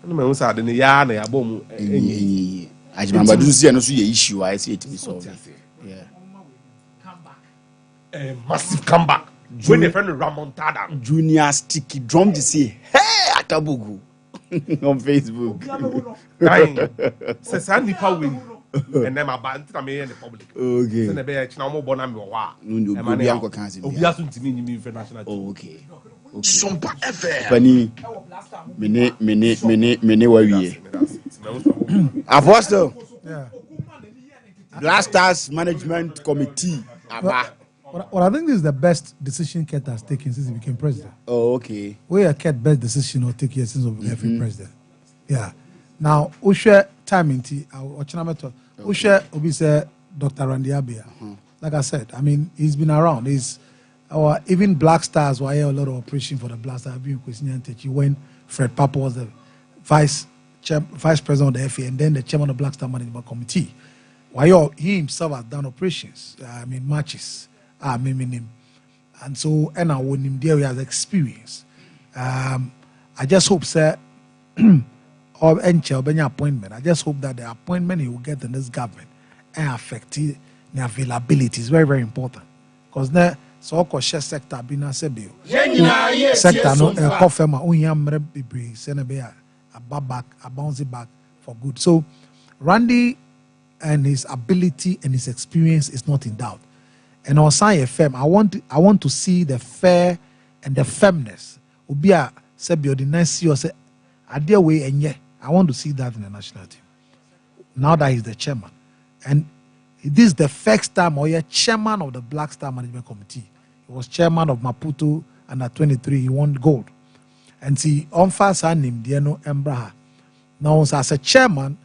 No me say ade ne ya na ya bom enyi. Ajimamba do see no so ye issue I see it me solve. Yeah. A massive comeback. When the friend Ramontada Junior Sticky drum to say, hey Atabugu. On Facebook. Says Andy Powell. And then my band in the public. Okay. Send a bear, Chinamo Bonam, okay. Sompa FM. Pani. Mene wawie. Apostle. Yeah. Blasters Management Committee. Well, I think this is the best decision Ket has taken since he became president. Oh, okay. Where Ket best decision or take years since he became president. Yeah. Now, Ushe timing Ushe Obi said Dr. Randy Abia. Like I said, I mean, he's been around. He's even Black Stars were a lot of operation for the Black Stars. When Fred Papa was the vice president of the FA and then the chairman of the Black Star Management Committee. He himself has done operations, matches, and so and I want him there. He has experience. I just hope, sir, or any appointment. I just hope that the appointment he will get in this government and affect the availability is very, very important because now so-called share sector be na sebio sector no confirm be send a bounce back for good. So Randy and his ability and his experience is not in doubt. And on Sign FM, I want to see the fair and the firmness. Ubia sebio the nice year say idea way and yeah, I want to see that in the national team. Now that he's the chairman, and this is the first time chairman of the Black Star Management Committee. He was chairman of Maputo under 23. He won gold, and see on fast name Diano Embraha. Now as a chairman,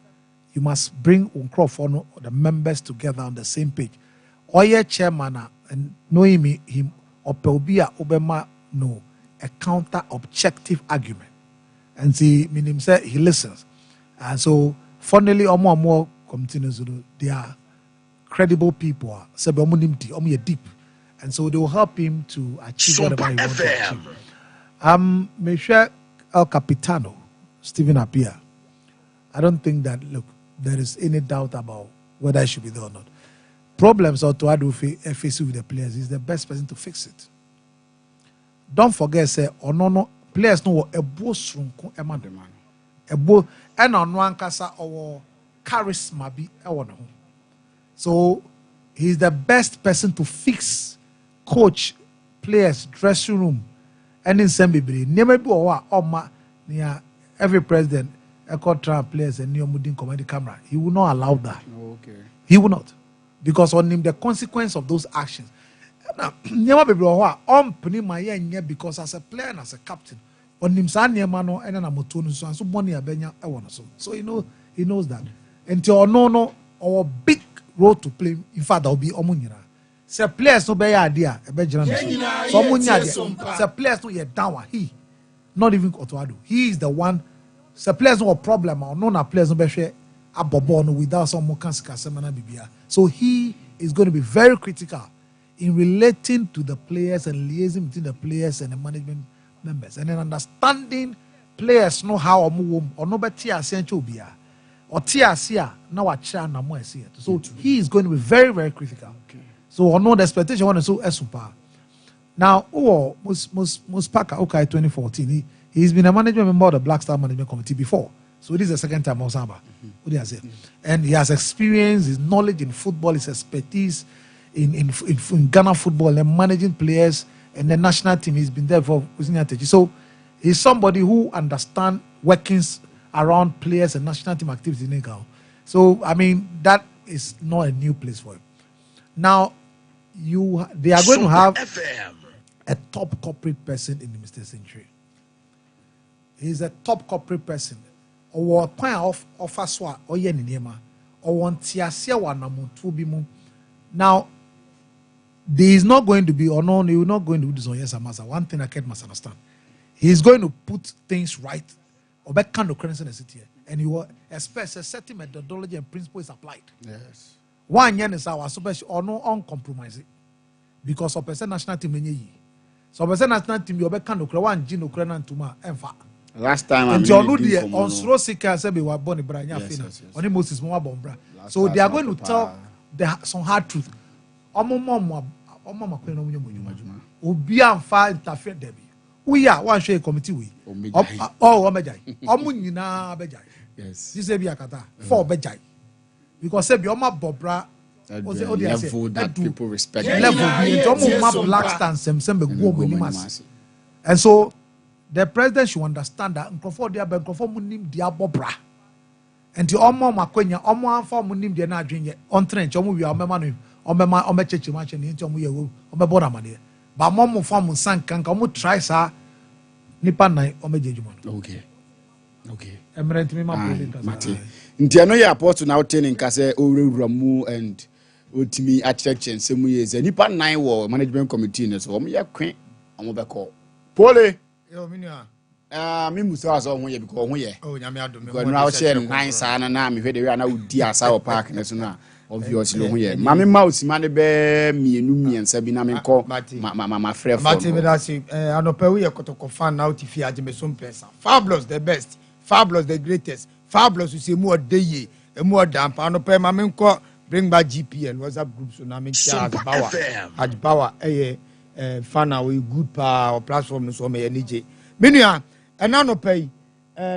you must bring Uncroft the members together on the same page. Oye chairman and knowing him or Pelbia Obama no a counter objective argument. And see meaning say he listens. And so funnily more continues they are credible people. Deep. And so they will help him to achieve whatever he wants to achieve. Michel El Capitano, Stephen Appiah. I don't think that there is any doubt about whether I should be there or not. Problems or to do face with the players is the best person to fix it. Don't forget, say, no players know a boss room and on one casa or charisma be so he's the best person to fix coach, players, dressing room, and in Sembibri. Never be near every president. Trump players and new Mudin command the camera. He will not allow that. Okay. He will not. Because on him, the consequence of those actions. Never be on Penny because as a player and as a captain, on him, Sanamano and Amotun, so money Abenya, so he knows that. Until no, or big role to play, in fact, there will be Omunira. Say players no be idea, a better so Omunya, say players no yet down. He, not even Otoado. He is the one. So players no problem or no players no be share abobon without some more cancer semana bibia. So he is going to be very critical in relating to the players and liaising between the players and the management members, and then understanding players know how or no better essential bia or tia now a chan na more see it. So he is going to be very, very critical. Okay. So I know the expectation one is so super. Now most Parker okay 2014 he's been a management member of the Black Star Management Committee before. So this is the second time Osama. What do you say? And he has experience, his knowledge in football, his expertise in Ghana football and managing players and the national team. He's been there for so he's somebody who understands workings around players and national team activities in Ghana. So I mean that is not a new place for him. Now they are going to have a top corporate person in the Mr. Century. He's a top corporate person. Or point of offer or yen in or want tiasia one mu. Now there is not going to be or no, you're not going to do this on yes masa. One thing I can't must understand. He's going to put things right or back kind of currency in the city. And you will expect a certain methodology and principle is applied. Yes. One yen is our super or no uncompromising. Because of percent national team in so percent national team you back kind of one gino crenant to ma enfa. Last time and on Srosika said we were born in Branya on Moses Moabombra. So they are going to tell some hard truth. Obia and fire interfere Debbie. we are one share committee we oh omejai omu nyina bejai yes this be akata for bejai because say be oma bobra level that people respect level be omu ma black stand sem be go minimas and so the president should understand that nkrofo dia be nkrofo munim dia bobra and the omo makwenya omo anfa munim dia na adwenye on trench omo wi omema no omema chechi ma che ni nti omo ye wo omebo na mane ba momo fam sankan ka omo try sa nipa nan omeje djuma okay emerent me ma mate nti ano ya apostle na oteni nka se owurawura mu and otimi architecture nsemu ye ze nipa nan wo management committee ne so omo ye kwen omo beko pole yo minua me musa aso ho ye because ho ye nyame adom me ko na share nan sa na me hwede wi na udi asa wo park ne so na obviously ho ye mame mouse ma ne be mienu miensa bi na me ko ma frɛ mate me da si anopa we ye kotoko fan na utifi ageme so mpesa fabulous the best fabulous the greatest fabulous you say mu odeye mu odampa anopa ma me ko bring back GPN WhatsApp group so na me share Power fan we good pa platform so me nije menua ena no pay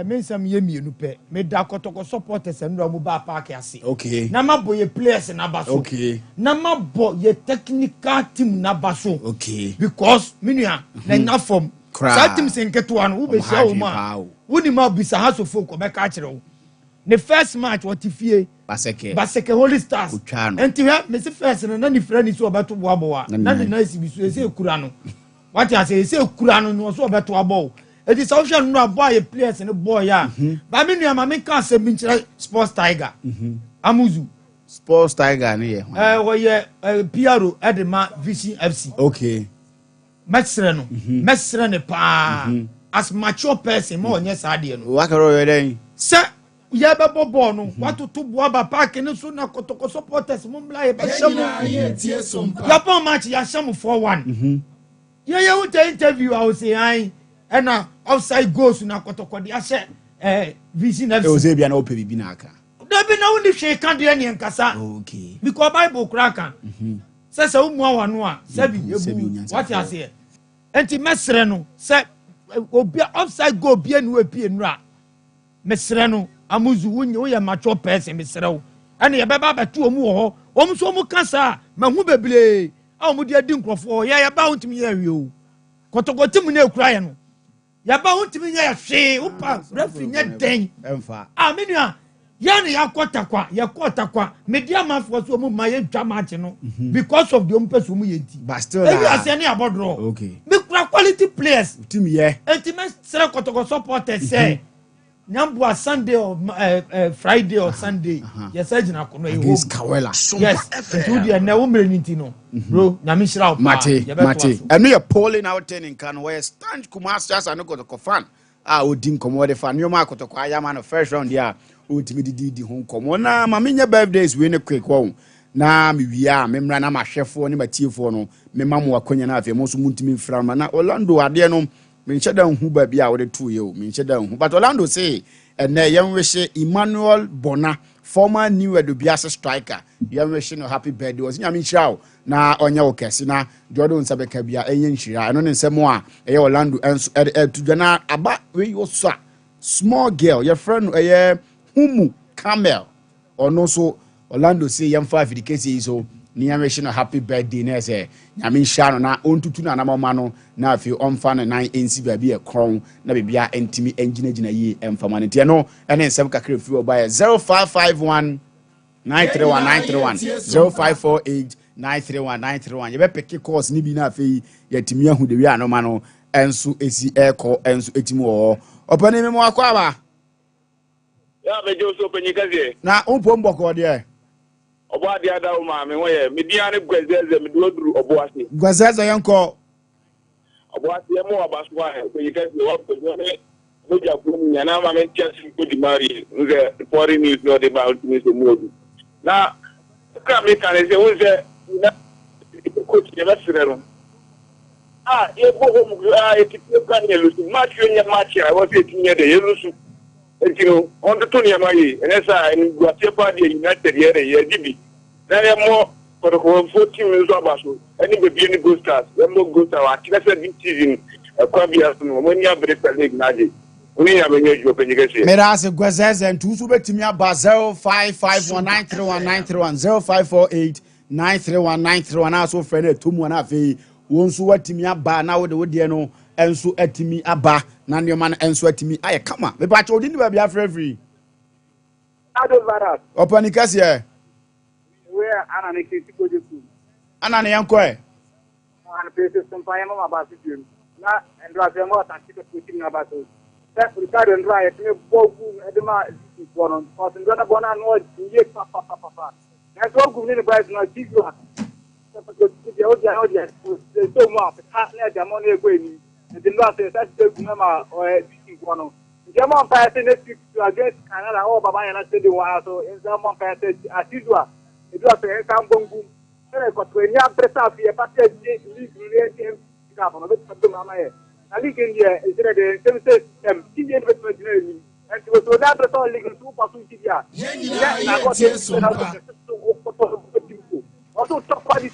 mensam ye mienu pe me da kotoko supporters enu mu ba park ase okay na mabo ye players na baso okay na mabo ye technical team na baso okay because menua na nya form sa team senketo anu wo be sia wo ma woni ma bisa haso folk be ka kire wo ne first match what fie baseke Holy Stars enti ha me se first na ni friend so obeto bo aboa na ni nice bi so ese ekura no what you say ese ekura no no so obeto abo eti so hwe no abo ye players ne boy ya ba me nua ma me ka se bi nchira Sports Tiger amuzu Sports Tiger ne ye wo ye Piero Edema Vision FC okay mesre ne pa as mature person mo onye sa de no wa karo ye den se ye be bobo no watoto boa ba park ne so na kotoko supporters mo mla ye be sham ya pa match ya sham 4-1 ye wo te interview I say ai na offside goals na kotoko de ahye Vision FC o ze bia na o pe bibi na aka da bi na woni hwe kan de ne nkasa okay because Bible kraka se umu awanu a se bi ebu what you say enti mesre no se obi offside goal bi enu epie nura mesre no amuzu wonye wo ye mature person mesre wo ene ye beba betu omu wo omu so omu kasa mahu beble a omu de adi nkrofo ye ba wontimi ye hwe o kotokotim na ekura ye no ye ba wontimi ye hwe upa refi nye den emfa menua yani ya kota kwa media mafo so omu ma ye twa match no because of the ompeso omu yenti but still you are saying abodro okay me quality players team ye ultimate sere kotoko supporters say nyambo Sunday or Friday or Sunday yes agina kono e home Kawela yes to the na wo mreniti no bro nyame shira mate eno ye polling out in kan where stand Kumasi just an kotoko fan odin komo de fan nyoma kotoko ayama no first round there ultimate di home komo na mamenya birthdays we ne quick wo na me wia me mra na mahwefo ne matiefo no me mamu akonya na afia mo so muntimi mfra na Orlando ade no me ncheda hu ba bia wo de to ye o me ncheda hu but Orlando say na yemwehye Emmanuel Bona former New Edubiase striker yemwehye no happy birthday was nyame nhyira na onya wo kese na Jordan Sabeka bia enye nhyira eno ne nsemo a eye Orlando enso tudwana aba we yo so small girl your friend Humu Camel ono so Orlando say yemfa afidikesi so ni yamwehye no happy birthday na say nyame nhyira no na ontutu na namama no na afi omfa na nan ensi ba bi e kron na bebia entimi enginagina yi emfama ne tie no ene nsem kakra fi oba 0551 931931 0548 931931 yebe peke course ni bi na afi yatimi ahu de wi anoma no enso esi eko enso etimi wo opane me mo akwa ba ya mejo so penyikaze na umpo mboko de obo ade ada o ma me wo ye media ne gwezeze me do duru obo ase gwezeze yanko obo ase mo abaso a penyikaze wo penyone moja ku nya na ma me chasi ko di mari nze foreign news no de ba ultimate se modu na ka me kan se wo se na ko ti na sirero e bo ho mu e ti kan ye lusu match nya match a wo se ti nya de ye lusu entino on to ni amayi enesa en guatie pa de United ye dibi na ye mo for 14 minutes abaso any be bi ni Go Stars we mo Go Stars wa kila se this season Aquabia, when you have the league, Naji. We have a new open. Meras Guazes and two Subetimia Ba 0551931931 0548931931 also friend Tumuanafe. Won't so what Timia Ba now the Wodiano and so at me Abba, Nanyoman and so at me. I come on. The batch didn't be a free. Open the cassia. Where Anna to go to school. Anna Yankoe. And places some fire about you. Not and drive them out and keep putting about those. That's Ricardo and Riot, Bogu, Edema, one on Austin, Gonna Bona, and yet, papa. That's all good in the price, not Jesus. The audience was so much, let the money away. And the last is that's the number or one. German passing next week to against Canada or Baba and I said the one so in someone passage as usual. It was a some boom. Then I got 20 better for a package league related to happen a bit of the Mama. I think in here is the services Indian investment and it was that all legal super Sudia. Also top quality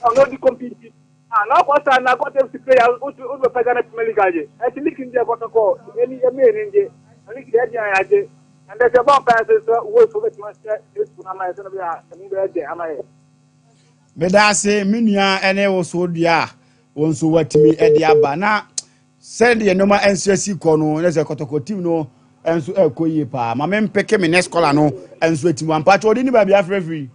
not the competitive. And now what I got them to play out over Pagana Meligaje. I think in there what I call any in there. I think the idea and there's about passes work for the master. This one I am I. Medase Minia and I was so dear. Once what me Ediaba na send the normal NCSC kono as a Kotoko team no and so a koye pa. My men peke me next color no and so to one patch or didn't be a free.